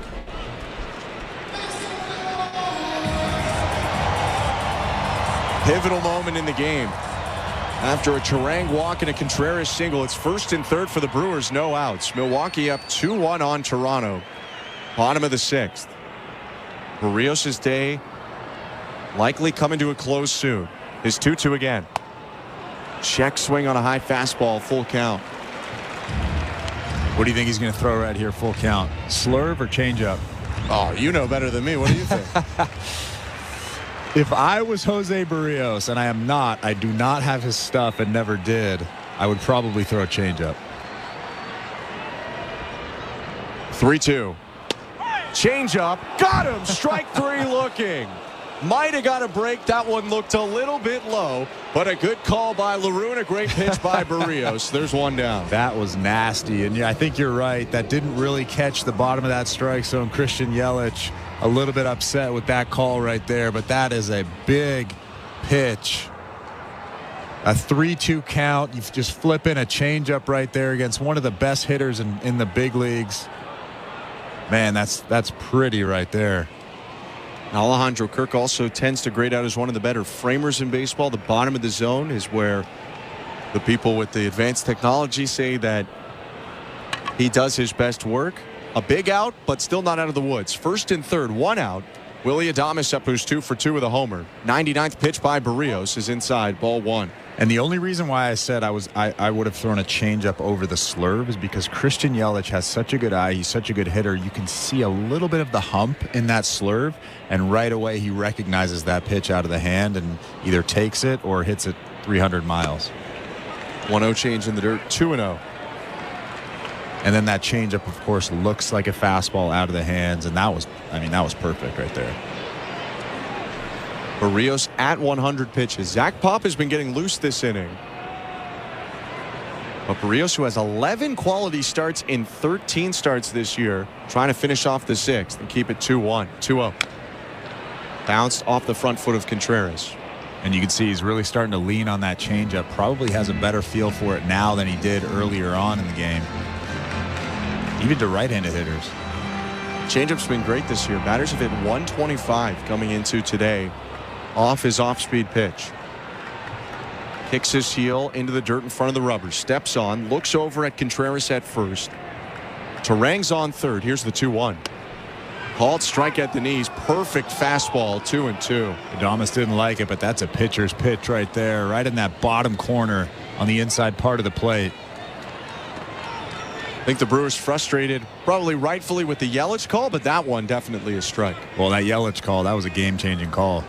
Pivotal moment in the game. After a Turang walk and a Contreras single, it's 1st and 3rd for the Brewers, no outs. Milwaukee up 2-1 on Toronto. Bottom of the 6th. Berrios' day likely coming to a close soon. His 2-2 again. Check swing on a high fastball, full count. What do you think he's going to throw right here, full count? Slurve or changeup? Oh, you know better than me. What do you think? If I was Jose Berrios, and I am not, I do not have his stuff and never did, I would probably throw a changeup. 3-2. Changeup. Got him. Strike 3 looking. Might have got a break. That one looked a little bit low, but a good call by LaRue and a great pitch by Berrios. There's one down. That was nasty, and yeah, I think you're right. That didn't really catch the bottom of that strike zone. Christian Yelich a little bit upset with that call right there, but that is a big pitch. A 3-2 count. You just flip in a changeup right there against one of the best hitters in the big leagues. Man, that's pretty right there. Alejandro Kirk also tends to grade out as one of the better framers in baseball. The bottom of the zone is where the people with the advanced technology say that he does his best work. A big out, but still not out of the woods. 1st and 3rd, 1 out. Willie Adames up, who's 2 for 2 with a homer. 99th pitch by Berrios is inside, ball 1. And the only reason why I said I would have thrown a changeup over the slurve is because Christian Yelich has such a good eye. He's such a good hitter. You can see a little bit of the hump in that slurve, and right away he recognizes that pitch out of the hand and either takes it or hits it 300 miles. 1-0 change in the dirt, 2-0. And then that changeup, of course, looks like a fastball out of the hands, and that was perfect right there. Berrios at 100 pitches. Zach Pop has been getting loose this inning. But Berrios, who has 11 quality starts in 13 starts this year, trying to finish off the 6th and keep it 2-1. 2-0. Bounced off the front foot of Contreras. And you can see he's really starting to lean on that changeup. Probably has a better feel for it now than he did earlier on in the game. Even to right-handed hitters. Changeup's been great this year. Batters have hit 125 coming into today off his off-speed pitch. Kicks his heel into the dirt in front of the rubber. Steps on, looks over at Contreras at first. Turang's on third. Here's the 2-1. Called strike at the knees. Perfect fastball, 2-2. Adames didn't like it, but that's a pitcher's pitch right there, right in that bottom corner on the inside part of the plate. I think the Brewers frustrated, probably rightfully, with the Yelich call, but that one definitely a strike. Well, that Yelich call, that was a game-changing call.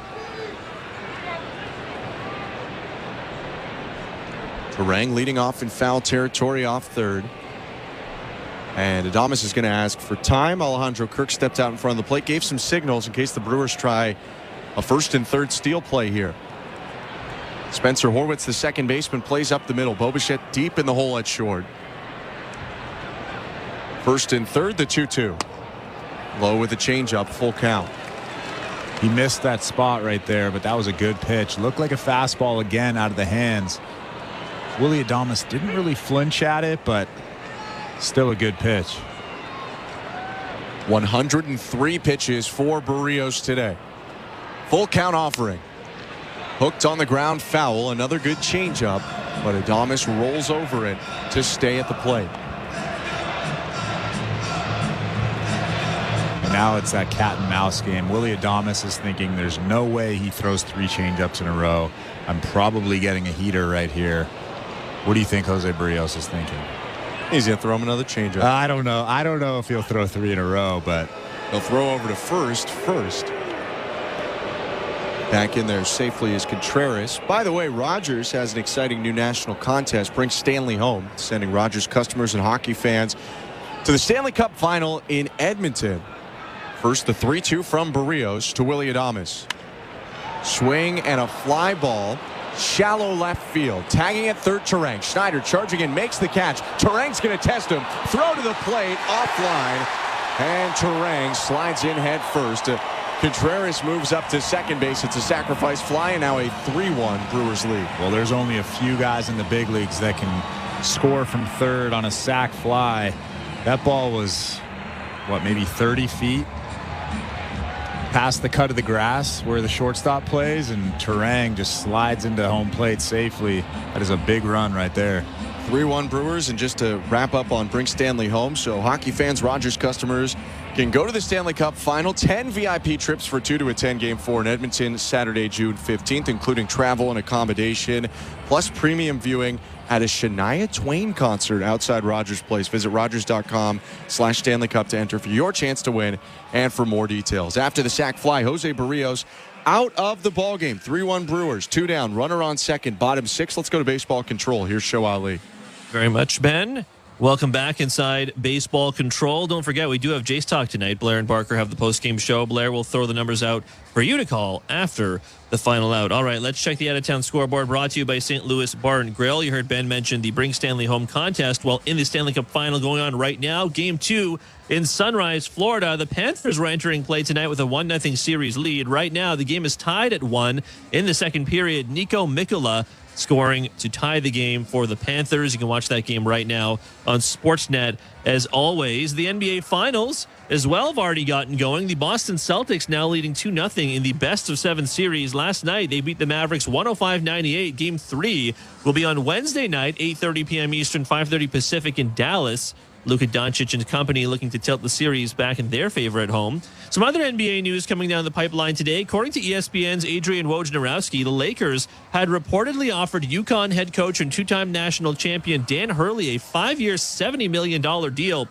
Turang leading off in foul territory off third. And Adames is going to ask for time. Alejandro Kirk stepped out in front of the plate, gave some signals in case the Brewers try a 1st and 3rd steal play here. Spencer Horwitz, the second baseman, plays up the middle. Bo Bichette deep in the hole at short. 1st and 3rd, the 2-2. Low with a changeup, full count. He missed that spot right there, but that was a good pitch. Looked like a fastball again out of the hands. Willie Adames didn't really flinch at it, but still a good pitch. 103 pitches for Berrios today. Full count offering. Hooked on the ground, foul. Another good changeup, but Adames rolls over it to stay at the plate. Now it's that cat and mouse game. Willie Adames is thinking there's no way he throws 3 changeups in a row. I'm probably getting a heater right here. What do you think Jose Berrios is thinking? He's going to throw him another changeup. I don't know. I don't know if he'll throw 3 in a row, but he'll throw over to first. Back in there safely is Contreras. By the way, Rogers has an exciting new national contest. Bring Stanley home, sending Rogers customers and hockey fans to the Stanley Cup final in Edmonton. First, the 3-2 from Berrios to Willie Adames. Swing and a fly ball. Shallow left field. Tagging at third, Turang. Schneider charging in, makes the catch. Turang's going to test him. Throw to the plate, offline. And Turang slides in head first. Contreras moves up to second base. It's a sacrifice fly, and now a 3-1 Brewers lead. Well, there's only a few guys in the big leagues that can score from third on a sac fly. That ball was, maybe 30 feet past the cut of the grass where the shortstop plays, and Terang just slides into home plate safely. That is a big run right there. 3-1 Brewers, and just to wrap up on Bring Stanley Home, so hockey fans, Rogers customers can go to the Stanley Cup Final. 10 VIP trips for 2 to attend Game 4 in Edmonton Saturday, June 15th, including travel and accommodation, plus premium viewing at a Shania Twain concert outside Rogers Place. Visit Rogers.com/Stanley Cup to enter for your chance to win and for more details. After the sac fly, Jose Berrios out of the ballgame. 3-1 Brewers, 2 down, runner on second, bottom 6. Let's go to baseball control. Here's Show Ali. Very much, Ben. Welcome back inside Baseball Control. Don't forget, we do have Jace Talk tonight. Blair and Barker have the post-game show. Blair will throw the numbers out for you to call after the final out. All right, let's check the out-of-town scoreboard brought to you by St. Louis Bar and Grill. You heard Ben mention the Bring Stanley Home contest. Well, in the Stanley Cup Final going on right now, Game 2 in Sunrise, Florida. The Panthers were entering play tonight with a 1-0 series lead. Right now, the game is tied at 1 in the second period. Nico Mikkola scoring to tie the game for the Panthers. You can watch that game right now on Sportsnet. As always, the NBA Finals as well have already gotten going. The Boston Celtics now leading 2-0 in the best-of-7 series. Last night, they beat the Mavericks 105-98. Game 3 will be on Wednesday night, 8:30 p.m. Eastern, 5:30 Pacific in Dallas. Luka Doncic and company looking to tilt the series back in their favor at home. Some other NBA news coming down the pipeline today. According to ESPN's Adrian Wojnarowski, the Lakers had reportedly offered UConn head coach and two-time national champion Dan Hurley a 5-year, $70 million deal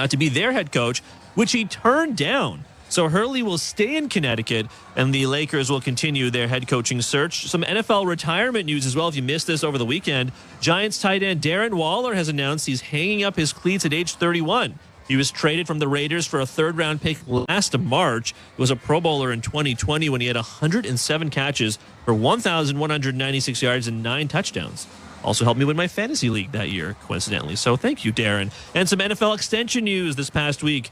to be their head coach, which he turned down. So Hurley will stay in Connecticut, and the Lakers will continue their head coaching search. Some NFL retirement news as well, if you missed this over the weekend. Giants tight end Darren Waller has announced he's hanging up his cleats at age 31. He was traded from the Raiders for a third-round pick last March. He was a Pro Bowler in 2020 when he had 107 catches for 1,196 yards and 9 touchdowns. Also helped me win my fantasy league that year, coincidentally. So thank you, Darren. And some NFL extension news this past week.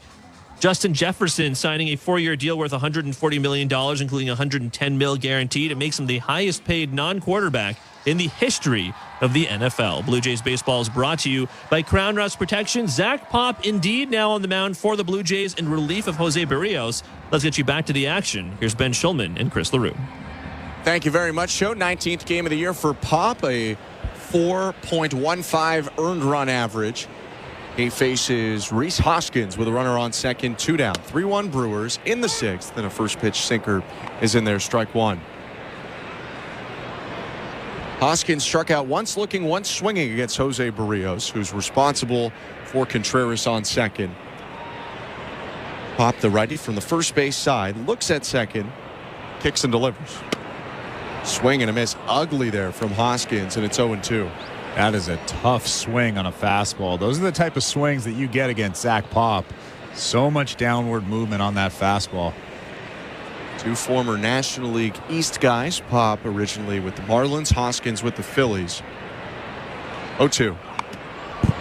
Justin Jefferson signing a 4-year deal worth $140 million, including $110 million guaranteed. It makes him the highest paid non-quarterback in the history of the NFL. Blue Jays baseball is brought to you by Crown Rust Protection. Zach Pop indeed now on the mound for the Blue Jays in relief of Jose Berrios. Let's get you back to the action. Here's Ben Schulman and Chris LaRue. Thank you very much, Joe. 19th game of the year for Pop, a 4.15 earned run average. He faces Rhys Hoskins with a runner on second, 2 down. 3-1 Brewers in the 6th, and a first pitch sinker is in there, strike 1. Hoskins struck out once looking, once swinging against Jose Berrios, who's responsible for Contreras on second. Pop, the righty from the first base side, looks at second, kicks and delivers. Swing and a miss, ugly there from Hoskins, and it's 0-2. That is a tough swing on a fastball. Those are the type of swings that you get against Zach Pop. So much downward movement on that fastball. 2 former National League East guys. Pop originally with the Marlins, Hoskins with the Phillies. 0-2.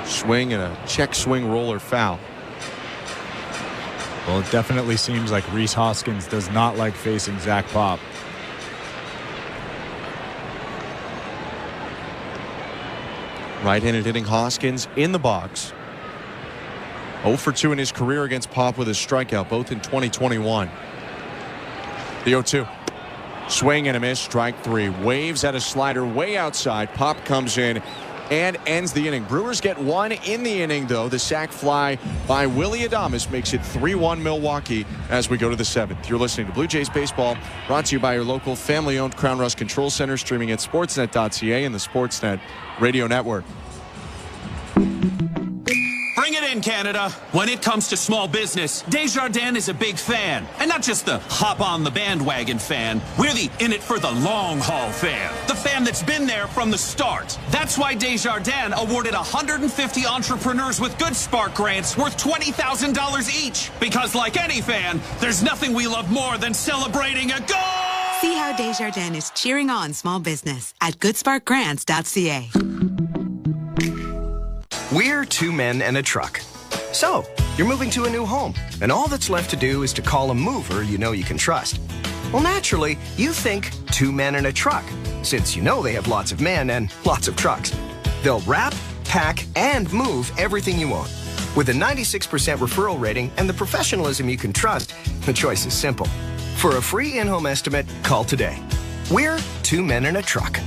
Swing and a check swing roller foul. Well, it definitely seems like Rhys Hoskins does not like facing Zach Pop. Right-handed hitting Hoskins in the box. 0 for 2 in his career against Pop with a strikeout, both in 2021. The 0-2. Swing and a miss, strike 3. Waves at a slider way outside. Pop comes in and ends the inning. Brewers get 1 in the inning, though. The sac fly by Willy Adames makes it 3-1 Milwaukee as we go to the 7th. You're listening to Blue Jays Baseball, brought to you by your local family-owned Crown Rust Control Center, streaming at sportsnet.ca and the Sportsnet Radio Network. Bring it in, Canada. When it comes to small business, Desjardins is a big fan. And not just the hop-on-the-bandwagon fan. We're the in-it-for-the-long-haul fan. The fan that's been there from the start. That's why Desjardins awarded 150 entrepreneurs with Good Spark grants worth $20,000 each. Because like any fan, there's nothing we love more than celebrating a goal! See how Desjardins is cheering on small business at goodsparkgrants.ca. We're 2 men and a truck. So, you're moving to a new home, and all that's left to do is to call a mover you know you can trust. Well, naturally, you think 2 men and a truck, since you know they have lots of men and lots of trucks. They'll wrap, pack, and move everything you own. With a 96% referral rating and the professionalism you can trust, the choice is simple. For a free in-home estimate, call today. We're 2 men and a truck.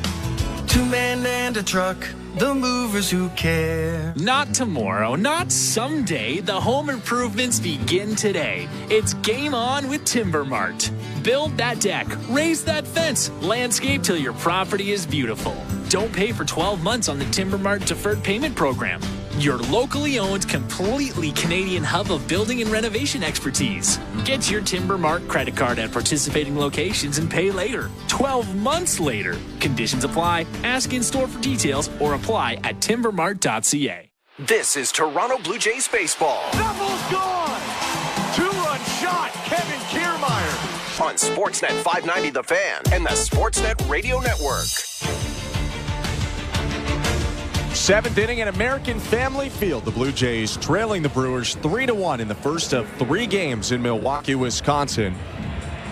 2 men and a truck, the movers who care. Not tomorrow, not someday. The home improvements begin today. It's game on with Timber Mart. Build that deck, raise that fence, landscape till your property is beautiful. Don't pay for 12 months on the Timber Mart deferred payment program. Your locally owned, completely Canadian hub of building and renovation expertise. Get your Timber Mart credit card at participating locations and pay later. 12 months later. Conditions apply. Ask in store for details or apply at timbermart.ca. This is Toronto Blue Jays baseball. Double's gone! 2-run shot, Kevin Kiermaier. On Sportsnet 590 The Fan and the Sportsnet Radio Network. 7th inning at American Family Field. The Blue Jays trailing the Brewers 3-1 in the first of 3 games in Milwaukee, Wisconsin.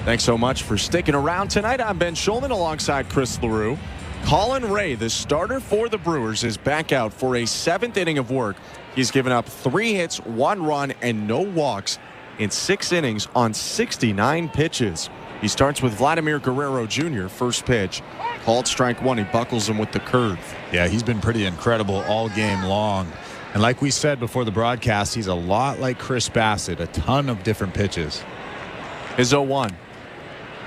Thanks so much for sticking around tonight. I'm Ben Schulman alongside Chris LaRue. Colin Ray, the starter for the Brewers, is back out for a 7th inning of work. He's given up 3 hits, 1 run, and no walks in 6 innings on 69 pitches. He starts with Vladimir Guerrero Jr. First pitch. Called strike 1. He buckles him with the curve. Yeah, he's been pretty incredible all game long. And like we said before the broadcast, he's a lot like Chris Bassett. A ton of different pitches. His 0-1.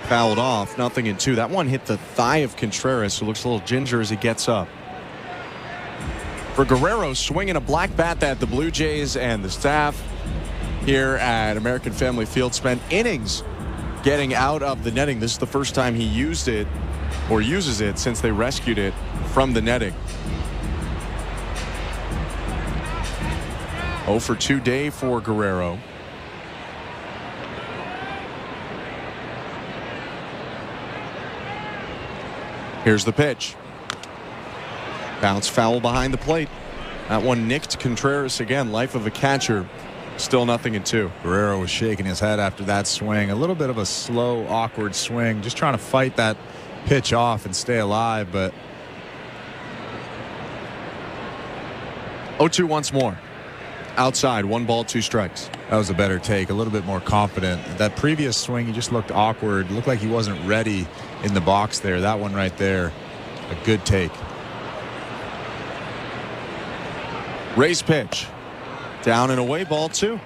Fouled off. 0-2. That one hit the thigh of Contreras, who looks a little ginger as he gets up. For Guerrero, swinging a black bat that the Blue Jays and the staff here at American Family Field spent innings getting out of the netting. This is the first time he used it or uses it since they rescued it from the netting. 0 for 2 day for Guerrero. Here's the pitch. Bounce foul behind the plate. That one nicked Contreras again. Life of a catcher. Still 0-2. Guerrero was shaking his head after that swing. A little bit of a slow, awkward swing. Just trying to fight that pitch off and stay alive, but 0-2 once more. Outside, 1 ball, 2 strikes. That was a better take, a little bit more confident. That previous swing, he just looked awkward. Looked like he wasn't ready in the box there. That one right there, a good take. Raise pitch. Down and away, ball 2.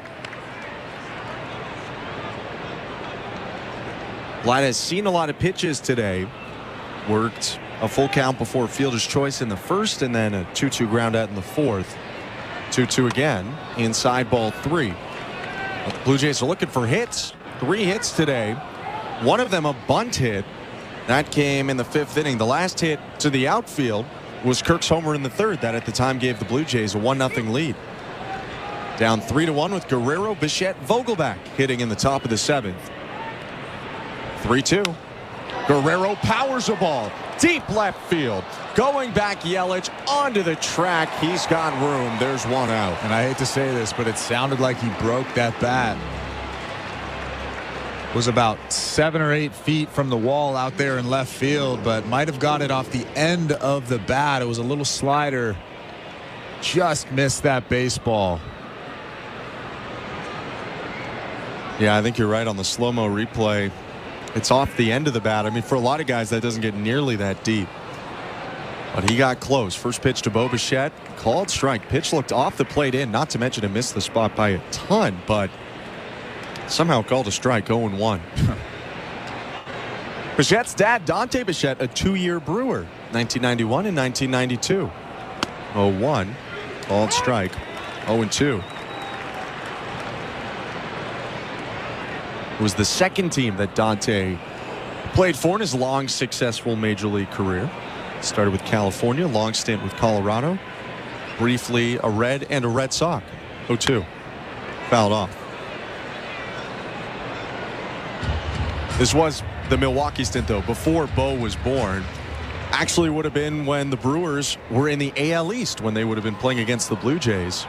Vlad has seen a lot of pitches today. Worked a full count before fielder's choice in the first, and then a 2-2 ground out in the 4th. 2-2 again. Inside, ball 3. But the Blue Jays are looking for hits. 3 hits today. One of them a bunt hit. That came in the 5th inning. The last hit to the outfield was Kirk's homer in the 3rd. That at the time gave the Blue Jays a 1-0 lead. Down 3-1 with Guerrero, Bichette, Vogelback hitting in the top of the 7th. 3-2. Guerrero powers a ball deep left field. Going back, Yelich onto the track. He's got room. There's 1 out. And I hate to say this, but it sounded like he broke that bat. It was about 7 or 8 feet from the wall out there in left field, but might have got it off the end of the bat. It was a little slider. Just missed that baseball. Yeah, I think you're right on the slow-mo replay. It's off the end of the bat. I mean, for a lot of guys, that doesn't get nearly that deep. But he got close. First pitch to Bo Bichette. Called strike. Pitch looked off the plate in. Not to mention it missed the spot by a ton, but somehow called a strike. 0-1. Bichette's dad, Dante Bichette, a 2-year Brewer. 1991 and 1992. 0-1. Called strike. 0-2. It was the second team that Dante played for in his long, successful major league career. Started with California, long stint with Colorado, briefly a Red and a Red Sox. 0-2. Fouled off. This was the Milwaukee stint, though, before Bo was born. Actually would have been when the Brewers were in the AL East, when they would have been playing against the Blue Jays.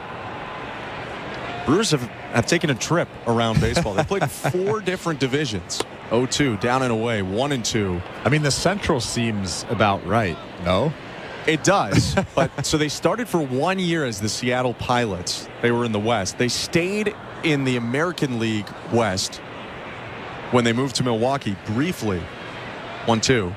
Brewers have taken a trip around baseball. They played 4 different divisions. 0-2, down and away, 1-2. I mean, the Central seems about right, no? It does. But so they started for 1 year as the Seattle Pilots. They were in the West. They stayed in the American League West when they moved to Milwaukee briefly. 1-2.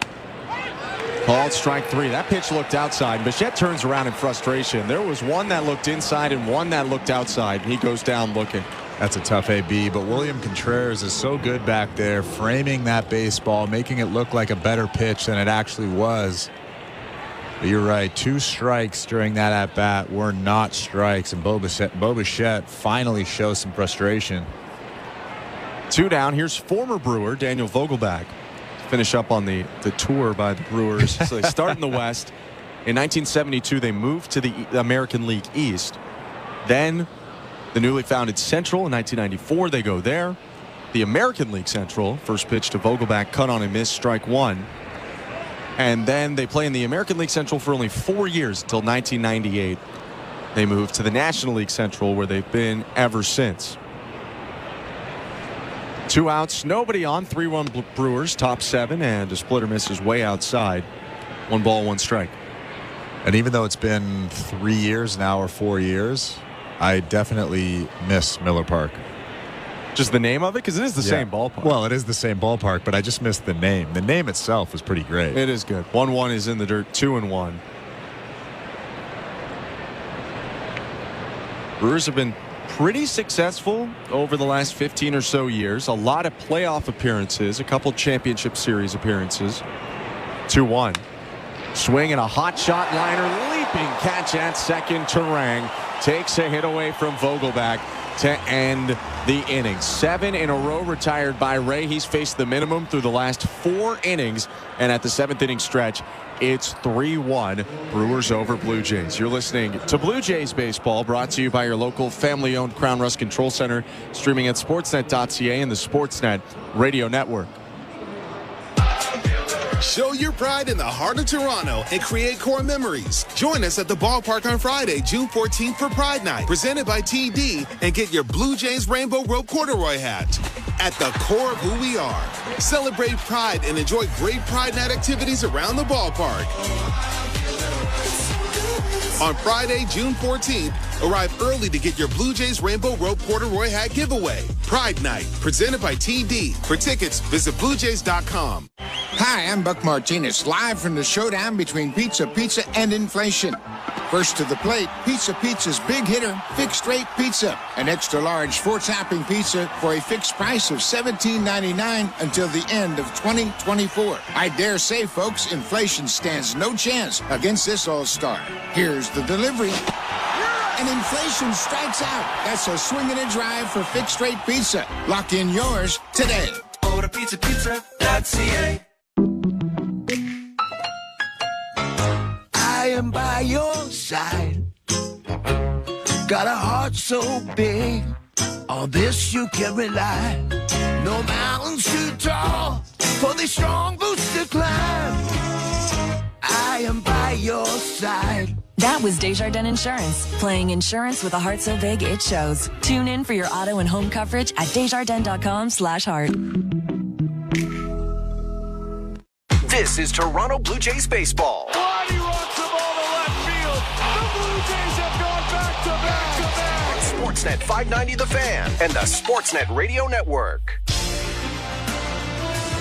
Called strike 3. That pitch looked outside. Bichette turns around in frustration. There was one that looked inside and one that looked outside. He goes down looking. That's a tough AB, but William Contreras is so good back there, framing that baseball, making it look like a better pitch than it actually was. But you're right, 2 strikes during that at-bat were not strikes, and Bo Bichette finally shows some frustration. 2 down. Here's former Brewer Daniel Vogelbach. Finish up on the tour by the Brewers. So they start in the West. In 1972, they moved to the American League East. Then the newly founded Central in 1994, they go there. The American League Central, first pitch to Vogelbach, cut on and miss, strike 1. And then they play in the American League Central for only 4 years until 1998. They moved to the National League Central, where they've been ever since. 2 outs, nobody on, 3-1 Brewers, top 7, and a splitter misses way outside. 1 ball, 1 strike. And even though it's been 3 years now or 4 years, I definitely miss Miller Park. Just the name of it? Because it is the same ballpark. Well, it is the same ballpark, but I just missed the name. The name itself was pretty great. It is good. 1-1 is in the dirt, 2-1. Brewers have been pretty successful over the last 15 or so years. A lot of playoff appearances, a couple championship series appearances. 2-1. Swing and a hot shot liner, leaping catch at second. Terang takes a hit away from Vogelbach to end the inning. 7 in a row retired by Ray. He's faced the minimum through the last 4 innings, and at the 7th inning stretch, it's 3-1 Brewers over Blue Jays. You're listening to Blue Jays Baseball, brought to you by your local family-owned Crown Rust Control Center, streaming at sportsnet.ca and the Sportsnet Radio Network. Show your pride in the heart of Toronto and create core memories. Join us at the ballpark on Friday, June 14th for Pride Night, presented by TD, and get your Blue Jays Rainbow Rope Corduroy hat. At the core of who we are. Celebrate Pride and enjoy great Pride Night activities around the ballpark. On Friday, June 14th, arrive early to get your Blue Jays Rainbow Rope Corduroy hat giveaway. Pride Night, presented by TD. For tickets, visit BlueJays.com. Hi, I'm Buck Martinez, live from the showdown between Pizza and inflation. First to the plate, Pizza's big hitter, fixed rate pizza. An extra large 4-topping pizza for a fixed price of $17.99 until the end of 2024. I dare say, folks, inflation stands no chance against this all-star. Here's the delivery. And inflation strikes out. That's a swing and a drive for fixed rate pizza. Lock in yours today. Order pizza.ca. I am by your side. Got a heart so big, on this you can rely. No mountains too tall for the strong boots to climb. I am by your side. That was Desjardins Insurance, playing insurance with a heart so big it shows. Tune in for your auto and home coverage at Desjardins.com/heart. This is Toronto Blue Jays baseball. He rocks the ball to left field. The Blue Jays have gone back-to-back. On Sportsnet 590 The Fan and the Sportsnet Radio Network.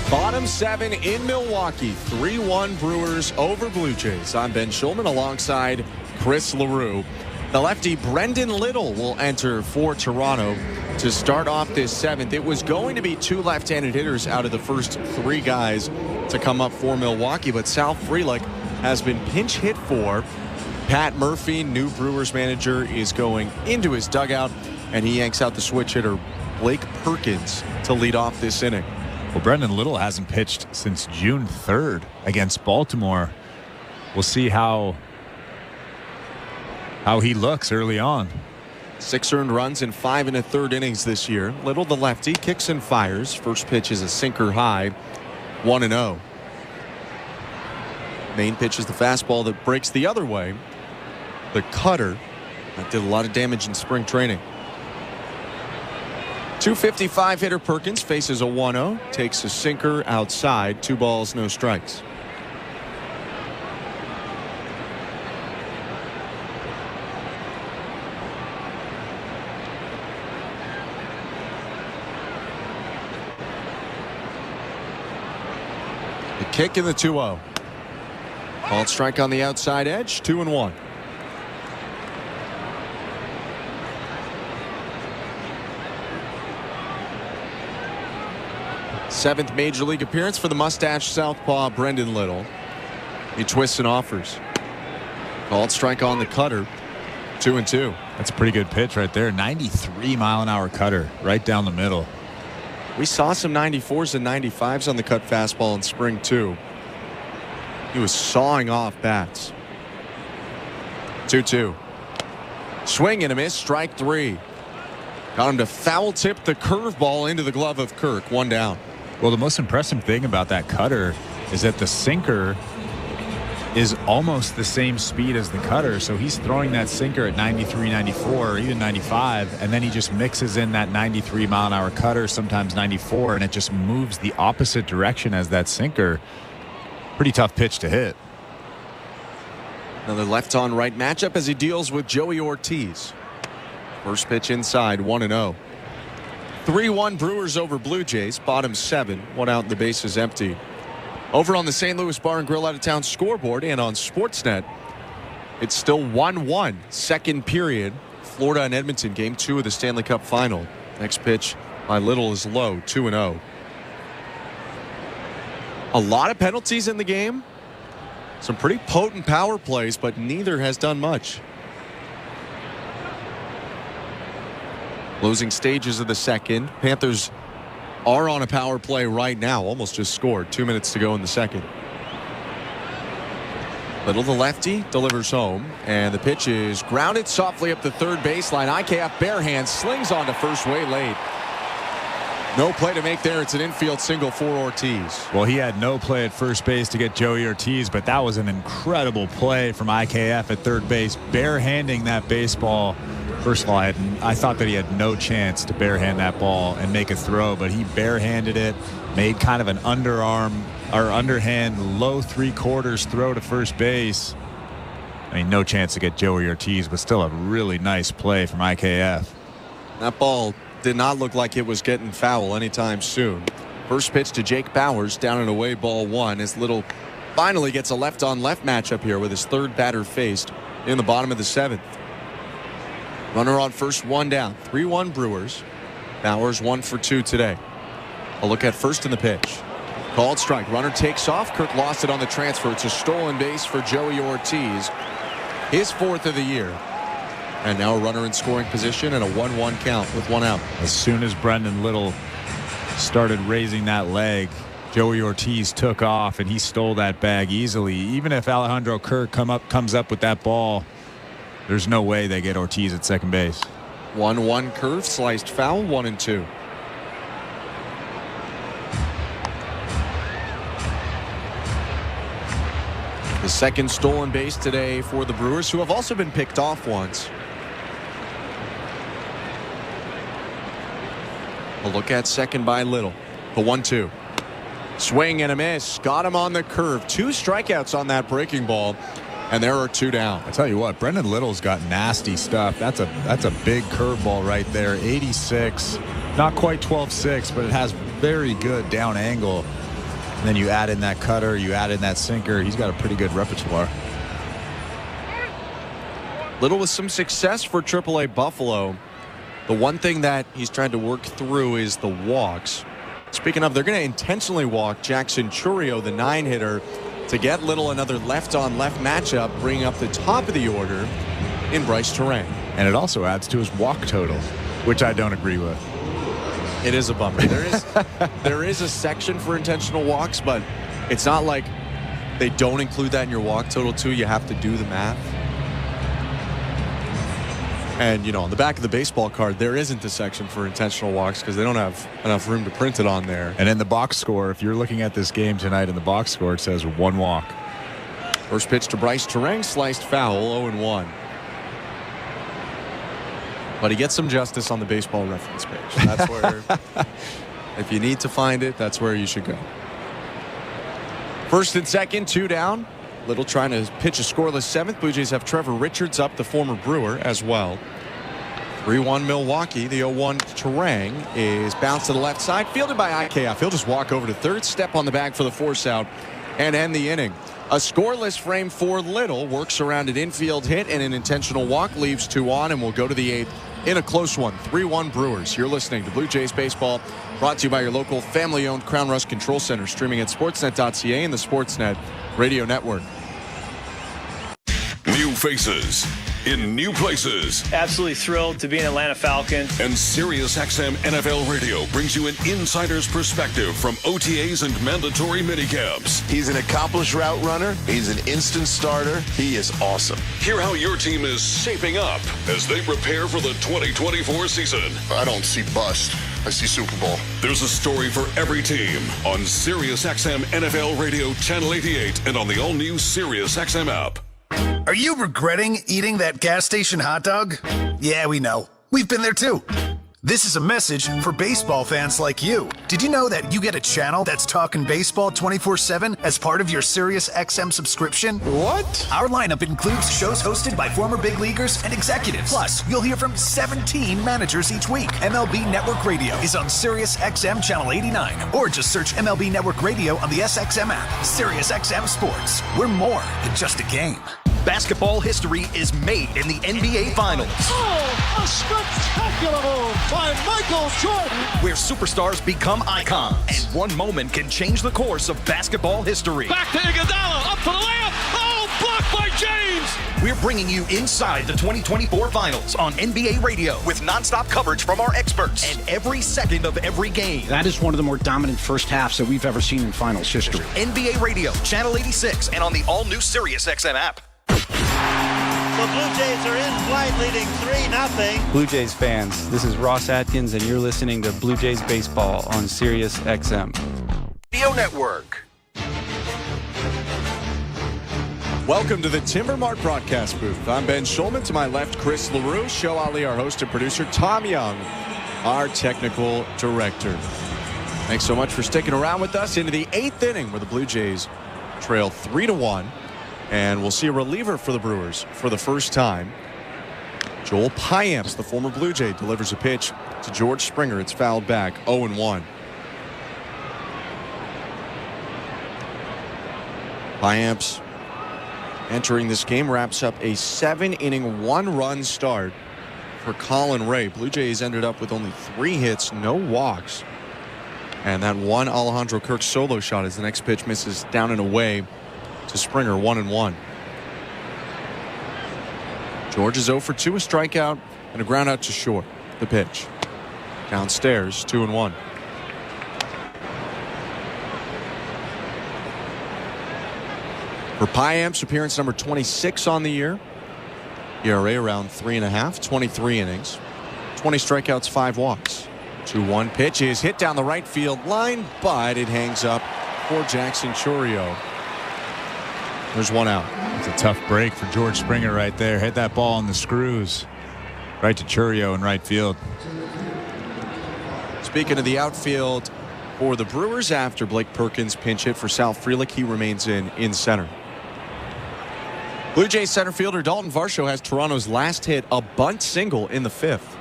Bottom 7 in Milwaukee. 3-1 Brewers over Blue Jays. I'm Ben Schulman alongside Chris LaRue. The lefty Brendan Little will enter for Toronto to start off this 7th. It was going to be 2 left-handed hitters out of the first 3 guys to come up for Milwaukee, but Sal Frelick has been pinch hit for. Pat Murphy, new Brewers manager, is going into his dugout, and he yanks out the switch hitter Blake Perkins to lead off this inning. Well, Brendan Little hasn't pitched since June 3rd against Baltimore. We'll see how he looks early on. 6 earned runs in 5 1/3 innings this year. Little, the lefty, kicks and fires. First pitch is a sinker high, 1-0. Main pitch is the fastball that breaks the other way. The cutter that did a lot of damage in spring training. .255 hitter Perkins faces a 1-0, takes a sinker outside, 2 balls, no strikes. The kick in the 2-0. Called strike on the outside edge, 2-1. Seventh major league appearance for the mustache southpaw Brendan Little. He twists and offers. Called strike on the cutter, 2-2. That's a pretty good pitch right there. 93-mile-an-hour cutter right down the middle. We saw some 94s and 95s on the cut fastball in spring too. He was sawing off bats. 2-2. Swing and a miss, strike 3. Got him to foul tip the curveball into the glove of Kirk, 1 down. Well, the most impressive thing about that cutter is that the sinker is almost the same speed as the cutter. So he's throwing that sinker at 93, 94, or even 95, and then he just mixes in that 93-mile-an-hour cutter, sometimes 94, and it just moves the opposite direction as that sinker. Pretty tough pitch to hit. Another left-on-right matchup as he deals with Joey Ortiz. First pitch inside, 1-0. 3-1 Brewers over Blue Jays. Bottom 7. 1 out and the base is empty. Over on the St. Louis Bar and Grill out-of-town scoreboard and on Sportsnet, it's still 1-1. Second period. Florida and Edmonton, game 2 of the Stanley Cup Final. Next pitch by Little is low, 2-0. A lot of penalties in the game. Some pretty potent power plays, but neither has done much. Closing stages of the second. Panthers are on a power play right now. Almost just scored. 2 minutes to go in the second. Little, the lefty, delivers home. And the pitch is grounded softly up the third baseline. IKF bare hand slings on to first way late. No play to make there. It's an infield single for Ortiz. Well, he had no play at first base to get Joey Ortiz, but that was an incredible play from IKF at third base, barehanding that baseball. First of all, I thought that he had no chance to barehand that ball and make a throw, but he barehanded it, made kind of an underarm or underhand low 3/4 throw to first base. I mean, no chance to get Joey Ortiz, but still a really nice play from IKF. That ball did not look like it was getting foul anytime soon. First pitch to Jake Bauers, down and away, ball 1, as Little finally gets a left-on-left matchup here with his third batter faced in the bottom of the 7th. Runner on first, 1 down. 3-1 Brewers. Bauers 1 for 2 today. A look at first in the pitch. Called strike. Runner takes off. Kirk lost it on the transfer. It's a stolen base for Joey Ortiz. His 4th of the year. And now a runner in scoring position and a 1-1 count with 1 out. As soon as Brendan Little started raising that leg, Joey Ortiz took off and he stole that bag easily. Even if Alejandro Kirk comes up with that ball, there's no way they get Ortiz at second base. 1-1 curve, sliced foul, 1-2. The second stolen base today for the Brewers, who have also been picked off once. A look at second by Little. The 1-2. Swing and a miss. Got him on the curve. 2 strikeouts on that breaking ball. And there are 2 down. I tell you what, Brendan Little's got nasty stuff. That's a big curveball right there. 86, not quite 12.6, but it has very good down angle. And then you add in that cutter, you add in that sinker. He's got a pretty good repertoire. Little with some success for AAA Buffalo. The one thing that he's trying to work through is the walks. Speaking of, they're going to intentionally walk Jackson Churio, the 9-hitter, to get Little another left-on-left matchup, bringing up the top of the order in Bryce Terang. And it also adds to his walk total, which I don't agree with. It is a bummer. There is a section for intentional walks, but it's not like they don't include that in your walk total too. You have to do the math. And, you know, on the back of the baseball card, there isn't a section for intentional walks because they don't have enough room to print it on there. And in the box score, if you're looking at this game tonight in the box score, it says 1 walk. First pitch to Bryce Terang, sliced foul, 0-1. But he gets some justice on the baseball reference page. That's where, if you need to find it, that's where you should go. First and second, 2 down. Little trying to pitch a scoreless 7th. Blue Jays have Trevor Richards up, the former Brewer, as well. 3-1 Milwaukee. The 0-1 Terang is bounced to the left side. Fielded by IKF. He'll just walk over to third, step on the bag for the force out, and end the inning. A scoreless frame for Little. Works around an infield hit and an intentional walk. Leaves 2 on and will go to the 8th in a close one. 3-1 Brewers. You're listening to Blue Jays Baseball. Brought to you by your local family-owned Crown Rust Control Center. Streaming at sportsnet.ca and the Sportsnet Radio Network. New faces in new places. Absolutely thrilled to be an Atlanta Falcon. And SiriusXM NFL Radio brings you an insider's perspective from OTAs and mandatory minicamps. He's an accomplished route runner. He's an instant starter. He is awesome. Hear how your team is shaping up as they prepare for the 2024 season. I don't see bust. I see Super Bowl. There's a story for every team on SiriusXM NFL Radio Channel 88 and on the all-new SiriusXM app. Are you regretting eating that gas station hot dog? Yeah, we know. We've been there too. This is a message for baseball fans like you. Did you know that you get a channel that's talking baseball 24/7 as part of your SiriusXM subscription? What? Our lineup includes shows hosted by former big leaguers and executives. Plus, you'll hear from 17 managers each week. MLB Network Radio is on SiriusXM Channel 89, or just search MLB Network Radio on the SXM app. SiriusXM Sports. We're more than just a game. Basketball history is made in the NBA Finals. Oh, a spectacular move by Michael Jordan, where superstars become icons, and one moment can change the course of basketball history. Back to Iguodala, up for the layup. Oh, blocked by James. We're bringing you inside the 2024 Finals on NBA Radio with nonstop coverage from our experts and every second of every game. That is one of the more dominant first halves that we've ever seen in Finals history. NBA Radio, Channel 86, and on the all-new SiriusXM app. The Blue Jays are in flight, leading 3-0. Blue Jays fans, this is Ross Atkins, and you're listening to Blue Jays Baseball on Sirius XM. Radio Network. Welcome to the Timber Mart broadcast booth. I'm Ben Schulman. To my left, Chris LaRue, Show Ali, our host and producer, Tom Young, our technical director. Thanks so much for sticking around with us into the 8th inning, where the Blue Jays trail 3-1. And we'll see a reliever for the Brewers for the first time. Joel Payamps, the former Blue Jay, delivers a pitch to George Springer. It's fouled back, 0-1. Payamps entering this game wraps up a 7-inning, 1-run start for Colin Ray. Blue Jays ended up with only 3 hits, no walks. And that one Alejandro Kirk solo shot as the next pitch misses down and away to Springer, 1-1. George is 0 for 2, a strikeout and a ground out to short. The pitch downstairs, 2-1. For Payamps, appearance number 26 on the year. ERA around 3.5, 23 innings, 20 strikeouts, 5 walks. 2-1 pitch is hit down the right field line, but it hangs up for Jackson Chourio. There's 1 out. It's a tough break for George Springer right there. Hit that ball on the screws. Right to Chourio in right field. Speaking of the outfield for the Brewers, after Blake Perkins pinch hit for Sal Frelick, he remains in center. Blue Jays center fielder Dalton Varsho has Toronto's last hit, a bunt single in the 5th.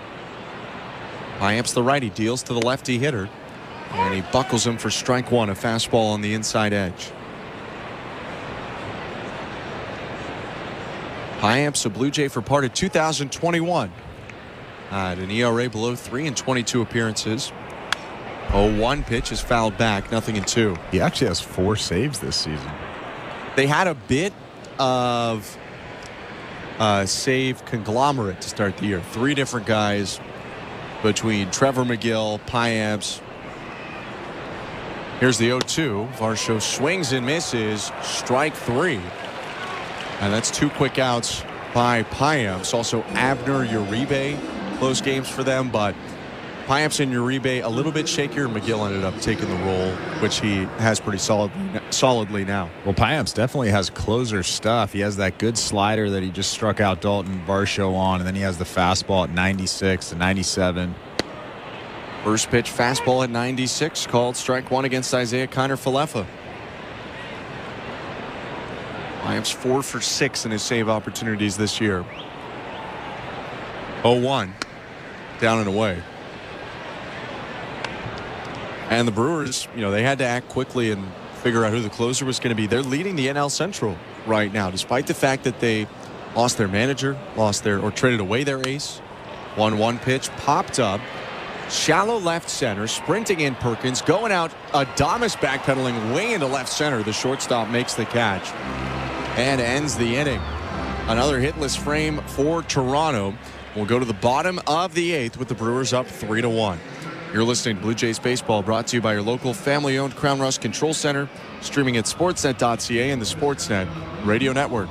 Payamps, the righty, deals to the lefty hitter, and he buckles him for strike 1, a fastball on the inside edge. Payamps, a Blue Jay for part of 2021. At an ERA below 3 in 22 appearances. 0-1 pitch is fouled back, 0-2. He actually has 4 saves this season. They had a bit of save conglomerate to start the year. 3 different guys between Trevor McGill, Payamps. Here's the 0-2. Varsho swings and misses. Strike 3. And that's 2 quick outs by Payamps. Also Abner Uribe, close games for them, but Payamps and Uribe a little bit shakier. McGill ended up taking the role, which he has pretty solidly now. Well, Payamps definitely has closer stuff. He has that good slider that he just struck out Dalton Varsho on, and then he has the fastball at 96 to 97. First pitch fastball at 96, called strike one against Isaiah Kiner-Falefa. Payamps 4 for 6 in his save opportunities this year. 0-1, down and away. And the Brewers, they had to act quickly and figure out who the closer was going to be. They're leading the NL Central right now, despite the fact that they lost their manager, traded away their ace. 1-1 pitch popped up. Shallow left center, sprinting in Perkins, going out. Adames backpedaling way into left center. The shortstop makes the catch and ends the inning. Another hitless frame for Toronto. We'll go to the bottom of the 8th with the Brewers up 3-1. You're listening to Blue Jays Baseball, brought to you by your local family-owned Crown Rust Control Center, streaming at sportsnet.ca and the Sportsnet Radio Network.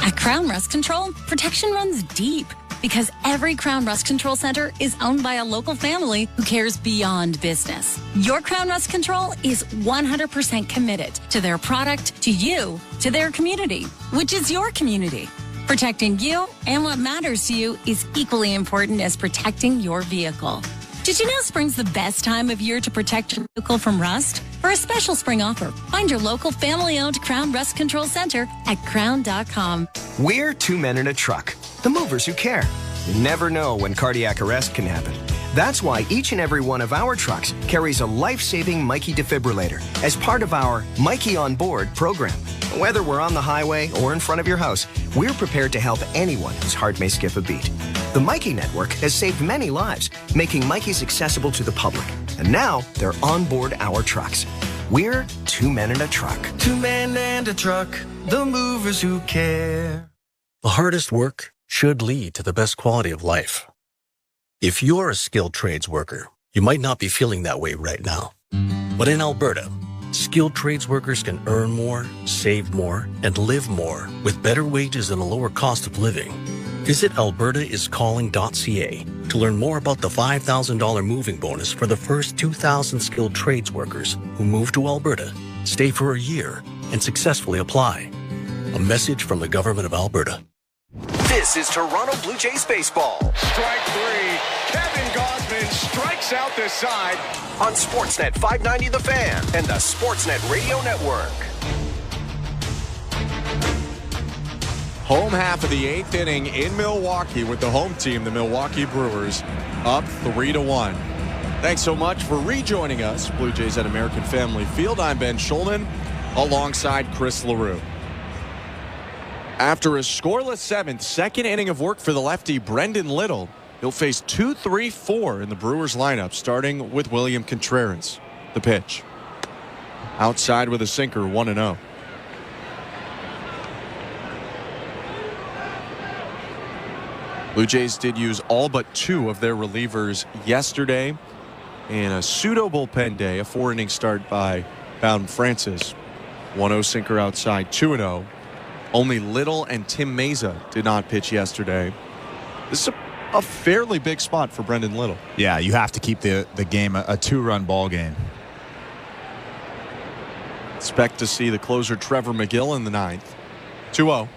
At Crown Rust Control, protection runs deep because every Crown Rust Control Center is owned by a local family who cares beyond business. Your Crown Rust Control is 100% committed to their product, to you, to their community, which is your community. Protecting you and what matters to you is equally important as protecting your vehicle. Did you know spring's the best time of year to protect your vehicle from rust? For a special spring offer, find your local family-owned Crown Rust Control Center at crown.com. We're 2 men in a truck, the movers who care. You never know when cardiac arrest can happen. That's why each and every one of our trucks carries a life-saving Mikey defibrillator as part of our Mikey on Board program. Whether we're on the highway or in front of your house, we're prepared to help anyone whose heart may skip a beat. The Mikey Network has saved many lives, making Mikey's accessible to the public. And now they're on board our trucks. We're 2 men in a truck. 2 men and a truck, the movers who care. The hardest work should lead to the best quality of life. If you're a skilled trades worker, you might not be feeling that way right now. But in Alberta, skilled trades workers can earn more, save more, and live more with better wages and a lower cost of living. Visit albertaiscalling.ca to learn more about the $5,000 moving bonus for the first 2,000 skilled trades workers who move to Alberta, stay for a year, and successfully apply. A message from the Government of Alberta. This is Toronto Blue Jays baseball. Strike 3. Kevin Gausman strikes out the side. On Sportsnet 590 The Fan and the Sportsnet Radio Network. Home half of the 8th inning in Milwaukee with the home team, the Milwaukee Brewers, up 3-1. Thanks so much for rejoining us, Blue Jays at American Family Field. I'm Ben Schulman, alongside Chris LaRue. After a scoreless 7th, second inning of work for the lefty Brendan Little, he'll face 2-3-4 in the Brewers lineup, starting with William Contreras. The pitch. Outside with a sinker, 1-0. Blue Jays did use all but 2 of their relievers yesterday in a pseudo bullpen day, a 4-inning start by Bowden Francis. 1-0 sinker outside, 2-0. Only Little and Tim Meza did not pitch yesterday. This is a fairly big spot for Brendan Little. Yeah, you have to keep the game a 2-run ball game. Expect to see the closer Trevor McGill in the 9th. 2-0.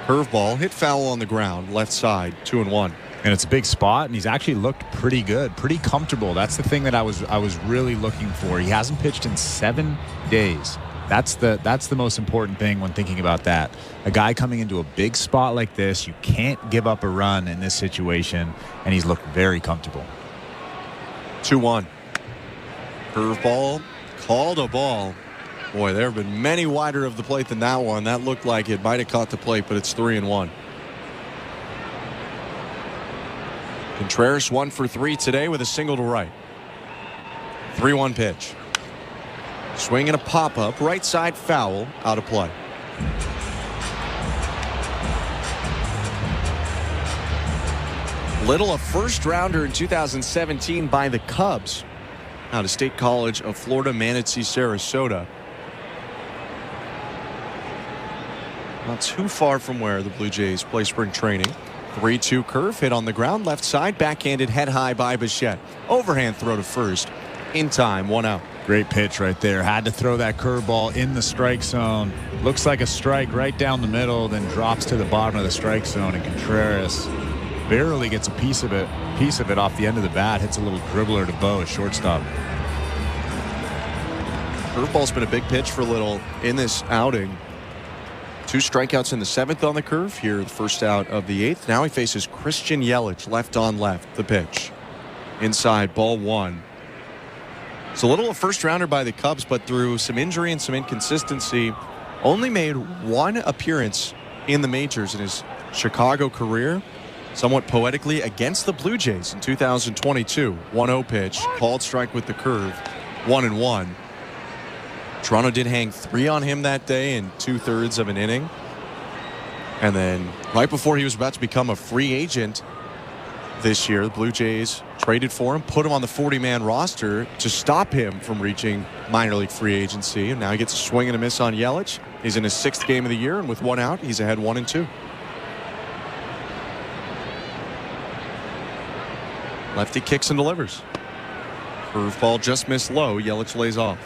Curveball hit foul on the ground, left side, 2-1. And it's a big spot, and he's actually looked pretty good, pretty comfortable. That's the thing that I was really looking for. He hasn't pitched in 7 days. That's the most important thing when thinking about that. A guy coming into a big spot like this, you can't give up a run in this situation, and he's looked very comfortable. 2-1. Curveball, called a ball. Boy, there have been many wider of the plate than that one. That looked like it might have caught the plate, but it's 3-1. Contreras 1 for 3 today with a single to right. 3-1 pitch. Swing and a pop-up, right side foul, out of play. Little, a first-rounder in 2017 by the Cubs, out of State College of Florida, Manatee, Sarasota. Not too far from where the Blue Jays play spring training. 3-2 curve hit on the ground, left side, backhanded head high by Bichette. Overhand throw to first. In time, 1 out. Great pitch right there. Had to throw that curveball in the strike zone. Looks like a strike right down the middle, then drops to the bottom of the strike zone, and Contreras barely gets a piece of it off the end of the bat. Hits a little dribbler to Bo, shortstop. Curveball's been a big pitch for Little in this outing. 2 strikeouts in the 7th on the curve. Here, the first out of the 8th. Now he faces Christian Yelich, left on left. The pitch. Inside, ball 1. It's a little a first rounder by the Cubs, but through some injury and some inconsistency, only made 1 appearance in the majors in his Chicago career. Somewhat poetically against the Blue Jays in 2022. 1-0 pitch, called strike with the curve, 1-1. Toronto did hang 3 on him that day in 2/3 of an inning. And then right before he was about to become a free agent this year, the Blue Jays traded for him, put him on the 40-man roster to stop him from reaching minor league free agency. And now he gets a swing and a miss on Yelich. He's in his 6th game of the year, and with 1 out, he's ahead 1-2. Lefty kicks and delivers. Curveball just missed low. Yelich lays off.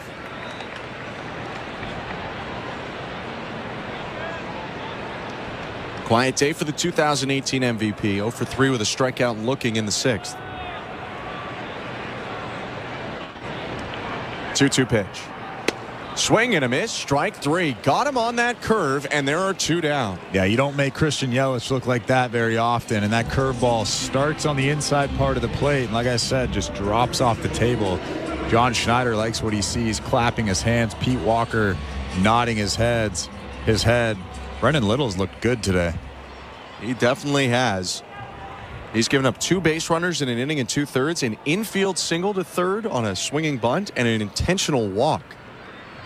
Quiet day for the 2018 MVP. 0 for 3 with a strikeout looking in the 6th. 2-2 pitch. Swing and a miss. Strike 3. Got him on that curve, and there are 2 down. Yeah, you don't make Christian Yelich look like that very often, and that curveball starts on the inside part of the plate, and like I said, just drops off the table. John Schneider likes what he sees, clapping his hands. Pete Walker nodding his head. Brendan Little's looked good today. He definitely has. He's given up 2 base runners in an inning and 2/3, an infield single to third on a swinging bunt, and an intentional walk.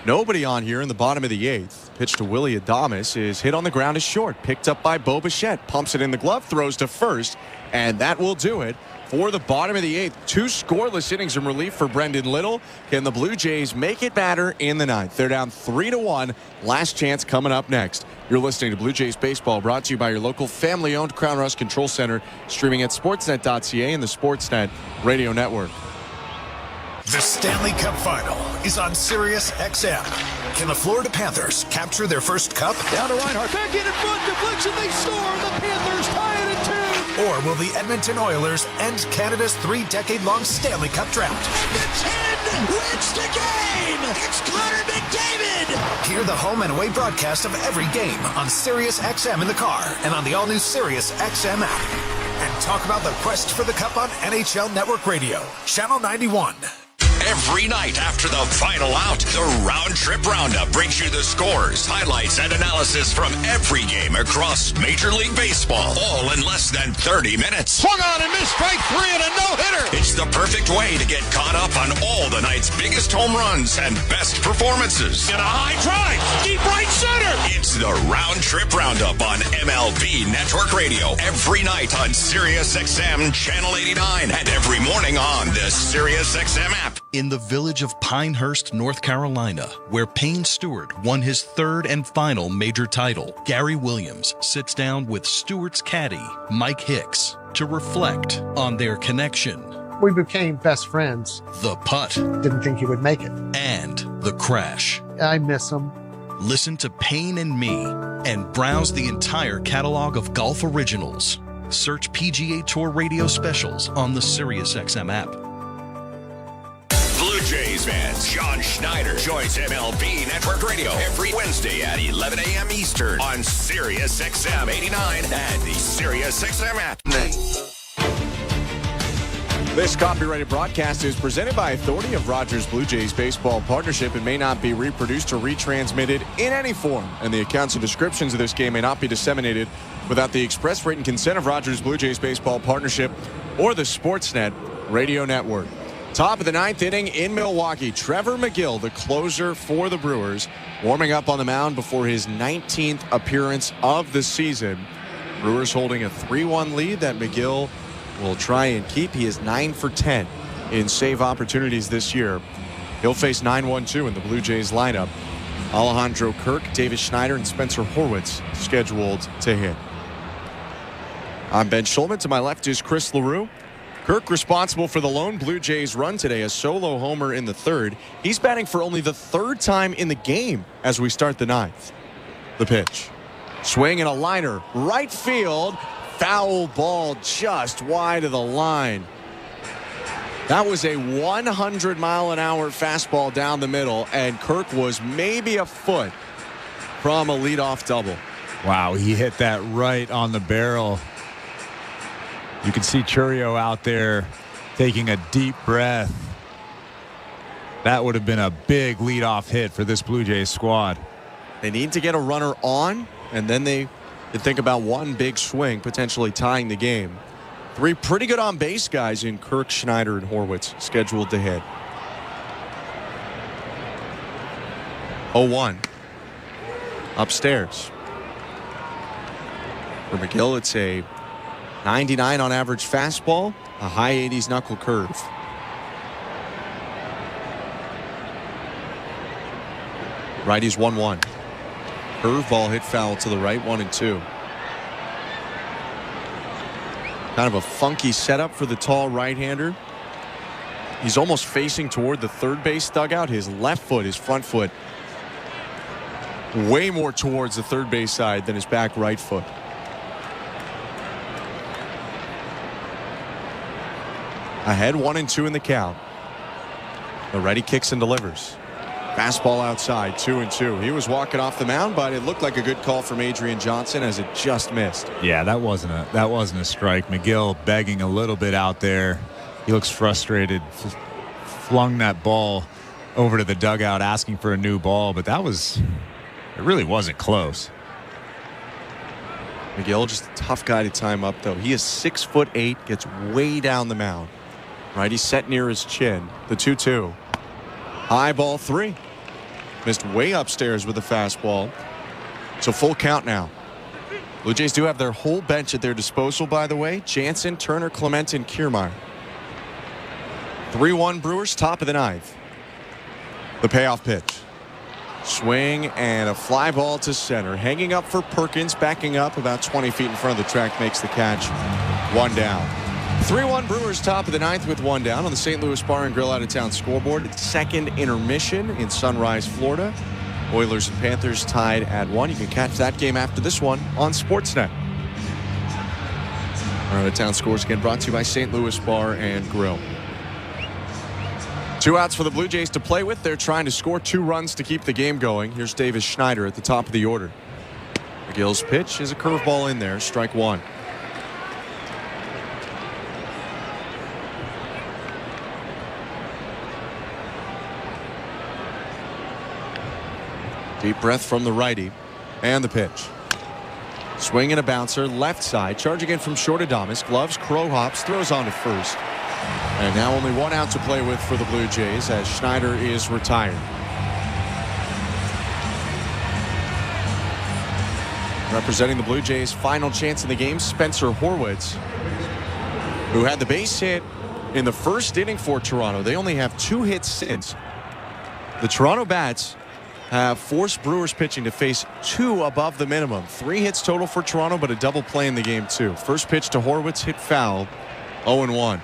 Nobody on here in the bottom of the 8th. Pitch to Willie Adames is hit on the ground, is short. Picked up by Bo Bichette. Pumps it in the glove, throws to first, and that will do it for the bottom of the 8th. 2 scoreless innings in relief for Brendan Little. Can the Blue Jays make it matter in the 9th? They're down 3-1. Last chance coming up next. You're listening to Blue Jays Baseball, brought to you by your local family-owned Crown Rust Control Center, streaming at sportsnet.ca and the Sportsnet Radio Network. The Stanley Cup Final is on Sirius XM. Can the Florida Panthers capture their first cup? Down to Reinhart, back in front, deflection, they score. The Panthers tie it at 2. Or will the Edmonton Oilers end Canada's 3-decade-long Stanley Cup drought? Edmonton wins the game. It's Connor McDavid. Hear the home and away broadcast of every game on Sirius XM in the car and on the all-new Sirius XM app. And talk about the quest for the cup on NHL Network Radio, Channel 91. Every night after the final out, the Round Trip Roundup brings you the scores, highlights, and analysis from every game across Major League Baseball, all in less than 30 minutes. Swung on and missed, strike 3 and a no-hitter. It's the perfect way to get caught up on all the night's biggest home runs and best performances. In a high drive, deep right center. It's the Round Trip Roundup on MLB Network Radio, every night on Sirius XM Channel 89 and every morning on the Sirius XM app. In the village of Pinehurst, North Carolina, where Payne Stewart won his 3rd and final major title, Gary Williams sits down with Stewart's caddy, Mike Hicks, to reflect on their connection. We became best friends. The putt. Didn't think he would make it. And the crash. I miss him. Listen to Payne and Me and browse the entire catalog of golf originals. Search PGA Tour radio specials on the SiriusXM app. Blue Jays fans, John Schneider joins MLB Network Radio every Wednesday at 11 a.m. Eastern on Sirius XM 89 and the Sirius XM app. This copyrighted broadcast is presented by authority of Rogers Blue Jays Baseball Partnership and may not be reproduced or retransmitted in any form. And the accounts and descriptions of this game may not be disseminated without the express written consent of Rogers Blue Jays Baseball Partnership or the Sportsnet Radio Network. Top of the 9th inning in Milwaukee. Trevor McGill, the closer for the Brewers, warming up on the mound before his 19th appearance of the season. Brewers holding a 3-1 lead that McGill will try and keep. He is 9 for 10 in save opportunities this year. He'll face 9-1-2 in the Blue Jays lineup. Alejandro Kirk, Davis Schneider, and Spencer Horwitz scheduled to hit. I'm Ben Schulman. To my left is Chris LaRue. Kirk responsible for the lone Blue Jays run today, a solo homer in the third. He's batting for only the third time in the game as we start the ninth. The pitch. Swing and a liner. Right field. Foul ball just wide of the line. That was a 100-mile-an-hour fastball down the middle, and Kirk was maybe a foot from a leadoff double. Wow, he hit that right on the barrel. You can see Churio out there taking a deep breath. That would have been a big leadoff hit for this Blue Jays squad. They need to get a runner on, and then they could think about one big swing, potentially tying the game. 3 pretty good on-base guys in Kirk, Schneider, and Horwitz scheduled to hit. 0-1. Upstairs. For McGill, it's a 99 on average fastball, a high 80s knuckle curve. Righties 1-1. Curveball hit foul to the right, 1-2. Kind of a funky setup for the tall right-hander. He's almost facing toward the third base dugout. His left foot, his front foot, way more towards the third base side than his back right foot. Ahead 1-2 in the count. The righty kicks and delivers. Fastball outside, 2-2. He was walking off the mound, but it looked like a good call from Adrian Johnson as it just missed. Yeah, that wasn't a strike. McGill begging a little bit out there. He looks frustrated. Flung that ball over to the dugout asking for a new ball, but it really wasn't close. McGill just a tough guy to time up, though. He is 6'8", gets way down the mound. Righty set near his chin. The 2-2. High ball 3. Missed way upstairs with a fastball. So full count now. Blue Jays do have their whole bench at their disposal, by the way. Jansen, Turner, Clement, and Kiermaier. 3-1 Brewers, top of the ninth. The payoff pitch. Swing and a fly ball to center. Hanging up for Perkins, backing up about 20 feet in front of the track, makes the catch. 1 down. 3-1 Brewers, top of the ninth with 1 down on the St. Louis Bar and Grill out-of-town scoreboard. Second intermission in Sunrise, Florida. Oilers and Panthers tied at 1. You can catch that game after this one on Sportsnet. Our out-of-town scores again brought to you by St. Louis Bar and Grill. 2 outs for the Blue Jays to play with. They're trying to score 2 runs to keep the game going. Here's Davis Schneider at the top of the order. McGill's pitch is a curveball in there. Strike 1. Deep breath from the righty. And the pitch. Swing and a bouncer, left side. Charging in from short Adames. Gloves, crow hops, throws on to first. And now only 1 out to play with for the Blue Jays as Schneider is retired. Representing the Blue Jays' final chance in the game, Spencer Horwitz, who had the base hit in the first inning for Toronto. They only have 2 hits since. The Toronto Bats have forced Brewers pitching to face 2 above the minimum. 3 hits total for Toronto, but a double play in the game too. First pitch to Horwitz, hit foul, 0-1.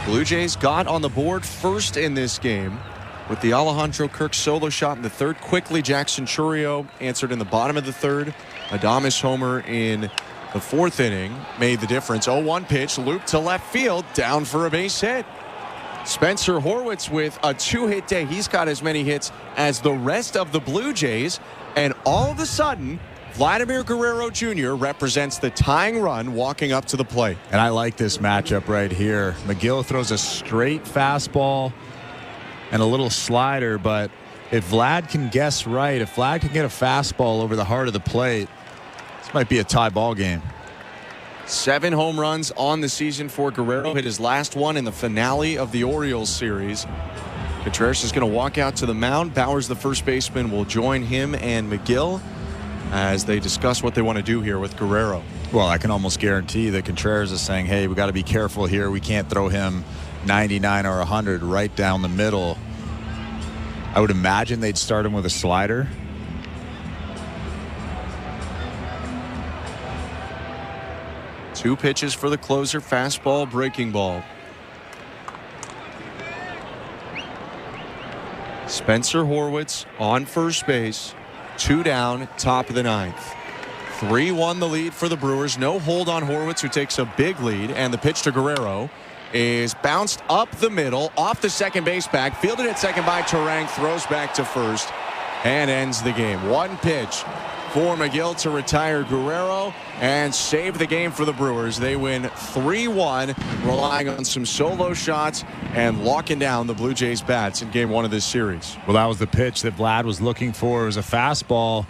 Blue Jays got on the board first in this game with the Alejandro Kirk solo shot in the third. Quickly, Jackson Churio answered in the bottom of the third. Adames homer in the 4th inning made the difference. 0-1 pitch, loop to left field, down for a base hit. Spencer Horwitz with a 2-hit day. He's got as many hits as the rest of the Blue Jays. And all of a sudden, Vladimir Guerrero Jr. represents the tying run walking up to the plate. And I like this matchup right here. McGill throws a straight fastball and a little slider, but if Vlad can guess right, if Vlad can get a fastball over the heart of the plate, this might be a tie ball game. 7 home runs on the season for Guerrero. Hit his last one in the finale of the Orioles series. Contreras is going to walk out to the mound. Bowers, the first baseman, will join him and McGill as they discuss what they want to do here with Guerrero. Well, I can almost guarantee that Contreras is saying, hey, we got to be careful here. We can't throw him 99 or 100 right down the middle. I would imagine they'd start him with a slider. 2 pitches for the closer, fastball, breaking ball. Spencer Horwitz on first base, 2 down, top of the 9th. 3-1 the lead for the Brewers. No hold on Horwitz, who takes a big lead, and the pitch to Guerrero is bounced up the middle, off the second base back, fielded at second by Turang, throws back to first, and ends the game. 1 pitch for McGill to retire Guerrero and save the game for the Brewers. They win 3-1, relying on some solo shots and locking down the Blue Jays bats in game 1 of this series. Well, that was the pitch that Vlad was looking for. It was a fastball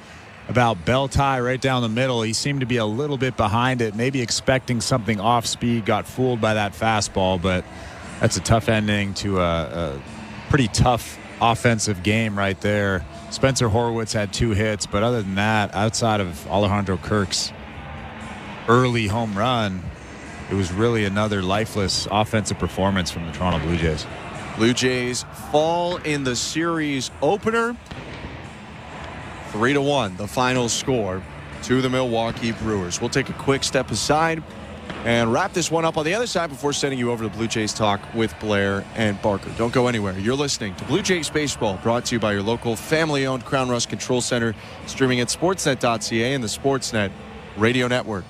about belt high right down the middle. He seemed to be a little bit behind it, maybe expecting something off speed, got fooled by that fastball, but that's a tough ending to a pretty tough offensive game right there. Spencer Horwitz had 2 hits, but other than that, outside of Alejandro Kirk's early home run, it was really another lifeless offensive performance from the Toronto Blue Jays. Blue Jays fall in the series opener. 3-1, the final score to the Milwaukee Brewers. We'll take a quick step aside and wrap this one up on the other side before sending you over to Blue Jays Talk with Blair and Barker. Don't go anywhere. You're listening to Blue Jays Baseball, brought to you by your local family-owned Crown Rust Control Center, streaming at sportsnet.ca and the Sportsnet Radio Network.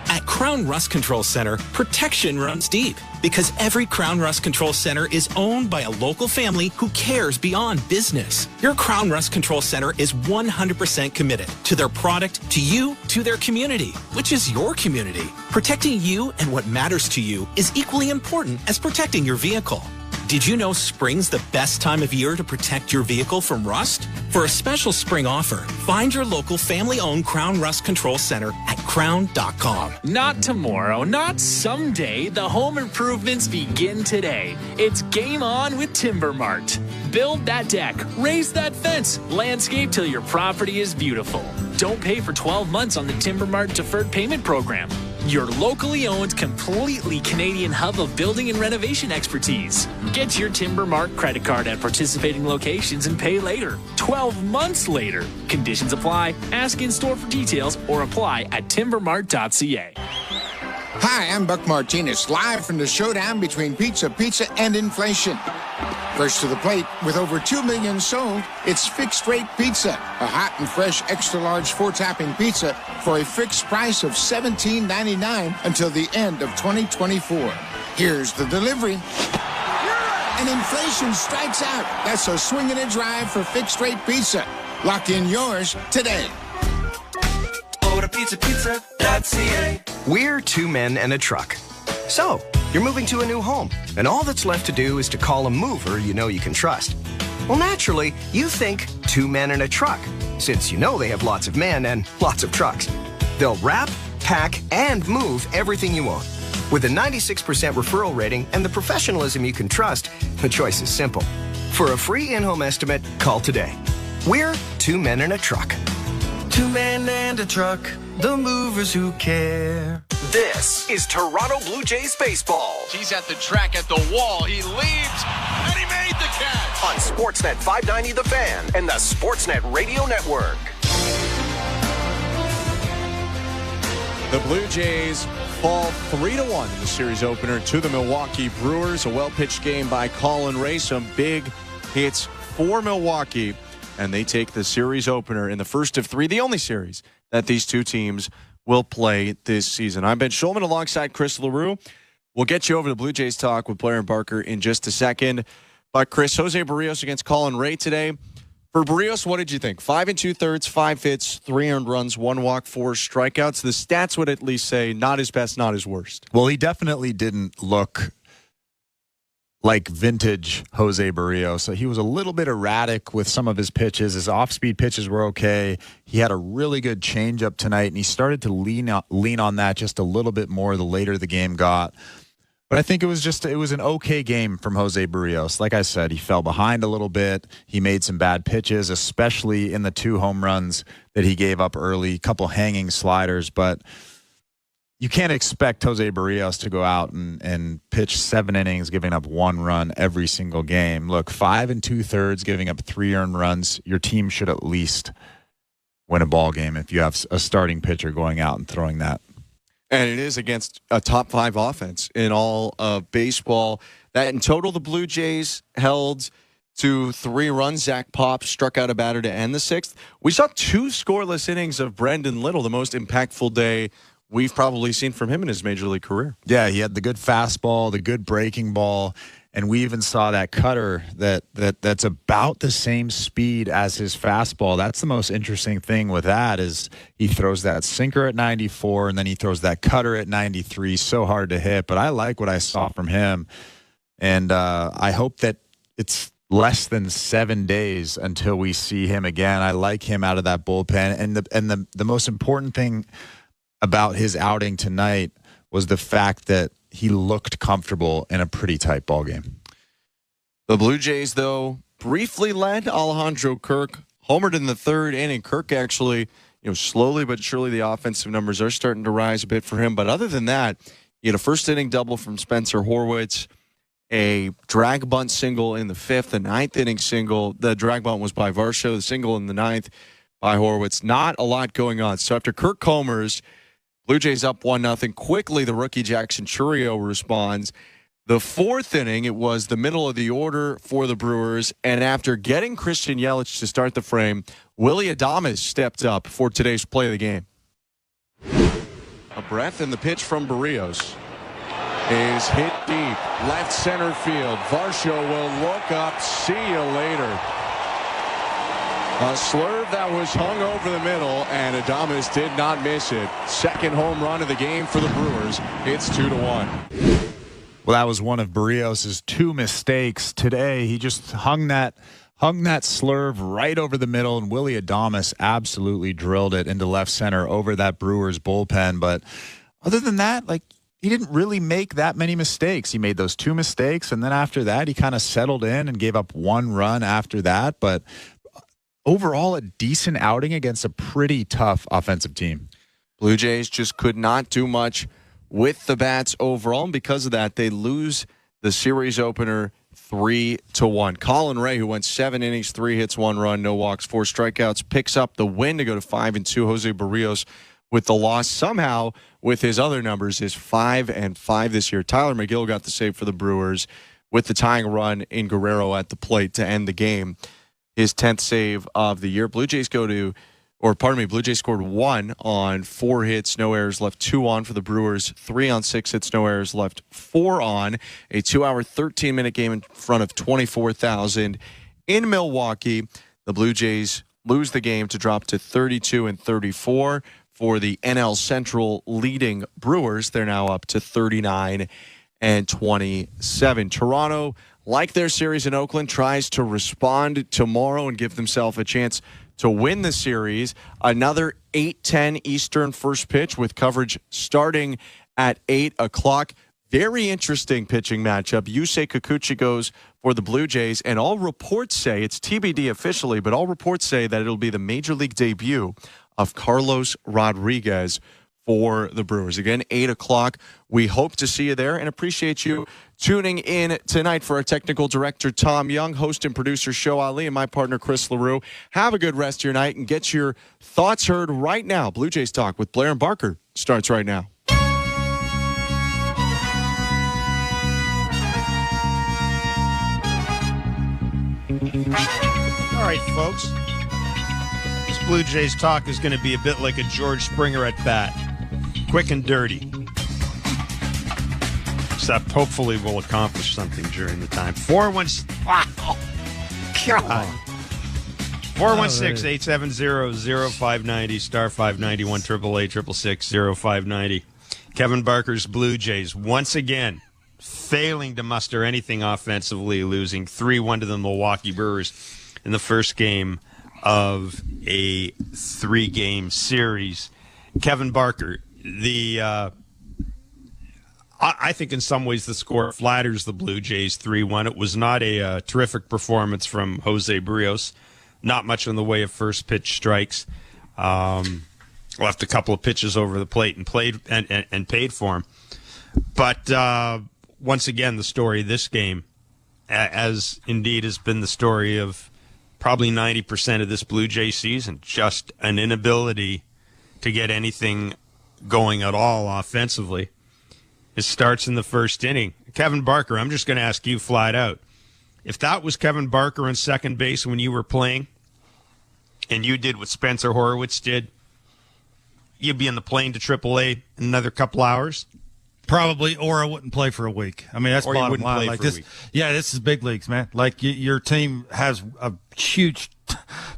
At Crown Rust Control Center, protection runs deep because every Crown Rust Control Center is owned by a local family who cares beyond business. Your Crown Rust Control Center is 100% committed to their product, to you, to their community, which is your community. Protecting you and what matters to you is equally important as protecting your vehicle. Did you know spring's the best time of year to protect your vehicle from rust? For a special spring offer, find your local family-owned Crown Rust Control Center at crown.com. Not tomorrow, not someday. The home improvements begin today. It's game on with Timber Mart. Build that deck, raise that fence, landscape till your property is beautiful. Don't pay for 12 months on the Timber Mart Deferred Payment Program. Your locally owned, completely Canadian hub of building and renovation expertise. Get your Timber Mart credit card at participating locations and pay later. 12 months later. Conditions apply. Ask in store for details or apply at timbermart.ca. Hi, I'm Buck Martinez, live from the showdown between pizza and inflation. First to the plate, with over 2 million sold, it's Fixed Rate Pizza, a hot and fresh extra-large 4-topping pizza for a fixed price of $17.99 until the end of 2024. Here's the delivery. And inflation strikes out. That's a swing and a drive for Fixed Rate Pizza. Lock in yours today. Order pizza.ca. We're 2 men and a truck. So, you're moving to a new home, and all that's left to do is to call a mover you know you can trust. Well, naturally, you think 2 men and a truck, since you know they have lots of men and lots of trucks. They'll wrap, pack, and move everything you own. With a 96% referral rating and the professionalism you can trust, the choice is simple. For a free in-home estimate, call today. We're 2 men and a truck. 2 men and a truck, the movers who care. This is Toronto Blue Jays baseball. He's at the track, at the wall. He leaps, and he made the catch. On Sportsnet 590 The Fan and the Sportsnet Radio Network. The Blue Jays fall 3-1 in the series opener to the Milwaukee Brewers. A well-pitched game by Colin Ray. Some big hits for Milwaukee. And they take the series opener in the first of 3, the only series that these two teams will play this season. I'm Ben Schulman alongside Chris LaRue. We'll get you over to Blue Jays Talk with Blair and Barker in just a second. But Chris, Jose Berrios against Colin Ray today. For Berrios, what did you think? 5 2/3, 5 hits, 3 earned runs, 1 walk, 4 strikeouts. The stats would at least say not his best, not his worst. Well, he definitely didn't look like vintage Jose Berrios. So he was a little bit erratic with some of his pitches. His off-speed pitches were okay. He had a really good changeup tonight, and he started to lean on that just a little bit more the later the game got. But I think it was an okay game from Jose Berrios. Like I said, he fell behind a little bit. He made some bad pitches, especially in the 2 home runs that he gave up early, a couple hanging sliders, but you can't expect Jose Berrios to go out and pitch 7 innings, giving up 1 run every single game. Look, 5 2/3, giving up 3 earned runs. Your team should at least win a ball game if you have a starting pitcher going out and throwing that. And it is against a top 5 offense in all of baseball. That in total, the Blue Jays held to 3 runs. Zach Pop struck out a batter to end the 6th. We saw 2 scoreless innings of Brendan Little, the most impactful day we've probably seen from him in his major league career. Yeah, he had the good fastball, the good breaking ball, and we even saw that cutter that's about the same speed as his fastball. That's the most interesting thing with that is he throws that sinker at 94, and then he throws that cutter at 93. So hard to hit, but I like what I saw from him, and I hope that it's less than 7 days until we see him again. I like him out of that bullpen, and the most important thing about his outing tonight was the fact that he looked comfortable in a pretty tight ball game. The Blue Jays, though, briefly led. Alejandro Kirk homered in the 3rd inning. Kirk actually, slowly but surely the offensive numbers are starting to rise a bit for him. But other than that, he had a first inning double from Spencer Horwitz, a drag bunt single in the 5th, a 9th inning single. The drag bunt was by Varsho, the single in the 9th by Horwitz. Not a lot going on. So after Kirk homers, Blue Jays up 1-0. Quickly, the rookie Jackson Churio responds. The 4th inning, it was the middle of the order for the Brewers, and after getting Christian Yelich to start the frame, Willy Adames stepped up for today's play of the game. A breath, and the pitch from Berrios is hit deep, left center field. Varsho will look up. See you later. A slurve that was hung over the middle, and Adames did not miss it. Second home run of the game for the Brewers. It's 2-1. Well, that was one of Berrios' 2 mistakes today. He just hung that slurve right over the middle, and Willy Adames absolutely drilled it into left center over that Brewers bullpen. But other than that, he didn't really make that many mistakes. He made those 2 mistakes, and then after that, he kind of settled in and gave up 1 run after that. But overall, a decent outing against a pretty tough offensive team. Blue Jays just could not do much with the bats overall, and because of that, they lose the series opener 3-1. Colin Ray, who went 7 innings, 3 hits, 1 run, no walks, 4 strikeouts, picks up the win to go to 5-2. Jose Berrios with the loss. Somehow, with his other numbers, is 5-5 this year. Tyler McGill got the save for the Brewers with the tying run in Guerrero at the plate to end the game. His 10th save of the year. Blue Jays scored 1 on 4 hits, no errors, left 2 on for the Brewers. 3 on 6 hits, no errors, left 4 on. A 2-hour, 13-minute game in front of 24,000 in Milwaukee. The Blue Jays lose the game to drop to 32-34 for the NL Central leading Brewers. They're now up to 39-27. Toronto, like their series in Oakland, tries to respond tomorrow and give themselves a chance to win the series. Another 8:10 Eastern first pitch with coverage starting at 8 o'clock. Very interesting pitching matchup. Yusei Kikuchi goes for the Blue Jays, and all reports say, it's TBD officially, but all reports say that it'll be the major league debut of Carlos Rodriguez for the Brewers. Again, 8 o'clock. We hope to see you there and appreciate you tuning in tonight. For our technical director, Tom Young, host and producer, Show Ali, and my partner, Chris LaRue. Have a good rest of your night and get your thoughts heard right now. Blue Jays Talk with Blair and Barker starts right now. All right, folks. This Blue Jays Talk is going to be a bit like a George Springer at bat. Quick and dirty. Except hopefully we'll accomplish something during the time. 416-870-0590, star 591, 888-666-0590. Kevin Barker's Blue Jays once again failing to muster anything offensively, losing 3-1 to the Milwaukee Brewers in the first game of a 3-game series. Kevin Barker, I think in some ways the score flatters the Blue Jays 3-1. It was not a terrific performance from Jose Berrios. Not much in the way of first pitch strikes. Left a couple of pitches over the plate and paid for him. But once again, the story of this game, as indeed has been the story of probably 90% of this Blue Jay season, just an inability to get anything going at all offensively. It starts in the first inning. Kevin Barker, I'm just going to ask you flat out. If that was Kevin Barker on second base when you were playing, and you did what Spencer Horwitz did, you'd be on the plane to AAA in another couple hours? Probably, or I wouldn't play for a week. I mean, that's or bottom line. Like this, yeah, this is big leagues, man. Like your team has a huge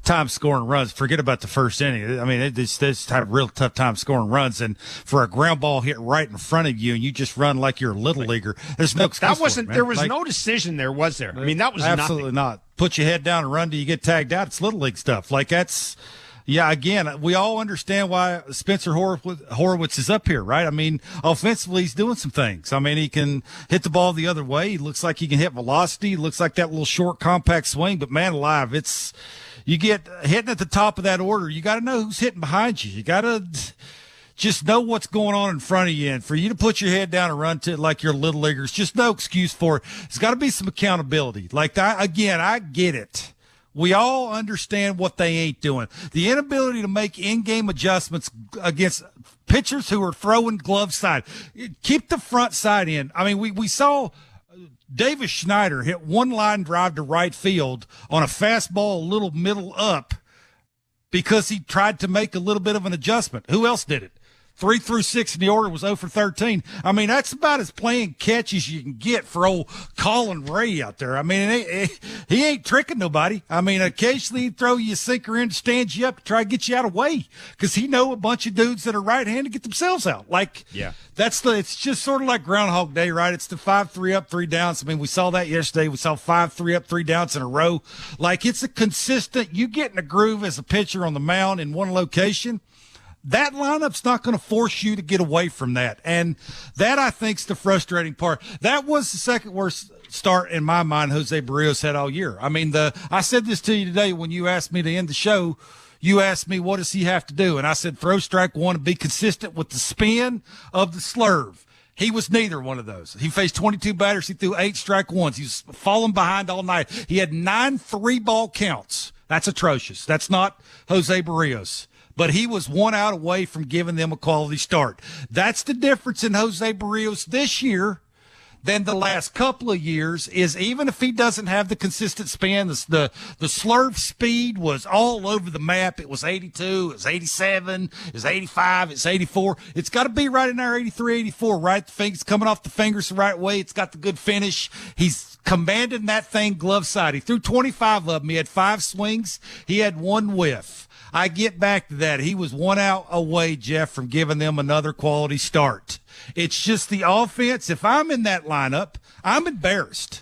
time scoring runs. Forget about the first inning. I mean, they just have a real tough time scoring runs. And for a ground ball hit right in front of you, and you just run like you're a little leaguer, there's no excuse that wasn't. for it, man. There was no decision there, was there? I mean, that was absolutely nothing. not. Put your head down and run till you get tagged out. It's little league stuff. Like that's. Yeah, again, we all understand why Spencer Horwitz is up here, right? I mean, offensively, he's doing some things. I mean, he can hit the ball the other way. He looks like he can hit velocity. He looks like that little short, compact swing. But, man alive, you get hitting at the top of that order, you got to know who's hitting behind you. You got to just know what's going on in front of you. And for you to put your head down and run to it like you're little leaguers, just no excuse for it. There's got to be some accountability. Like, I get it. We all understand what they ain't doing. The inability to make in-game adjustments against pitchers who are throwing glove side. Keep the front side in. I mean, we saw Davis Schneider hit one line drive to right field on a fastball a little middle up because he tried to make a little bit of an adjustment. Who else did it? 3 through 6 in the order was 0 for 13. I mean, that's about as playing catch as you can get for old Colin Ray out there. I mean, he ain't tricking nobody. I mean, occasionally he'd throw you a sinker in to stand you up to try to get you out of the way because he know a bunch of dudes that are right-handed get themselves out. Like, yeah, it's just sort of like Groundhog Day, right? It's the 5-3 up, 3 downs. I mean, we saw that yesterday. We saw 5-3 up, 3 downs in a row. Like, it's a consistent, you get in a groove as a pitcher on the mound in one location. That lineup's not going to force you to get away from that. And that, I think, is the frustrating part. That was the second worst start in my mind Jose Berrios had all year. I mean, I said this to you today when you asked me to end the show. You asked me, what does he have to do? And I said, throw strike one and be consistent with the spin of the slurve. He was neither one of those. He faced 22 batters. He threw 8 strike ones. He was falling behind all night. He had 9 3-ball counts. That's atrocious. That's not Jose Berrios. But he was 1 out away from giving them a quality start. That's the difference in Jose Berrios this year than the last couple of years is even if he doesn't have the consistent spin, the slurve speed was all over the map. It was 82, it was 87, it was 85, it's 84. It's got to be right in there, 83, 84, right? The fingers coming off the fingers the right way. It's got the good finish. He's commanding that thing glove side. He threw 25 of them. He had 5 swings. He had 1 whiff. I get back to that. He was 1 out away, Jeff, from giving them another quality start. It's just the offense. If I'm in that lineup, I'm embarrassed.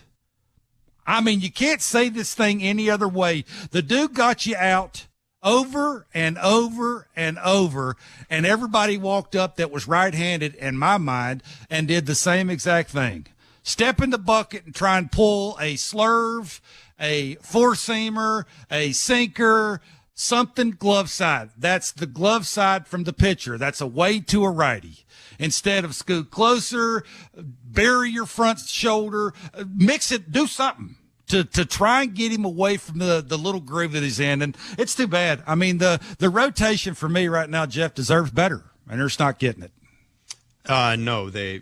I mean, you can't say this thing any other way. The dude got you out over and over and over, and everybody walked up that was right-handed, in my mind, and did the same exact thing. Step in the bucket and try and pull a slurve, a four-seamer, a sinker, something glove side. That's the glove side from the pitcher. That's away to a righty. Instead of scoot closer, bury your front shoulder, mix it, do something to try and get him away from the little groove that he's in. And it's too bad. I mean, the rotation for me right now, Jeff, deserves better, and they're just not getting it. No, they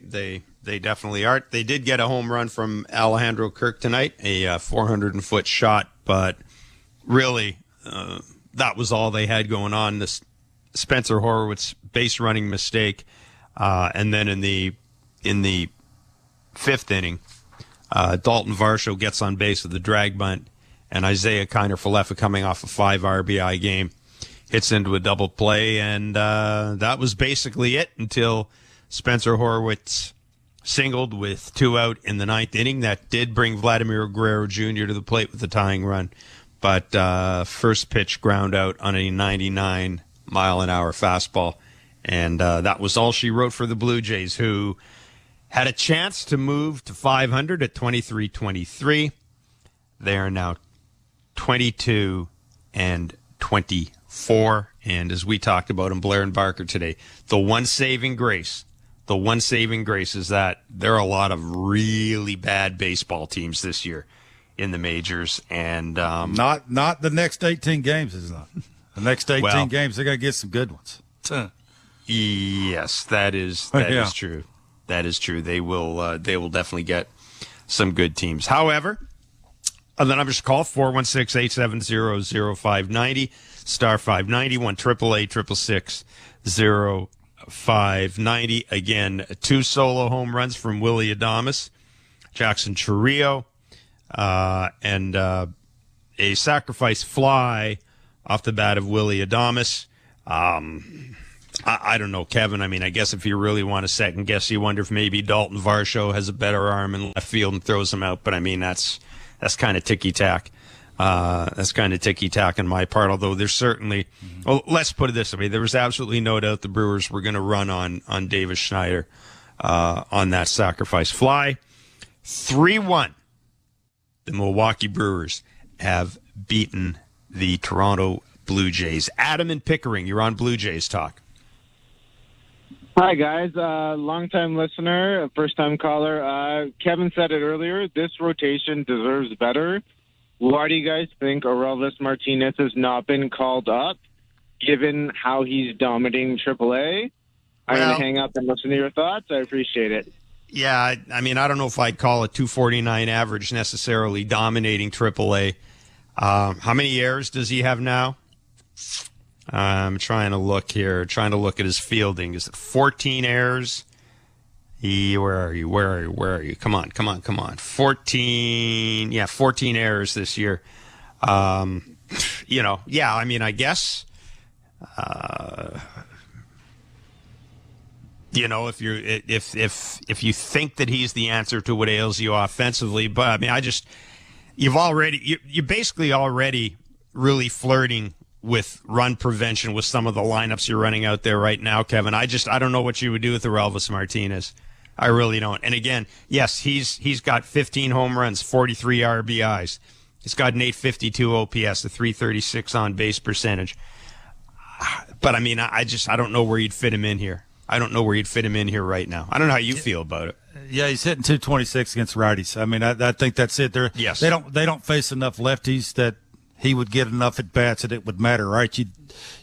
definitely aren't. They did get a home run from Alejandro Kirk tonight, a 400-foot shot, but really, that was all they had going on. This Spencer Horwitz base running mistake, and then in the 5th inning, Dalton Varsho gets on base with a drag bunt, and Isaiah Kiner-Falefa, coming off a 5 RBI game, hits into a double play, and that was basically it until Spencer Horwitz singled with 2 out in the 9th inning. That did bring Vladimir Guerrero Jr. to the plate with the tying run. But first pitch ground out on a 99-mile-an-hour fastball. And that was all she wrote for the Blue Jays, who had a chance to move to 500 at 23-23. They are now 22-24. And as we talked about in Blair and Barker today, the one saving grace is that there are a lot of really bad baseball teams this year in the majors, and not the next 18 games is not. The next 18 games, they got to get some good ones. Yes, that is true. That is true. They will definitely get some good teams. However, the numbers to call 416-870-0590 star 590 1-888-666-0590. Again, 2 solo home runs from Willie Adames, Jackson Chourio, and a sacrifice fly off the bat of Willie Adames. I don't know, Kevin. I mean, I guess if you really want to second guess, you wonder if maybe Dalton Varsho has a better arm in left field and throws him out. But I mean, that's kind of ticky-tack. That's kind of ticky-tack on my part, although there's certainly, well, let's put it this way. There was absolutely no doubt the Brewers were going to run on Davis Schneider on that sacrifice fly. 3-1. The Milwaukee Brewers have beaten the Toronto Blue Jays. Adam and Pickering, you're on Blue Jays Talk. Hi, guys. Long-time listener, first-time caller. Kevin said it earlier. This rotation deserves better. Why do you guys think Orelvis Martinez has not been called up, given how he's dominating AAA? I'm going to hang up and listen to your thoughts. I appreciate it. Yeah, I mean, I don't know if I'd call a 249 average necessarily dominating AAA. How many errors does he have now? I'm trying to look here, trying to look at his fielding. Is it 14 errors? Where are you? Come on. 14 errors this year. I mean, I guess, if you think that he's the answer to what ails you offensively, but I mean, you're basically already really flirting with run prevention with some of the lineups you're running out there right now, Kevin. I don't know what you would do with Orelvis Martinez. I really don't. And again, yes, he's got 15 home runs, 43 RBIs. He's got an 852 OPS, a 336 on base percentage. But I mean, I don't know where you'd fit him in here. I don't know where you'd fit him in here right now. I don't know how you feel about it. Yeah, he's hitting 226 against righties. I mean, I think that's it. Yes. They don't face enough lefties that he would get enough at bats that it would matter, right?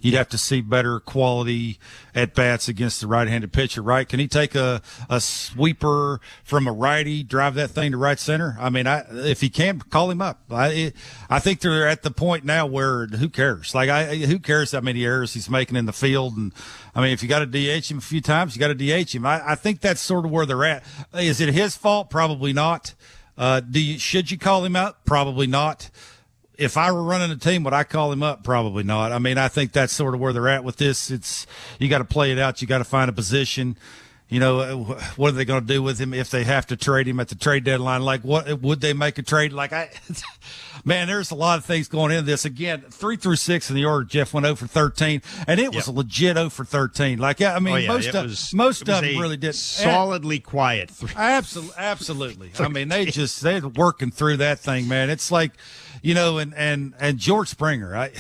You'd have to see better quality at bats against the right-handed pitcher, right? Can he take a sweeper from a righty, drive that thing to right center? I mean, if he can, call him up. I think they're at the point now where who cares? Who cares how many errors he's making in the field? And I mean, if you got to DH him a few times, you got to DH him. I think that's sort of where they're at. Is it his fault? Probably not. Should you call him out? Probably not. If I were running a team, would I call him up? Probably not. I mean, I think that's sort of where they're at with this. You got to play it out. You got to find a position. You know, what are they going to do with him if they have to trade him at the trade deadline? Like, what would they make a trade? Man, there's a lot of things going into this. Again, 3 through 6 in the order. Jeff went 0 for 13, and it was a legit 0 for 13. Most of them really did solidly quiet. Absolutely. I mean, they're working through that thing, man. It's like, and George Springer, again,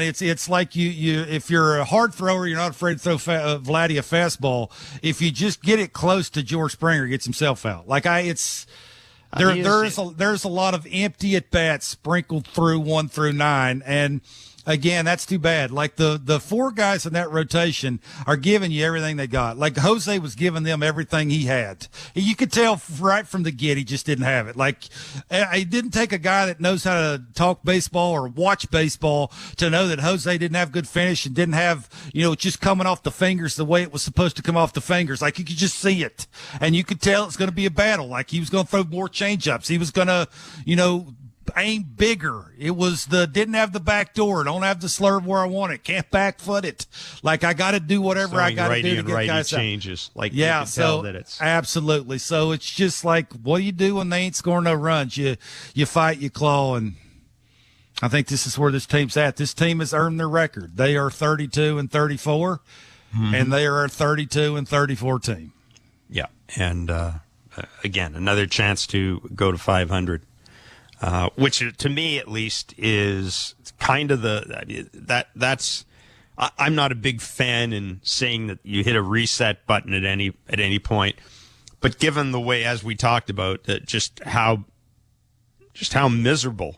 it's like you if you're a hard thrower, you're not afraid to throw Vladdy a fastball. If you just get it close to George Springer, he gets himself out. There's a lot of empty at bats sprinkled through 1 through 9, and again, that's too bad. Like the 4 guys in that rotation are giving you everything they got. Like Jose was giving them everything he had. You could tell right from the get he just didn't have it. Like it didn't take a guy that knows how to talk baseball or watch baseball to know that Jose didn't have good finish and didn't have, just coming off the fingers the way it was supposed to come off the fingers. Like you could just see it. And you could tell it's going to be a battle. Like he was going to throw more changeups. He was going to, aim bigger. It was didn't have the back door. Don't have the slurve where I want it. Can't back foot it. Like I got to do whatever I got to do to get guys changes. Out. You can tell that it's absolutely. So it's just like, what do you do when they ain't scoring no runs? You fight, you claw, and I think this is where this team's at. This team has earned their record. They are 32-34, and they are a 32-34 team. Yeah, and again, another chance to go to 500. Which to me at least is kind of that's I'm not a big fan in saying that you hit a reset button at any point, but given the way, as we talked about, just how miserable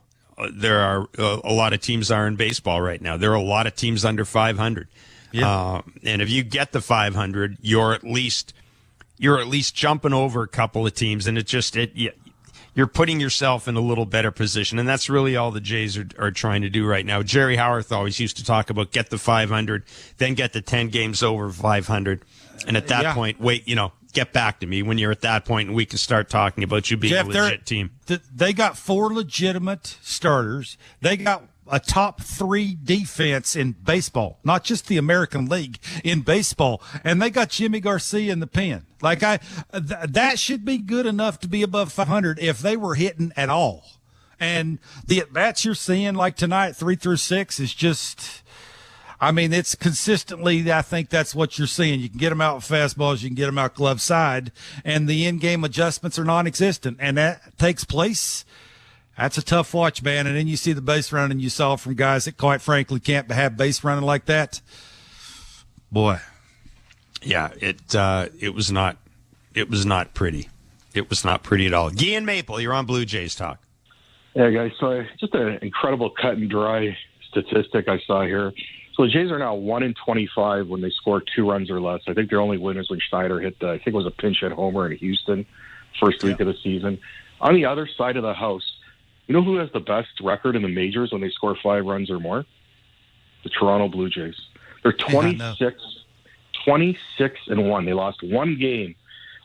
there are a lot of teams are in baseball right now. There are a lot of teams under 500. Yeah. And if you get the 500, you're at least jumping over a couple of teams, and you're putting yourself in a little better position, and that's really all the Jays are trying to do right now. Jerry Howarth always used to talk about get the 500, then get the 10 games over 500, and at that point, get back to me when you're at that point, and we can start talking about you being a legit team. They got 4 legitimate starters. They got a top 3 defense in baseball, not just the American League, in baseball. And they got Jimmy Garcia in the pen. That should be good enough to be above 500 if they were hitting at all. And the at-bats you're seeing, like tonight, 3 through 6, is just, it's consistently, I think that's what you're seeing. You can get them out with fastballs, you can get them out glove side, and the in-game adjustments are non-existent. And that takes place. That's a tough watch, man. And then you see the base running you saw from guys that, quite frankly, can't have base running like that. Boy. Yeah, it was not pretty. It was not pretty at all. Guy and Maple, you're on Blue Jays Talk. Yeah, guys. So just an incredible cut and dry statistic I saw here. So the Jays are now 1-25 when they score 2 runs or less. I think their only win is when Schneider hit I think it was a pinch hit homer in Houston first week of the season. On the other side of the house, you know who has the best record in the majors when they score 5 runs or more? The Toronto Blue Jays. They're 26-1. They lost 1 game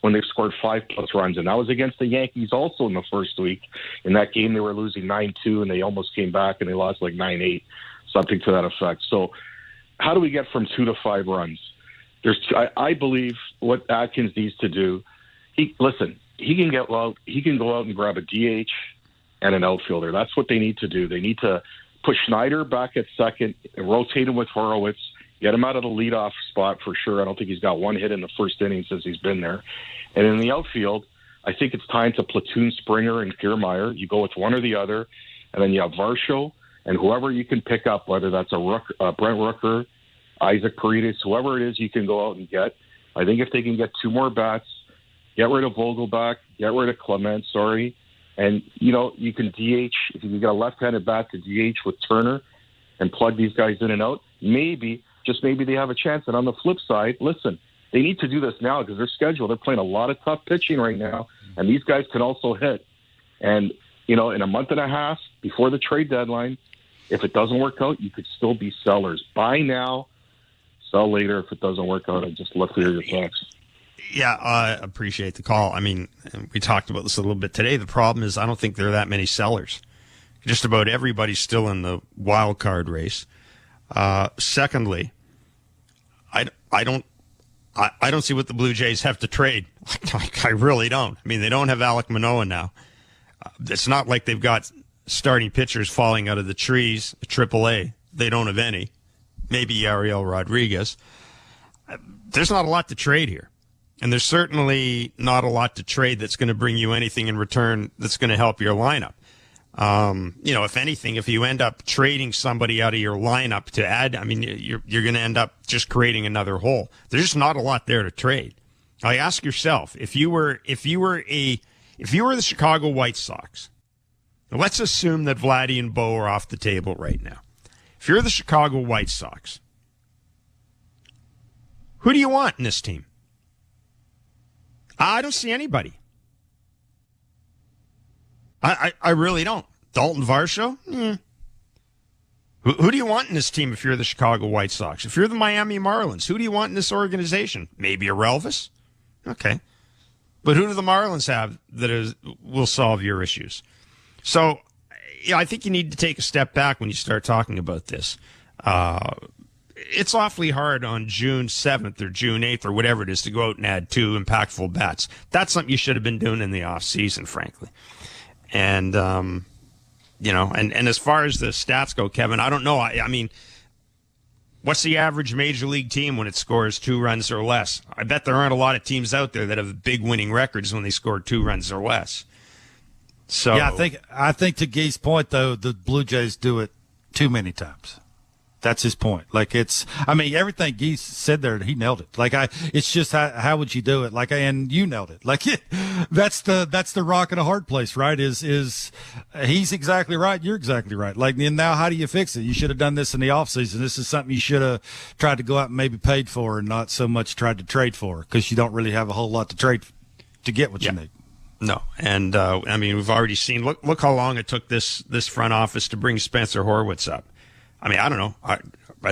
when they've scored 5+ runs, and that was against the Yankees also in the first week. In that game, they were losing 9-2, and they almost came back, and they lost 9-8, something to that effect. So how do we get from 2 to 5 runs? I believe what Atkins needs to do, he can go out and grab a DH and an outfielder. That's what they need to do. They need to put Schneider back at second, and rotate him with Horowitz, get him out of the leadoff spot for sure. I don't think he's got 1 hit in the first inning since he's been there. And in the outfield, I think it's time to platoon Springer and Kiermaier. You go with one or the other, and then you have Varsho and whoever you can pick up, whether that's Brent Rooker, Isaac Paredes, whoever it is you can go out and get. I think if they can get 2 more bats, get rid of Vogelbach, get rid of Clement, and, you can DH. If you can get a left-handed bat to DH with Turner and plug these guys in and out, maybe they have a chance. And on the flip side, listen, they need to do this now because they're scheduled. They're playing a lot of tough pitching right now, and these guys can also hit. And, in a month and a half before the trade deadline, if it doesn't work out, you could still be sellers. Buy now, sell later if it doesn't work out. I'd just love to hear your thoughts. Yeah, I appreciate the call. We talked about this a little bit today. The problem is I don't think there are that many sellers. Just about everybody's still in the wild card race. Secondly, I don't see what the Blue Jays have to trade. I really don't. They don't have Alek Manoah now. It's not like they've got starting pitchers falling out of the trees at AAA. They don't have any. Maybe Ariel Rodriguez. There's not a lot to trade here. And there's certainly not a lot to trade that's going to bring you anything in return that's going to help your lineup. If anything, if you end up trading somebody out of your lineup to add, you're going to end up just creating another hole. There's just not a lot there to trade. Ask yourself, if you were the Chicago White Sox, let's assume that Vladdy and Bo are off the table right now. If you're the Chicago White Sox, who do you want in this team? I don't see anybody. I really don't. Dalton Varsho? Who do you want in this team if you're the Chicago White Sox? If you're the Miami Marlins, who do you want in this organization? Maybe a Relvis? Okay. But who do the Marlins have that will solve your issues? So, I think you need to take a step back when you start talking about this. It's awfully hard on June 7th or June 8th or whatever it is to go out and add 2 impactful bats. That's something you should have been doing in the offseason, frankly. And, and as far as the stats go, Kevin, I don't know. What's the average major league team when it scores 2 runs or less? I bet there aren't a lot of teams out there that have big winning records when they score 2 runs or less. So yeah, I think to Guy's point, though, the Blue Jays do it too many times. That's his point. Like everything Geese said there, he nailed it. It's just how would you do it? And you nailed it. That's the rock and a hard place, right? Is he's exactly right. You're exactly right. And now how do you fix it? You should have done this in the off season. This is something you should have tried to go out and maybe paid for and not so much tried to trade for, because you don't really have a whole lot to trade to get what you need. No, and we've already seen. Look how long it took this front office to bring Spencer Horwitz up. I don't know. Are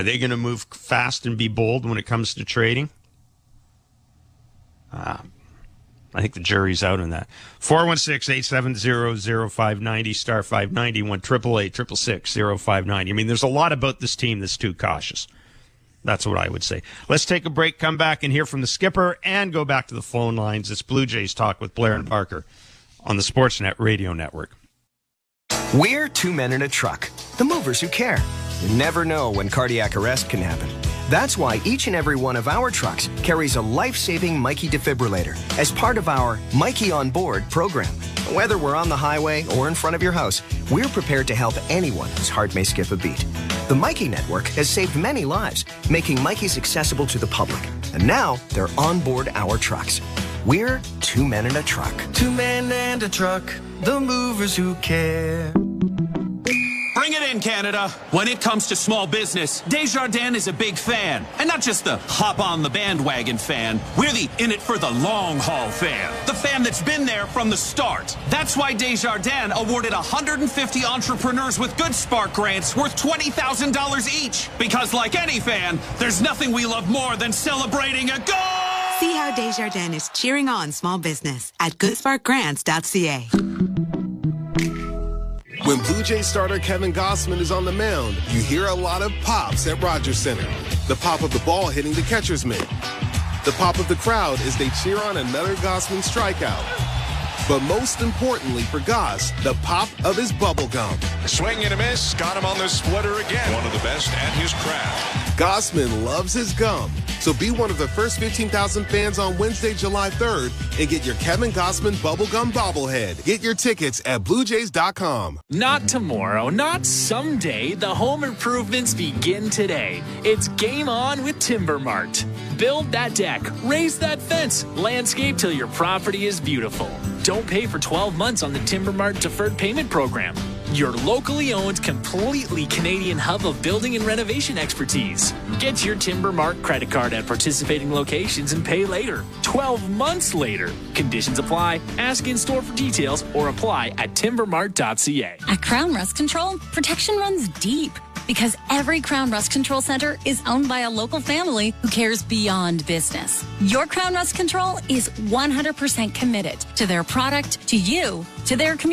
they going to move fast and be bold when it comes to trading? I think the jury's out on that. 416-870-0590, star 590, 1-888-666-0590. There's a lot about this team that's too cautious. That's what I would say. Let's take a break, come back and hear from the skipper, and go back to the phone lines. It's Blue Jays Talk with Blair and Parker on the Sportsnet Radio Network. We're two men in a truck, the movers who care. You never know when cardiac arrest can happen. That's why each and every one of our trucks carries a life-saving Mikey defibrillator as part of our Mikey on Board program. Whether we're on the highway or in front of your house, we're prepared to help anyone whose heart may skip a beat. The Mikey Network has saved many lives, making Mikey's accessible to the public. And now they're on board our trucks. We're two men in a truck. Two men and a truck, the movers who care. Bring it in, Canada. When it comes to small business, Desjardins is a big fan. And not just the hop on the bandwagon fan. We're the in it for the long haul fan. The fan that's been there from the start. That's why Desjardins awarded 150 entrepreneurs with Good Spark grants worth $20,000 each. Because like any fan, there's nothing we love more than celebrating a goal! See how Desjardins is cheering on small business at goodsparkgrants.ca. When Blue Jays starter Kevin Gossman is on the mound, you hear a lot of pops at Rogers Center. The pop of the ball hitting the catcher's mitt. The pop of the crowd as they cheer on another Gossman strikeout. But most importantly for Goss, the pop of his bubble gum. Swing and a miss. Got him on the splitter again. One of the best at his craft. Gossman loves his gum. So be one of the first 15,000 fans on Wednesday, July 3rd and get your Kevin Gossman bubblegum bobblehead. Get your tickets at BlueJays.com. Not tomorrow, not someday. The home improvements begin today. It's game on with Timber Mart. Build that deck, raise that fence, landscape till your property is beautiful. Don't pay for 12 months on the Timber Mart deferred payment program. Your locally owned, completely Canadian hub of building and renovation expertise. Get your Timber Mart credit card at participating locations and pay later. 12 months later. Conditions apply. Ask in store for details or apply at timbermart.ca. At Crown Rust Control, protection runs deep. Because every Crown Rust Control Center is owned by a local family who cares beyond business. Your Crown Rust Control is 100% committed to their product, to you, to their community.